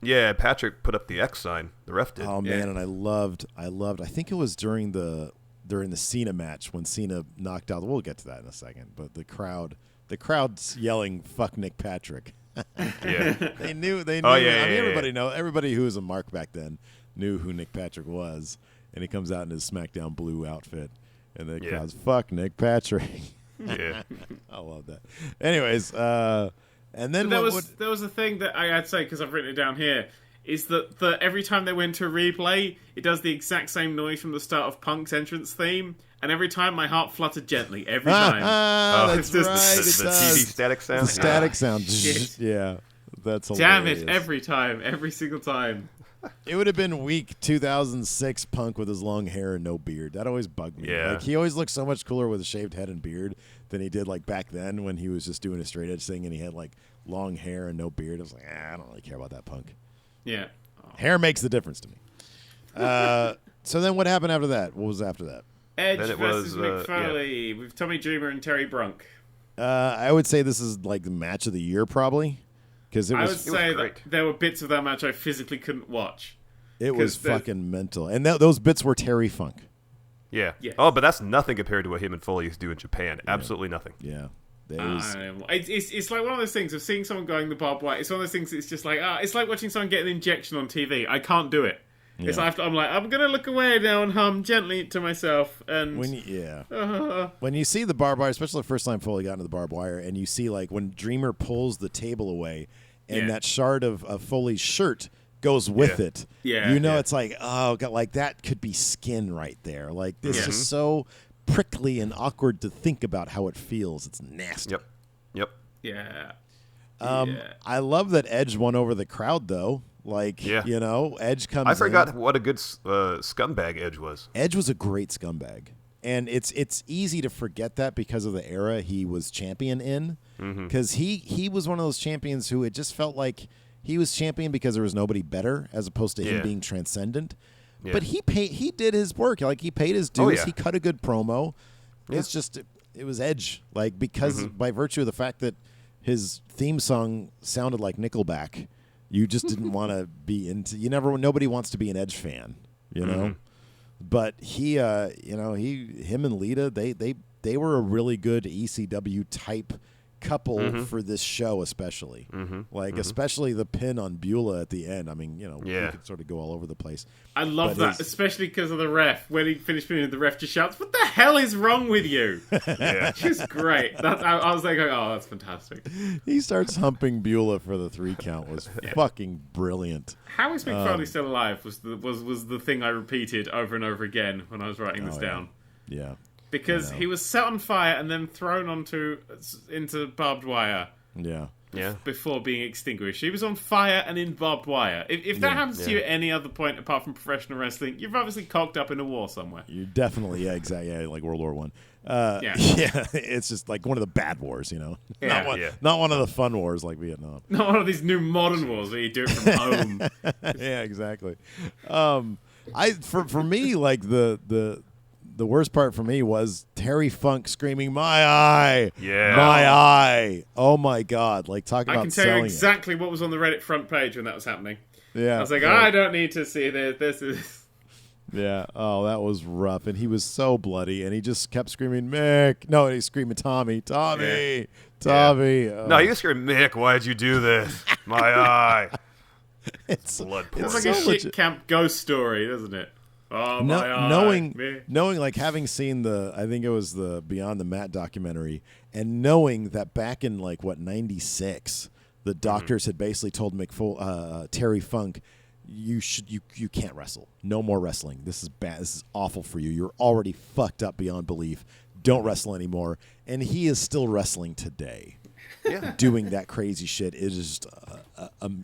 Yeah, Patrick put up the X sign. The ref did. Oh man, and I loved. I think it was during the Cena match when Cena knocked out. We'll get to that in a second. But the crowd's yelling "fuck Nick Patrick." Yeah, they knew. Everybody who was a mark back then knew who Nick Patrick was. And he comes out in his SmackDown blue outfit, and the crowd's "fuck Nick Patrick." Yeah, I love that. Anyways, and then there was a thing that I had to say because I've written it down here is that every time they went to replay, it does the exact same noise from the start of Punk's entrance theme, and every time my heart fluttered gently. Every time. That's right. The TV static sound. The static sound. Yeah, that's hilarious. Damn it! Every time, every single time. It would have been weak 2006 Punk with his long hair and no beard. That always bugged me. Yeah. Like he always looked so much cooler with a shaved head and beard than he did like back then when he was just doing a straight edge thing and he had like long hair and no beard. I was like, I don't really care about that Punk. Yeah. Hair makes the difference to me. So then what happened after that? What was after that? Edge versus Mick Foley with Tommy Dreamer and Terry Brunk. I would say this is like the match of the year probably. because I would say that there were bits of that match I physically couldn't watch. It was fucking mental, and those bits were Terry Funk. Yeah. Yes. Oh, but that's nothing compared to what him and Foley used to do in Japan. Absolutely nothing. Yeah. It's like one of those things of seeing someone going the barbed wire. It's one of those things. It's just like it's like watching someone get an injection on TV. I can't do it. Yeah. It's like I'm gonna look away now and hum gently to myself. And when you see the barbed wire, especially the first time Foley got into the barbed wire, and you see like when Dreamer pulls the table away, and that shard of Foley's shirt goes with it. Yeah, it's like, oh god, like that could be skin right there. Like this is just so prickly and awkward to think about how it feels. It's nasty. Yep. Yeah. I love that Edge won over the crowd though. Like, Edge comes in. I forgot what a good scumbag Edge was. Edge was a great scumbag. And it's easy to forget that because of the era he was champion in. Because he was one of those champions who it just felt like he was champion because there was nobody better as opposed to him being transcendent. Yeah. But he did his work. Like, he paid his dues. Oh, yeah. He cut a good promo. Yeah. It's just, it was Edge. Like, because by virtue of the fact that his theme song sounded like Nickelback, you just didn't want to be into. Nobody wants to be an Edge fan, you know. But him and Lita, they were a really good ECW type couple for this show, especially. Especially the pin on Beulah at the end. I mean, we could sort of go all over the place. I love that, especially because of the ref. When he finished pinning, the ref just shouts, "What the hell is wrong with you?" Just great. I was like, oh, that's fantastic. He starts humping Beulah for the 3 count. Was fucking brilliant. How is Mick Foley still alive was the thing I repeated over and over again when I was writing this down. Yeah. Because he was set on fire and then thrown into barbed wire. Yeah. Before being extinguished. He was on fire and in barbed wire. If that happens to you at any other point apart from professional wrestling, you've obviously cocked up in a war somewhere. You definitely, exactly, like World War I. It's just like one of the bad wars, Not one of the fun wars like Vietnam. Not one of these new modern wars where you do it from home. Yeah, exactly. For me, like the worst part for me was Terry Funk screaming, "My eye! Yeah. My eye!" Oh, my God. Like, talk about I can tell you exactly it. what was on the Reddit front page when that was happening. Yeah. I was like, I don't need to see this. This is... Yeah. Oh, that was rough. And he was so bloody. And he just kept screaming, "Mick!" No, he's screaming, "Tommy! Tommy! Tommy!" Yeah. No, he was screaming, "Mick, why'd you do this? My eye!" It's blood pouring. It's like a shit camp ghost story, doesn't it? Oh, knowing, like, having seen I think it was the Beyond the Mat documentary, and knowing that back in, like, 96, the doctors had basically told Terry Funk, you can't wrestle. No more wrestling. This is bad. This is awful for you. You're already fucked up beyond belief. Don't wrestle anymore. And he is still wrestling today. Yeah. Doing that crazy shit is just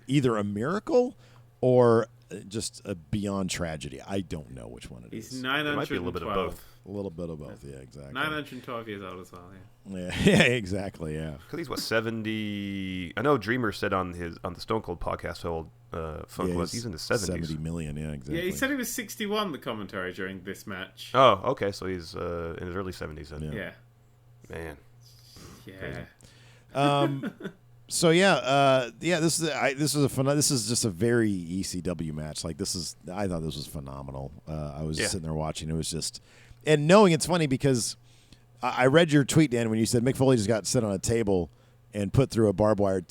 either a miracle or just a beyond tragedy. I don't know which one it is. He's 912. It might be a little bit of both. A little bit of both, yeah, exactly. 912 years old as well, yeah, exactly, yeah. Because he's 70. I know Dreamer said on the Stone Cold podcast how old Funk was. He's in the 70s. 70 million, yeah, exactly. Yeah, he said he was 61. The commentary during this match. Oh, okay, so he's in his early 70s then. Yeah. Man. Yeah. So this is just a very ECW match. Like, I thought this was phenomenal. I was sitting there watching. It was just, and knowing, it's funny because I read your tweet, Dan, when you said Mick Foley just got set on a table and put through a barbed wire,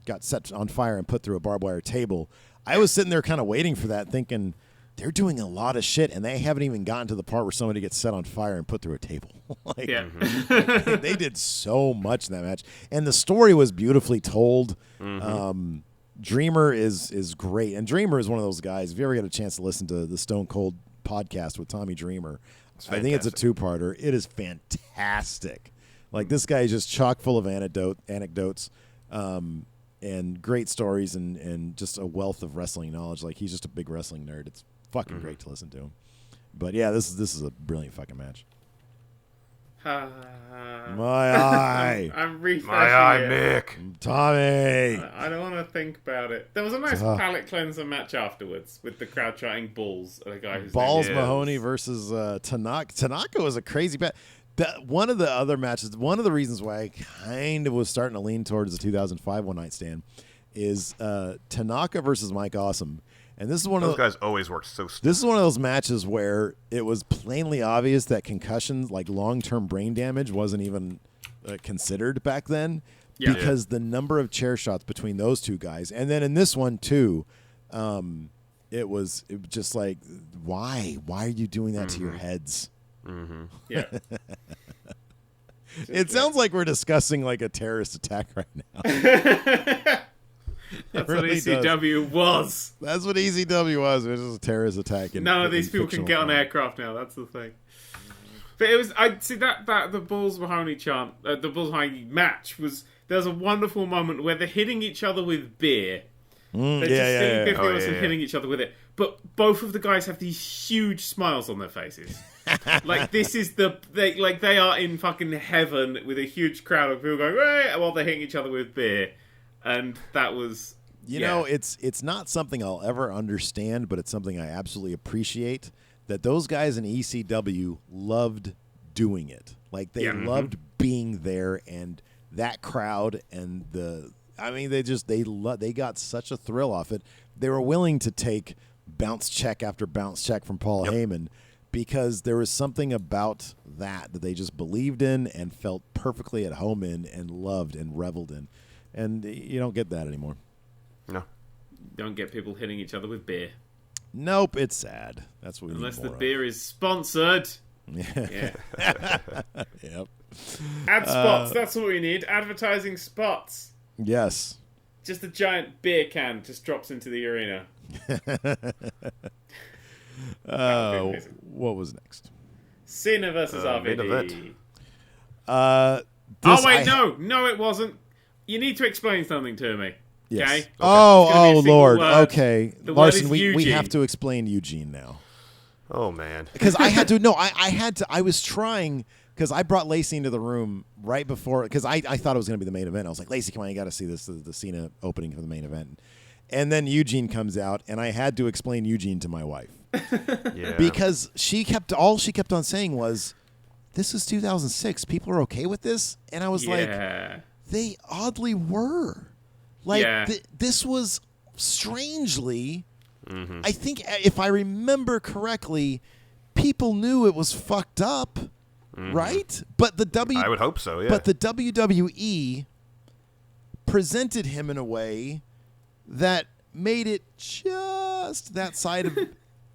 got set on fire and put through a barbed wire table. I was sitting there kind of waiting for that, thinking they're doing a lot of shit, and they haven't even gotten to the part where somebody gets set on fire and put through a table. They did so much in that match, and the story was beautifully told. Dreamer is great, and Dreamer is one of those guys. If you ever get a chance to listen to the Stone Cold podcast with Tommy Dreamer, I think it's a 2-parter. It is fantastic. Like, this guy is just chock full of anecdotes, and great stories, and just a wealth of wrestling knowledge. Like, he's just a big wrestling nerd. It's fucking great to listen to him. But yeah, this is a brilliant fucking match. My eye. I'm refreshing My eye, it. Mick. Tommy. I don't want to think about it. There was a nice palate cleanser match afterwards with the crowd chanting "Balls" at a guy who's Balls Mahoney versus Tanaka. Tanaka was a crazy bet. One of the reasons why I kind of was starting to lean towards the 2005 One Night Stand is Tanaka versus Mike Awesome. And this is one those of those guys always work so stupid. This is one of those matches where it was plainly obvious that concussions, like long-term brain damage, wasn't even considered back then because the number of chair shots between those two guys. And then in this one, too, it was just like, why? Why are you doing that to your heads? Mm-hmm. Yeah. It sounds like we're discussing like a terrorist attack right now. That's what ECW was. That's what ECW was. It was just a terrorist attack. None of these people can get on aircraft now. That's the thing. But it was. I see that the Bulls Mahoney chant, the Bulls Mahoney match was. There's a wonderful moment where they're hitting each other with beer. They're just sitting hitting each other with it. But both of the guys have these huge smiles on their faces. Like this is they are in fucking heaven with a huge crowd of people going "Hey!" while they're hitting each other with beer. And that was, you know, it's not something I'll ever understand, but it's something I absolutely appreciate. That those guys in ECW loved doing it. Like they loved being there, and that crowd, and they got such a thrill off it. They were willing to take bounce check after bounce check from Paul Heyman because there was something about that they just believed in and felt perfectly at home in and loved and reveled in. And you don't get that anymore. No. Don't get people hitting each other with beer. Nope, it's sad. That's what we Unless need the more beer is sponsored. Yeah. Yep. Ad spots, that's what we need. Advertising spots. Yes. Just a giant beer can just drops into the arena. What was next? Cena versus main RVD. event. No, it wasn't. You need to explain something to me. Yes. Okay? Oh, Lord. Word. Okay. The Larson, word is we Eugene. have to explain Eugene now. Oh, man. Because I had to. No, I had to. I was trying because I brought Lacey into the room right before because I thought it was going to be the main event. I was like, Lacey, come on, you got to see this, the Cena opening for the main event. And then Eugene comes out, and I had to explain Eugene to my wife. Yeah. Because she kept on saying was, this is 2006. People are okay with this? And I was like, they oddly were. Like, this was strangely, I think if I remember correctly, people knew it was fucked up, right? But I would hope so, yeah. But the WWE presented him in a way that made it just that side of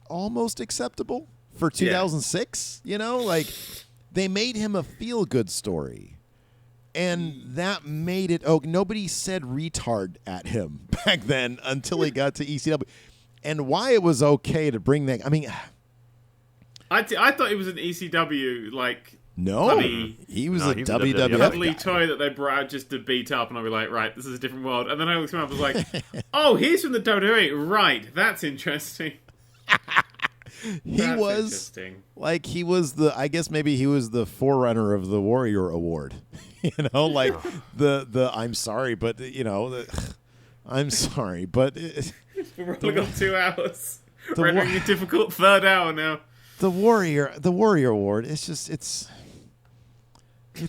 almost acceptable for 2006. You know, like they made him a feel-good story. And that made it. Oh, nobody said retard at him back then until he got to ECW. And why it was okay to bring that. I mean, I thought it was an ECW no, he was a WWF cuddly guy. toy that they brought out just to beat up, and I'll be like, right, this is a different world. And then I looked him up and was like, oh, he's from the WWE, right? That's interesting. He was the. I guess maybe he was the forerunner of the Warrior Award. You know, like the. I'm sorry, but I'm sorry, but we're rolling on 2 hours. Rendering a difficult third hour now. The Warrior Award. It's just it's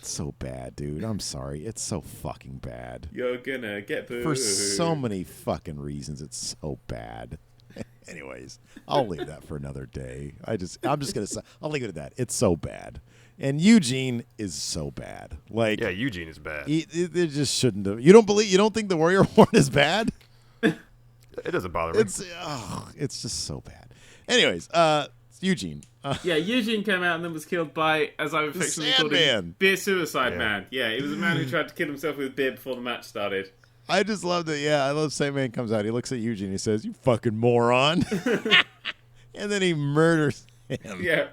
so bad, dude. I'm sorry. It's so fucking bad. You're gonna get booed. For so many fucking reasons. It's so bad. Anyways, I'll leave that for another day. I'm just gonna say I'll leave it at that. It's so bad. And Eugene is so bad. Like, yeah, Eugene is bad. It just shouldn't have. You don't think the Warrior Award is bad? It doesn't bother me. It's just so bad. Anyways, Eugene. Eugene came out and then was killed by, as I affectionately called him, Beer Suicide Man. Yeah, he was a man who tried to kill himself with beer before the match started. I just love that. Yeah, I love Sandman comes out. He looks at Eugene. He says, "You fucking moron," and then he murders him. Yeah.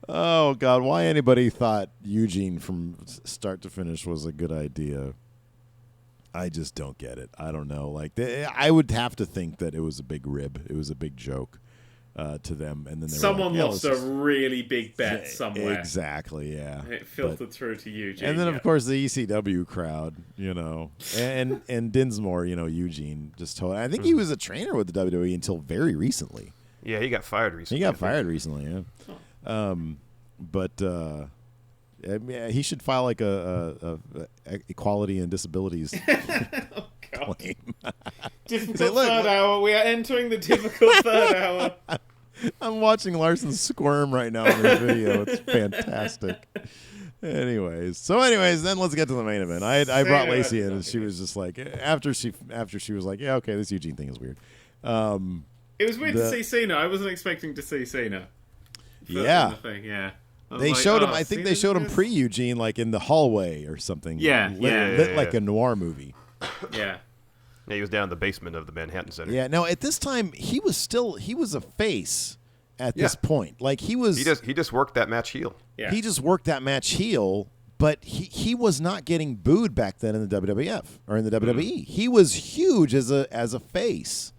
Oh God, why anybody thought Eugene from start to finish was a good idea? I just don't get it. I don't know. Like I would have to think that it was a big rib. It was a big joke to them, and then someone lost a really big bet somewhere. Exactly. Yeah. And it filtered through to Eugene. And then of course the ECW crowd, and Dinsmore, Eugene just told. I think he was a trainer with the WWE until very recently. Yeah, he got fired recently. Yeah. But he should file like a equality and disabilities claim. Difficult third hour. We are entering the difficult third hour. I'm watching Larson squirm right now in this video. It's fantastic. Anyways, then let's get to the main event. I brought Lacey in, and she was just like, after she was like, yeah, okay, this Eugene thing is weird. It was weird to see Cena. I wasn't expecting to see Cena. Yeah. Yeah. They showed him. I think they showed him pre-Eugene, like in the hallway or something. Lit like a noir movie. Yeah. Yeah, he was down in the basement of the Manhattan Center. Yeah. No, at this time he was a face at this point. Like he just worked that match heel. Yeah. He just worked that match heel, but he was not getting booed back then in the WWF or in the WWE. He was huge as a face.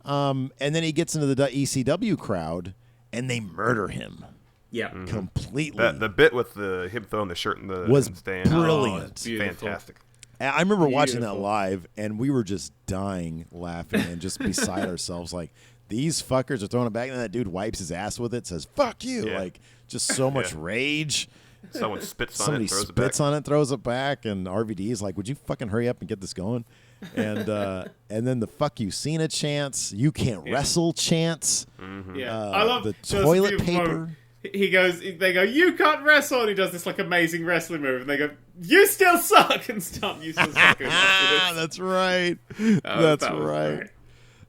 And then he gets into the ECW crowd, and they murder him. Yeah, completely. The bit with him throwing the shirt in the stand brilliant, fantastic. I remember watching that live, and we were just dying laughing and just beside ourselves. Like, these fuckers are throwing it back, and that dude wipes his ass with it, says "fuck you," like just so much rage. Someone spits on Somebody it, throws spits it back. on it, throws it back, and RVD is like, "Would you fucking hurry up and get this going?" And then the "fuck you, Cena" chants, "you can't wrestle" chants. Mm-hmm. I love the toilet paper. They go, "You can't wrestle," and he does this like amazing wrestling move, and they go, "You still suck," and stop. You still suck. That's right. That's right.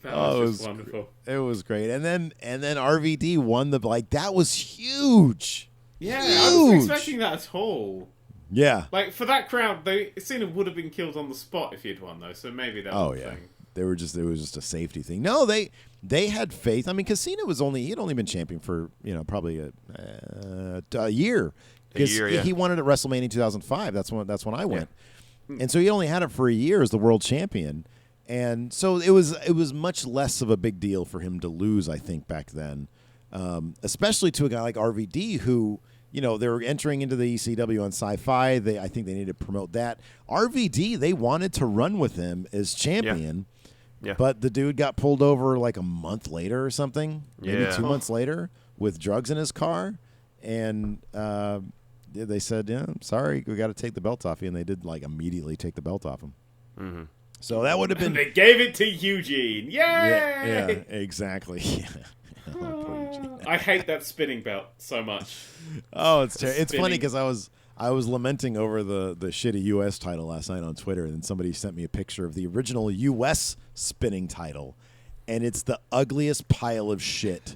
That was just wonderful. It was great, and then RVD won the that was huge. Yeah, huge. I wasn't expecting that at all. Yeah, like for that crowd, Cena would have been killed on the spot if he'd won, though. So maybe that was the thing. It was just a safety thing. No, they had faith. I mean, because Cena he'd only been champion for probably a year. Because he won it at WrestleMania 2005. That's when I went, and so he only had it for a year as the world champion, and so it was much less of a big deal for him to lose. I think back then, especially to a guy like RVD who. They were entering into the ECW on Sci-Fi. I think they needed to promote that. RVD, they wanted to run with him as champion, but the dude got pulled over like a month later or something, maybe 2 months later, with drugs in his car, and they said, "Yeah, I'm sorry, we got to take the belt off you," and they did immediately take the belt off him. Mm-hmm. So that would have been. They gave it to Eugene. Yay! Yeah, exactly. I hate that spinning belt so much. Oh, it's funny because I was lamenting over the shitty U.S. title last night on Twitter, and then somebody sent me a picture of the original U.S. spinning title, and it's the ugliest pile of shit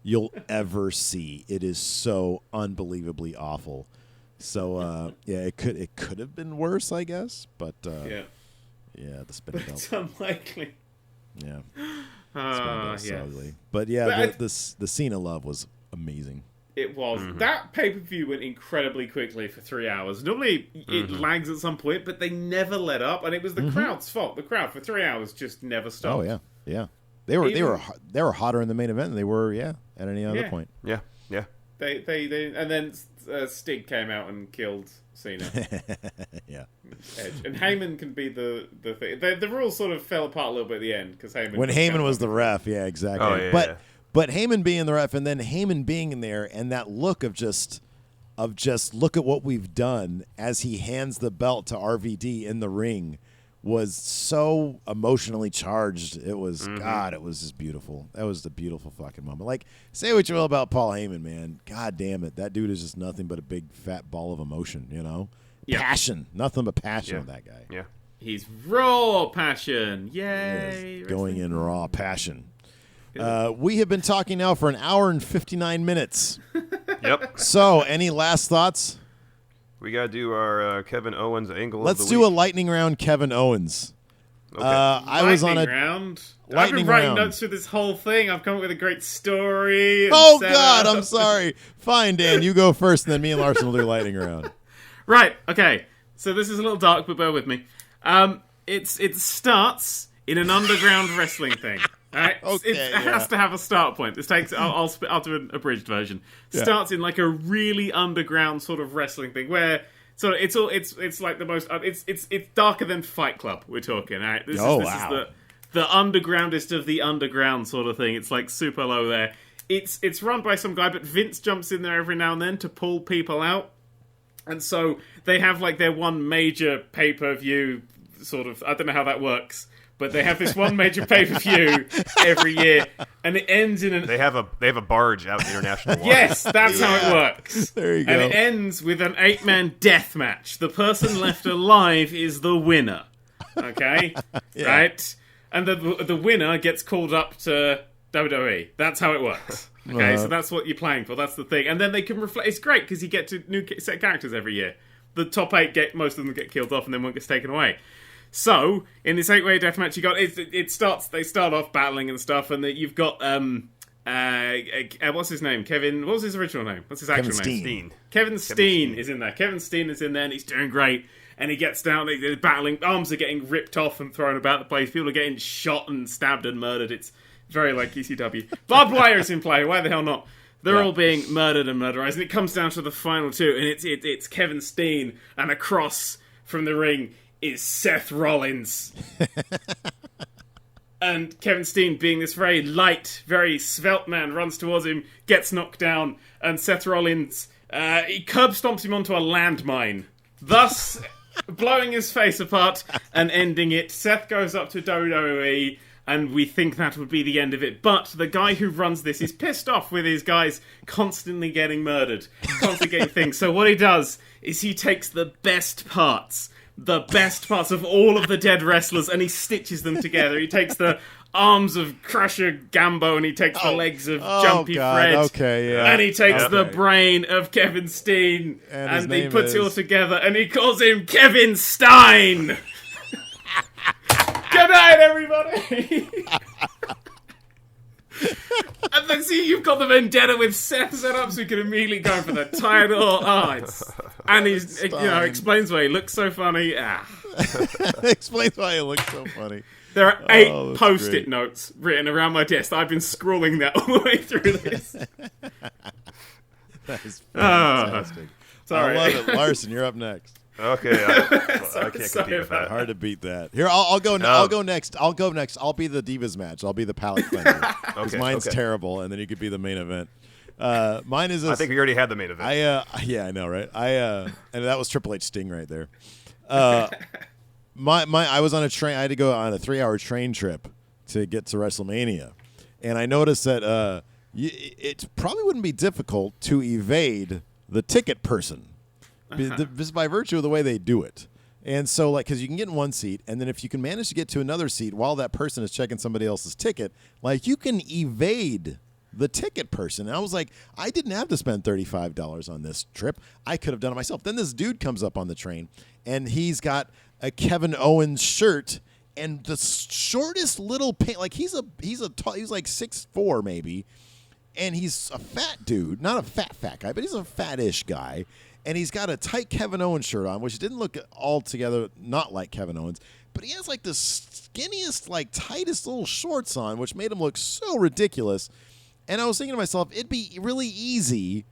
you'll ever see. It is so unbelievably awful. So it could have been worse, I guess, but the spinning belt. It's unlikely. Yeah. So ugly. But the Cena love was amazing. It was. Mm-hmm. That pay-per-view went incredibly quickly for 3 hours. Normally it lags at some point, but they never let up, and it was the crowd's fault. The crowd for 3 hours just never stopped. Oh yeah. They were hotter in the main event than they were at any other point. Yeah. They and then Stig came out and killed Cena. Yeah. Edge. And Heyman can be the thing. The rules sort of fell apart a little bit at the end because Heyman was the ref. Yeah, exactly. Oh, yeah, but Heyman being the ref and then Heyman being in there and that look of just look at what we've done as he hands the belt to RVD in the ring was so emotionally charged. It was God. It was just beautiful. That was the beautiful fucking moment. Like, say what you will about Paul Heyman, man. God damn it, that dude is just nothing but a big fat ball of emotion. Passion, nothing but passion with that guy. Yeah, he's raw passion. Yay! Going in raw passion. We have been talking now for an hour and 59 minutes. Yep. So, any last thoughts? We got to do our Kevin Owens angle. Let's of the do week. a lightning round Kevin Owens. Okay. I was on a round. Lightning I've been writing round. notes for this whole thing. I've come up with a great story. Oh God, I'm sorry. Fine, Dan, you go first, and then me and Larson will do lightning round. Right. Okay. So this is a little dark, but bear with me. It starts in an underground wrestling thing. Right? Okay, it has to have a start point. This takes. I'll do an abridged version. Starts in like a really underground sort of wrestling thing where. So it's like the most. It's darker than Fight Club. We're talking. Right? This is the undergroundest of the underground sort of thing. It's like super low there. It's run by some guy, but Vince jumps in there every now and then to pull people out. And so they have like their one major pay-per-view sort of, I don't know how that works, but they have this one major pay-per-view every year, and it ends in They have a barge out in the international water. Yes, that's how it works. There you go. And it ends with an 8-man death match. The person left alive is the winner. Okay? Right? And the winner gets called up to WWE. That's how it works. Okay, so that's what you're playing for. That's the thing. And then they can reflect. It's great because you get to new set characters every year. The top 8 most of them get killed off, and then one gets taken away. So in this 8-way deathmatch, you got it starts. They start off battling and stuff, and you've got what's his name? Kevin. What was his original name? What's his actual name? Kevin Steen is in there. Kevin Steen is in there, and he's doing great. And he gets down. They're battling. Arms are getting ripped off and thrown about the place. People are getting shot and stabbed and murdered. It's very like ECW. Barbed wire is in play. Why the hell not? They're all being murdered and murderized. And it comes down to the final 2, and it's Kevin Steen, and across from the ring is Seth Rollins. And Kevin Steen, being this very light, very svelte man, runs towards him, gets knocked down, and Seth Rollins, he curb stomps him onto a landmine, thus blowing his face apart and ending it. Seth goes up to WWE, and we think that would be the end of it. But the guy who runs this is pissed off with his guys constantly getting murdered, constantly getting things. So what he does is he takes the best parts of all of the dead wrestlers, and he stitches them together. He takes the arms of Crusher Gambo, and he takes the legs of Jumpy Fred, and he takes the brain of Kevin Steen, and he puts it all together, and he calls him Kevin Stein. Good night, everybody. And then see, you've got the vendetta with Seth set up, so you can immediately go for the title. And he's, explains why he looks so funny. Explains why he looks so funny. There are 8 post-it notes written around my desk. I've been scrawling that all the way through this. That is fantastic. Sorry. I love it. Larson, you're up next. Okay, I can't compete with that. Hard to beat that. Here, I'll go. I'll go next. I'll go next. I'll be the Divas match. I'll be the palate cleanser. Mine's terrible, and then you could be the main event. Mine is. I think we already had the main event. I know, right? And that was Triple H Sting right there. I was on a train. I had to go on a 3-hour train trip to get to WrestleMania, and I noticed that it probably wouldn't be difficult to evade the ticket person. Just by virtue of the way they do it. And so, because you can get in one seat, and then if you can manage to get to another seat while that person is checking somebody else's ticket, you can evade the ticket person. And I was like, I didn't have to spend $35 on this trip. I could have done it myself. Then this dude comes up on the train, and he's got a Kevin Owens shirt and the shortest little pant. He's like 6'4" maybe, and he's a fat dude. Not a fat guy, but he's a fat-ish guy. And he's got a tight Kevin Owens shirt on, which didn't look altogether not like Kevin Owens. But he has the skinniest, tightest little shorts on, which made him look so ridiculous. And I was thinking to myself, it'd be really easy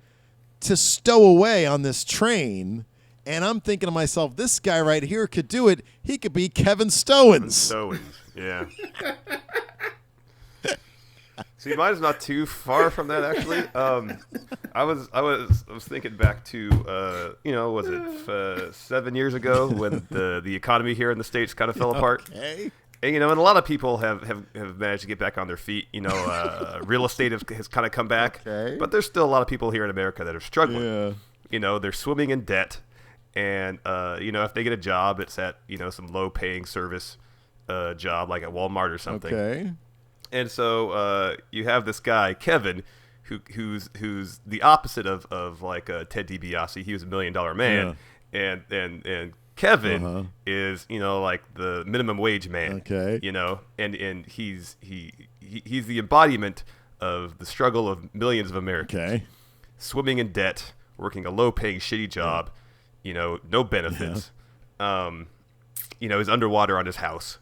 to stow away on this train. And I'm thinking to myself, this guy right here could do it. He could be Kevin Stowens. Stowens, yeah. See, mine's not too far from that, actually. I was thinking back to, was it 7 years ago when the economy here in the States kind of fell apart? Okay. And, and a lot of people have managed to get back on their feet. Real estate has kind of come back. Okay. But there's still a lot of people here in America that are struggling. Yeah. They're swimming in debt. And, if they get a job, it's at, some low-paying service job like at Walmart or something. Okay. And so you have this guy Kevin, who's the opposite of Ted DiBiase. He was $1 million man, and Kevin is the minimum wage man. Okay, and he's the embodiment of the struggle of millions of Americans. Okay, swimming in debt, working a low-paying shitty job, no benefits. He's underwater on his house,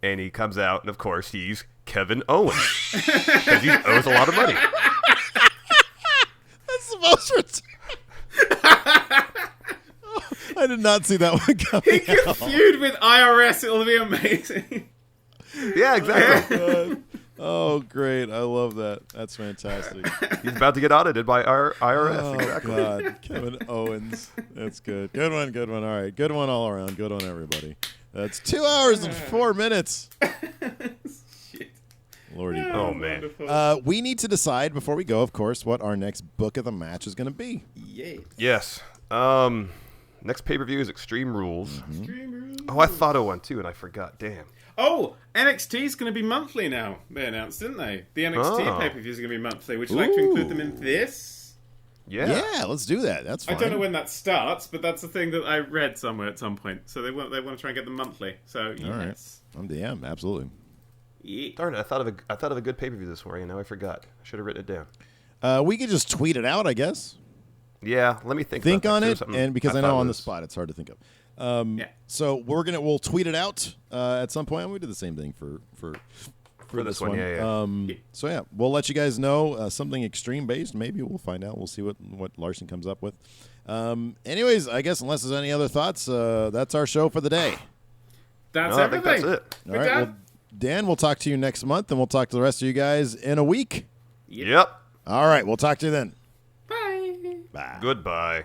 and he comes out, and of course he's Kevin Owens, because he owes a lot of money. That's the most I did not see that one coming. He can feud with IRS. It'll be amazing. Yeah, exactly. Oh, great. I love that. That's fantastic. He's about to get audited by our IRS. Oh, exactly. God. Kevin Owens. That's good. Good one. All right. Good one all around. Good on everybody. That's 2 hours and 4 minutes. Shit. Lordy. Oh, man. We need to decide before we go, of course, what our next book of the match is going to be. Yes. Next pay-per-view is Extreme Rules. Extreme Rules. Oh, I thought of one, too, and I forgot. Damn. Oh, NXT is going to be monthly now. They announced, didn't they? The NXT pay-per-view is going to be monthly. Would you like to include them in this? Yeah, let's do that. That's fine. I don't know when that starts, but that's the thing that I read somewhere at some point. So they want to try and get them monthly. So yes. All right. I'm DM, absolutely. Yeah. Darn it! I thought of a good pay-per-view this morning, and now I forgot. I should have written it down. We could just tweet it out, I guess. Yeah, let me think on it, and because I know on the spot it's hard to think of. So we'll tweet it out at some point. We did the same thing for this one. Yeah. So yeah, we'll let you guys know something extreme based. Maybe we'll find out. We'll see what Larson comes up with. Anyways, I guess unless there's any other thoughts, that's our show for the day. That's everything. everything. I think that's it. All right. Well, Dan, we'll talk to you next month, and we'll talk to the rest of you guys in a week. Yep. All right. We'll talk to you then. Bye. Bye. Goodbye.